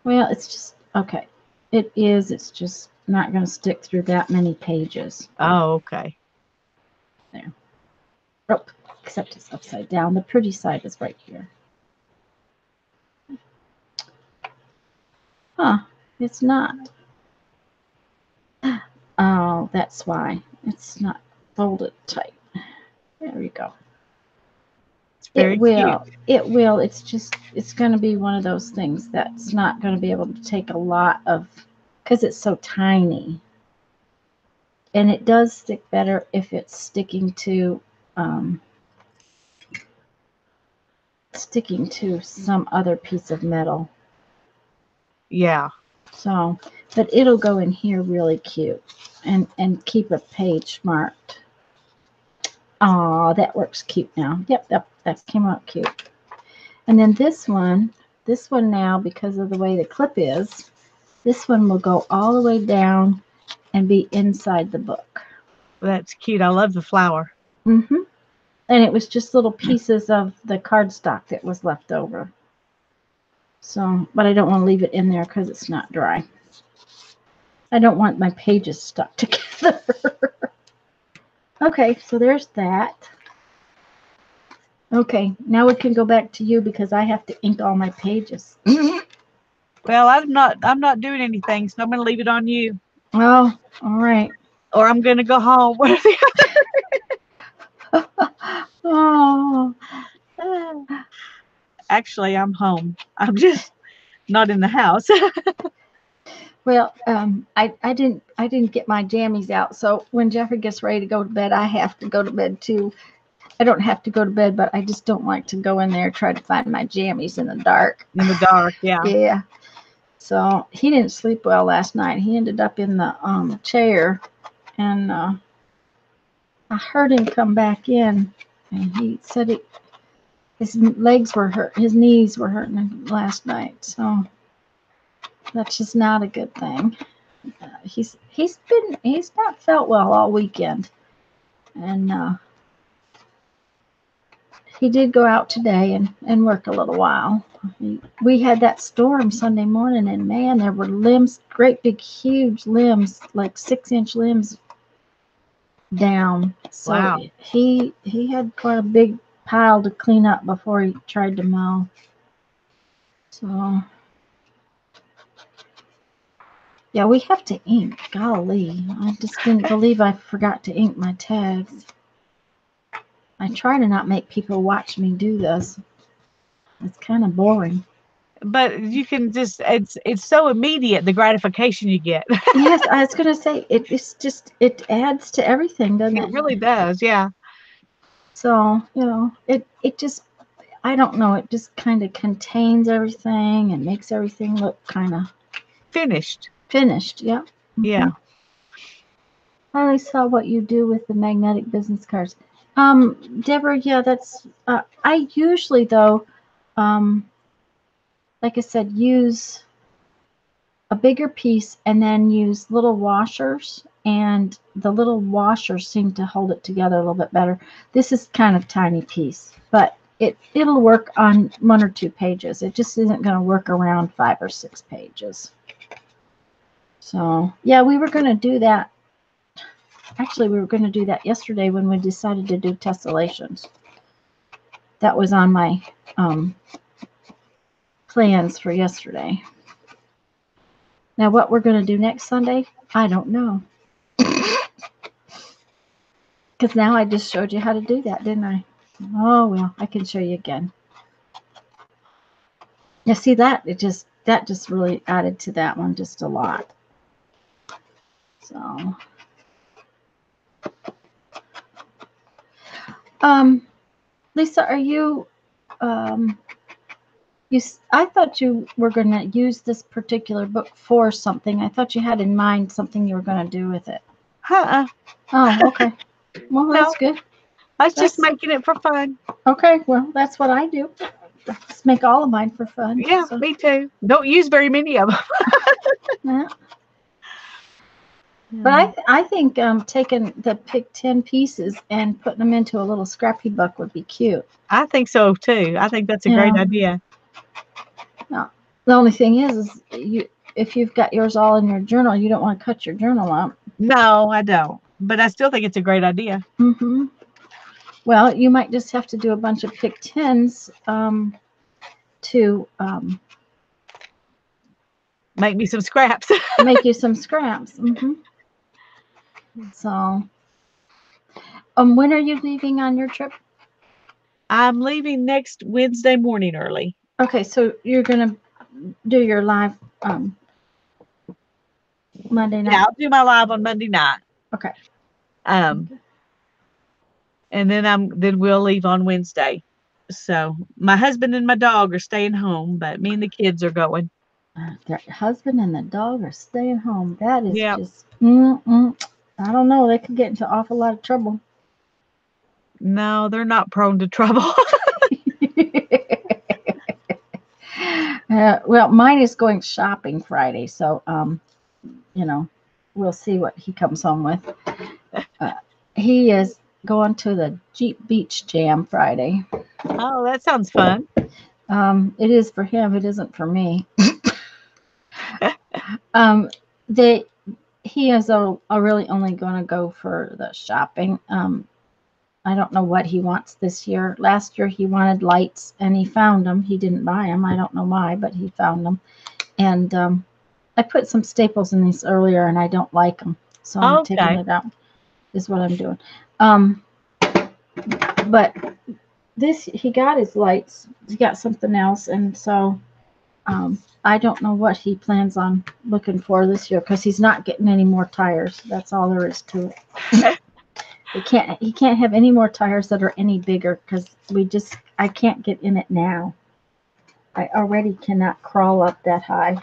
Well, it's just, okay. It is. It's just not going to stick through that many pages. Oh, okay. There. Oh, except it's upside down. The pretty side is right here. Huh. It's not. Oh, that's why. It's not folded tight. There we go. It's It very cute. will. It will. It's just, it's going to be one of those things that's not going to be able to take a lot of, because it's so tiny. And it does stick better if it's um, sticking to some other piece of metal. Yeah. So, but it'll go in here really cute and keep a page marked. Oh, that works cute now. Yep, that came out cute. And then this one now, because of the way the clip is, this one will go all the way down and be inside the book. That's cute. I love the flower. Mm-hmm. And it was just little pieces of the cardstock that was left over. So, but I don't want to leave it in there because it's not dry. I don't want my pages stuck together. Okay, so there's that. Okay, now we can go back to you because I have to ink all my pages. Well, I'm not doing anything, so I'm gonna leave it on you. Oh, all right. Or I'm gonna go home. Oh, Actually, I'm home. I'm just not in the house. well, I didn't get my jammies out. So when Jeffrey gets ready to go to bed, I have to go to bed too. I don't have to go to bed, but I just don't like to go in there try to find my jammies in the dark. In the dark, yeah. Yeah. So he didn't sleep well last night. He ended up in the chair, and I heard him come back in, and he said his legs were hurt, his knees were hurting him last night. So that's just not a good thing. He's not felt well all weekend, and he did go out today and work a little while. We had that storm Sunday morning, and man, there were limbs, great big huge limbs, like 6-inch limbs down. So Wow. he had quite a big pile to clean up before he tried to mow. So yeah, we have to ink. Golly, I just didn't believe I forgot to ink my tags. I try to not make people watch me do this. It's kind of boring. But you can just it's so immediate the gratification you get. Yes, I was gonna say it's just it adds to everything, doesn't It it? really does, yeah. So it just, I don't know, it just kind of contains everything and makes everything look kind of Finished. finished. Yeah. Yeah. I only saw what you do with the magnetic business cards. Deborah, yeah, that's. I usually though, um, like I said, use a bigger piece and then use little washers, and the little washers seem to hold it together a little bit better. This is kind of tiny piece, but it'll work on 1 or 2 pages. It just isn't going to work around 5 or 6 pages. So yeah, we were going to do that. Actually, we were going to do that yesterday when we decided to do tessellations. That was on my plans for yesterday. Now, what we're going to do next Sunday, I don't know. Because now I just showed you how to do that, didn't I? Oh, well, I can show you again. You see that? That just really added to that one just a lot. So, Lisa, are you, um, I thought you were going to use this particular book for something. I thought you had in mind something you were going to do with it. Uh-uh. Oh, okay. Well, that's No, good. I was just That's making it for fun. okay. Well, that's what I do. Just make all of mine for fun. Yeah, So, me too. Don't use very many of them. yeah. But Yeah. I think taking the pick 10 pieces and putting them into a little scrappy book would be cute. I think so too. I think that's a great Yeah. idea. Now, the only thing is you if you've got yours all in your journal, you don't want to cut your journal out. No, I don't. But I still think it's a great idea. Hmm. Well, you might just have to do a bunch of pick 10s to Make me some scraps. make you some scraps. So, when are you leaving on your trip? I'm leaving next Wednesday morning early. Okay, so you're gonna do your live Monday Yeah, night. I'll do my live on Monday night. Okay. Um, and then we'll leave on Wednesday. So my husband and my dog are staying home, but me and the kids are going. Their husband and the dog are staying home. That is Yeah. just, I don't know. They could get into awful lot of trouble. No, they're not prone to trouble. Well, mine is going shopping Friday, so we'll see what he comes home with. Uh, he is going to the Jeep Beach Jam Friday. Oh, that sounds fun. It is for him. It isn't for me. Um, they he is really only going to go for the shopping. I don't know what he wants this year. Last year he wanted lights and he found them. He didn't buy them. I don't know why, but he found them. And I put some staples in these earlier and I don't like them. So I'm taking Okay. it out, is what I'm doing. Um, but he got his lights. He got something else. And so I don't know what he plans on looking for this year because he's not getting any more tires. That's all there is to it. He can't have any more tires that are any bigger because I can't get in it now. I already cannot crawl up that high.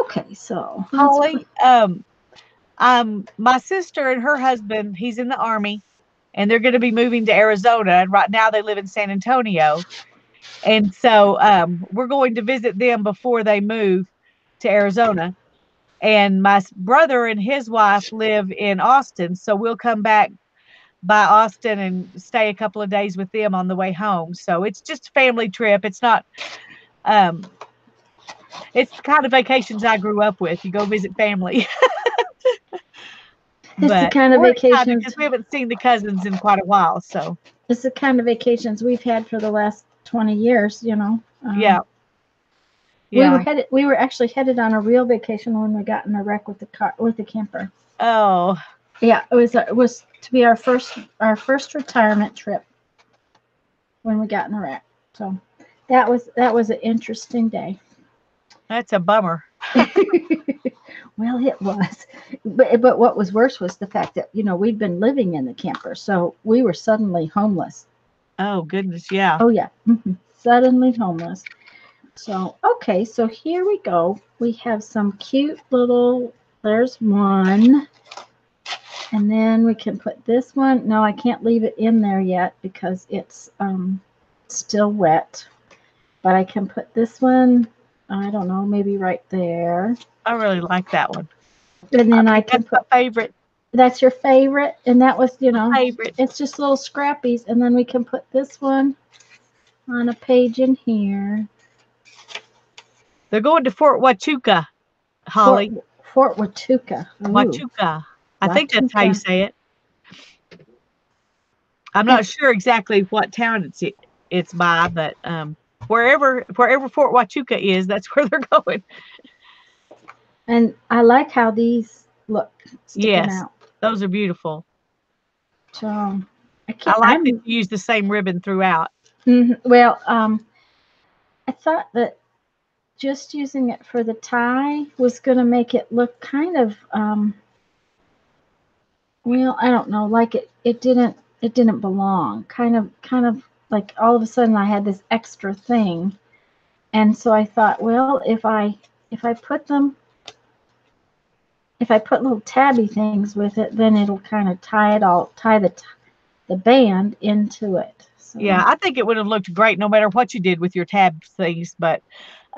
Okay, so Holly, my sister and her husband, he's in the army, and they're going to be moving to Arizona. And right now they live in San Antonio. And so we're going to visit them before they move to Arizona. And my brother and his wife live in Austin. So we'll come back by Austin and stay a couple of days with them on the way home. So it's just a family trip. Um, it's the kind of vacations I grew up with. You go visit family. it's the But kind of we're excited vacations because we haven't seen the cousins in quite a while. So it's the kind of vacations we've had for the last 20 years. yeah, We were yeah. headed. We were actually headed on a real vacation when we got in a wreck with the camper. Oh, Yeah, it was to be our first retirement trip when we got in a wreck. So that was an interesting day. that's a bummer. Well, it was, but what was worse was the fact that we'd been living in the camper, so we were suddenly homeless. Oh, goodness. Yeah. Oh yeah, suddenly homeless. So okay, so here we go. We have some cute little. There's one. And then we can put this one. No, I can't leave it in there yet because it's still wet. But I can put this one, I don't know, maybe right there. I really like that one. And I then I think can that's my put, favorite. that's your favorite. And that was, My favorite. it's just little scrappies. And then we can put this one on a page in here. They're going to Fort Huachuca, Fort, Holly. Fort Huachuca. Ooh, Huachuca. I think that's how you Huachuca. say it. I'm And, not sure exactly what town it's by, but wherever Fort Huachuca is, that's where they're going. and I like how these look sticking Yes, out. those are beautiful. I I can't. like that you use the same ribbon throughout. Well, I thought that just using it for the tie was going to make it look kind of well, I don't know, like it didn't belong. Kind of like all of a sudden I had this extra thing. And so I thought, well, if I put them if I put little tabby things with it, then it'll kind of tie the band into it. Yeah, So, I think it would have looked great no matter what you did with your tab things, but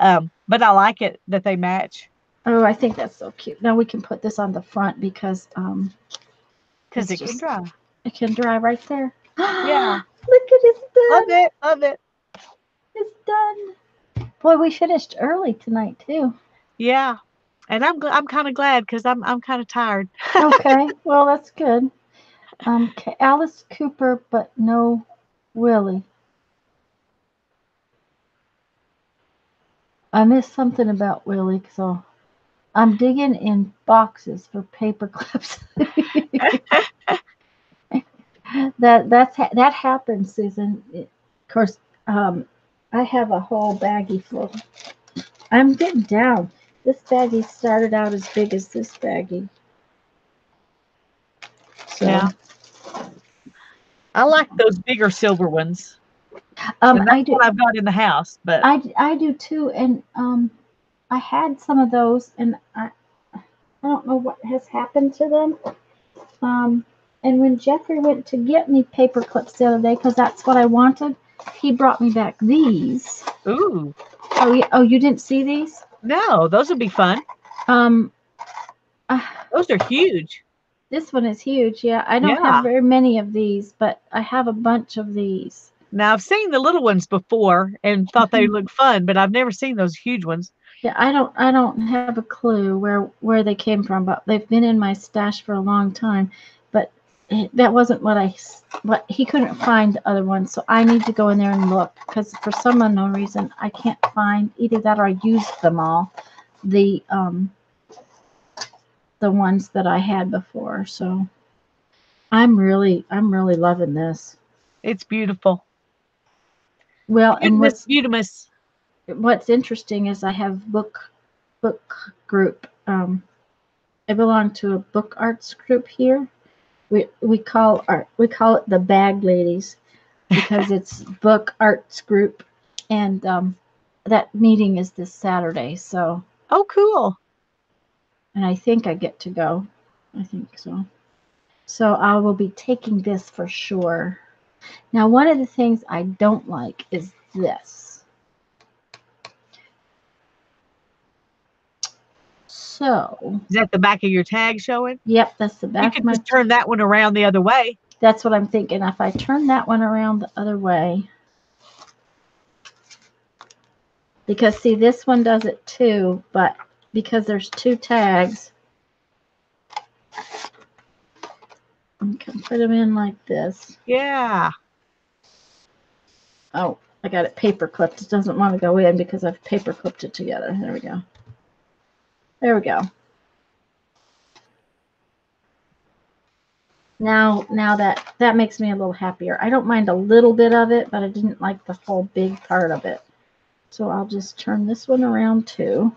I like it that they match oh, I think that's so cute. Now we can put this on the front because because it's it can just dry. it can dry right there. Look Yeah, at it's love done. it, love it. It's done. Boy, we finished early tonight too. Yeah, and I'm kind of glad because I'm kind of tired. Okay, well that's good. Alice Cooper, but no Willie. I missed something about Willie, so I'm digging in boxes for paper clips. That happens, Susan. Of course, um, I have a whole baggie full. I'm getting down. This baggie started out as big as this baggie, Yeah, so I like those bigger silver ones, and that's I do. what I've got in the house. But I do too, and I had some of those, and I don't know what has happened to them. Um, and when Jeffrey went to get me paper clips the other day, because that's what I wanted, he brought me back these. ooh, Oh, you didn't see these? no, those would be fun. Um, uh, Those are huge. this one is huge. Yeah, I don't have Yeah. very many of these, but I have a bunch of these. Now I've seen the little ones before and thought they Mhm. looked fun, but I've never seen those huge ones. Yeah, I don't have a clue where they came from, but they've been in my stash for a long time. But that wasn't what he couldn't find the other ones, so I need to go in there and look because for some unknown reason I can't find either that or I used them all. The um the ones that I had before. So I'm really loving this. It's beautiful. Well, and Beautimus, beautimus. what's interesting is I have book group. I belong to a book arts group here. We call it the Bag Ladies because it's book arts group, and that meeting is this Saturday. So, Oh, cool. and I think I get to go. I think so. So I will be taking this for sure. Now, one of the things I don't like is this. So, Is that the back of your tag showing? yep, that's the You back of could my. just turn that one around the other way. That's what I'm thinking. If I turn that one around the other way, because see, this one does it too, but because there's two tags, I can put them in like this. Yeah. Oh, I got it paper clipped. It doesn't want to go in because I've paper clipped it together. There we go. There we go. Now that makes me a little happier. I don't mind a little bit of it, but I didn't like the whole big part of it. So I'll just turn this one around too.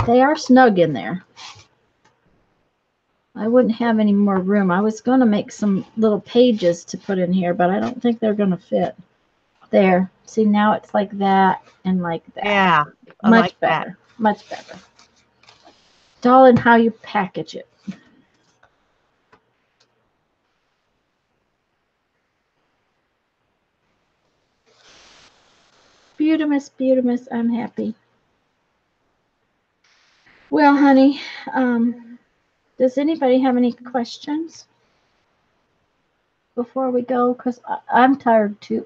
They are snug in there. I wouldn't have any more room. I was going to make some little pages to put in here, but I don't think they're going to fit. There. See, now it's like that and like that. Yeah. I like Much that. better. Much better. It's all in how you package it. Beautimus, beautimus, I'm happy. Well, honey, does anybody have any questions before we go? Because I'm tired too.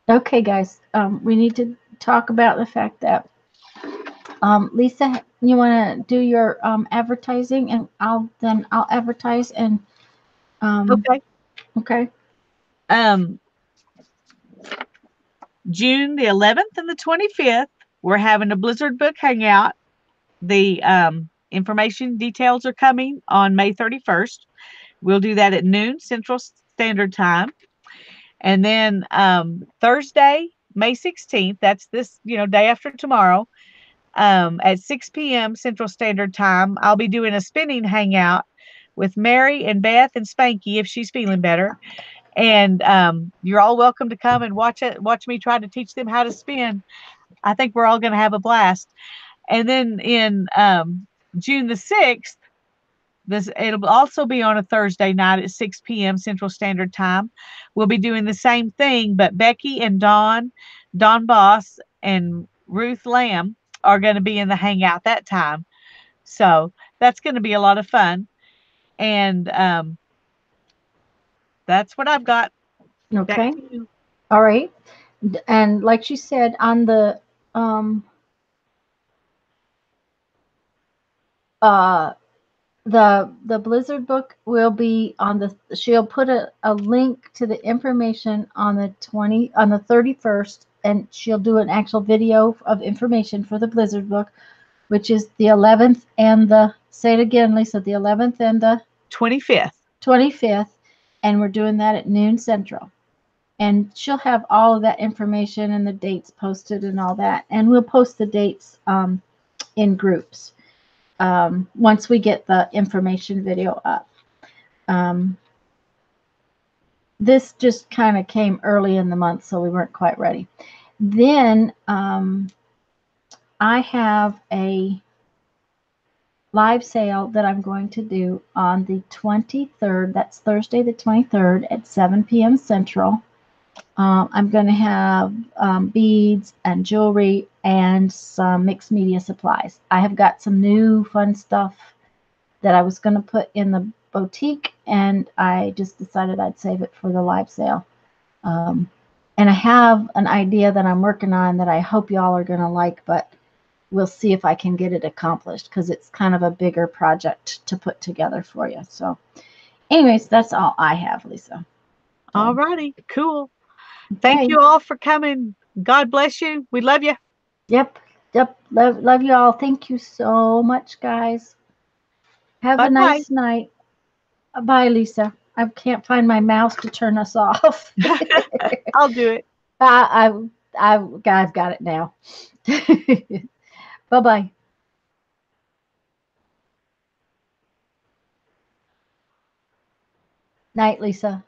Okay, guys, we need to talk about the fact that Lisa, you want to do your advertising, and I'll advertise and um, Okay. okay. Um, June the 11th and the 25th, we're having a Blizzard Book Hangout. The information details are coming on May 31st. We'll do that at noon Central Standard Time. And then Thursday, May 16th, that's this, day after tomorrow, at 6 p.m. Central Standard Time, I'll be doing a spinning hangout with Mary and Beth and Spanky if she's feeling better. And you're all welcome to come and watch me try to teach them how to spin. I think we're all going to have a blast. And then in June the 6th, it'll also be on a Thursday night at 6 p.m. Central Standard Time. We'll be doing the same thing, but Becky and Don Boss and Ruth Lamb are going to be in the hangout that time. So that's going to be a lot of fun. And that's what I've got. Back Okay. to you. All right. And like she said, on the uh the Blizzard book will be on the, she'll put a link to the information on the 31st, and she'll do an actual video of information for the Blizzard book, which is the 11th and the, say it again, Lisa, the 11th and the 25th. 25th, and we're doing that at noon Central. And she'll have all of that information and the dates posted and all that, and we'll post the dates in groups once we get the information video up. This just kind of came early in the month, so we weren't quite ready. Then I have a live sale that I'm going to do on the 23rd. That's Thursday the 23rd at 7 p.m. Central. I'm going to have beads and jewelry and some mixed media supplies. I have got some new fun stuff that I was going to put in the boutique, and I just decided I'd save it for the live sale. And I have an idea that I'm working on that I hope y'all are going to like, but we'll see if I can get it accomplished because it's kind of a bigger project to put together for you. So anyways, that's all I have, Lisa. All righty. Cool. Thank Okay. you all for coming. God bless you. We love you. Yep. Yep. Love you all. Thank you so much, guys. Have a Bye-bye. nice night. Bye, Lisa. I can't find my mouse to turn us off. I'll do it. I've got it now. Bye bye. Night, Lisa.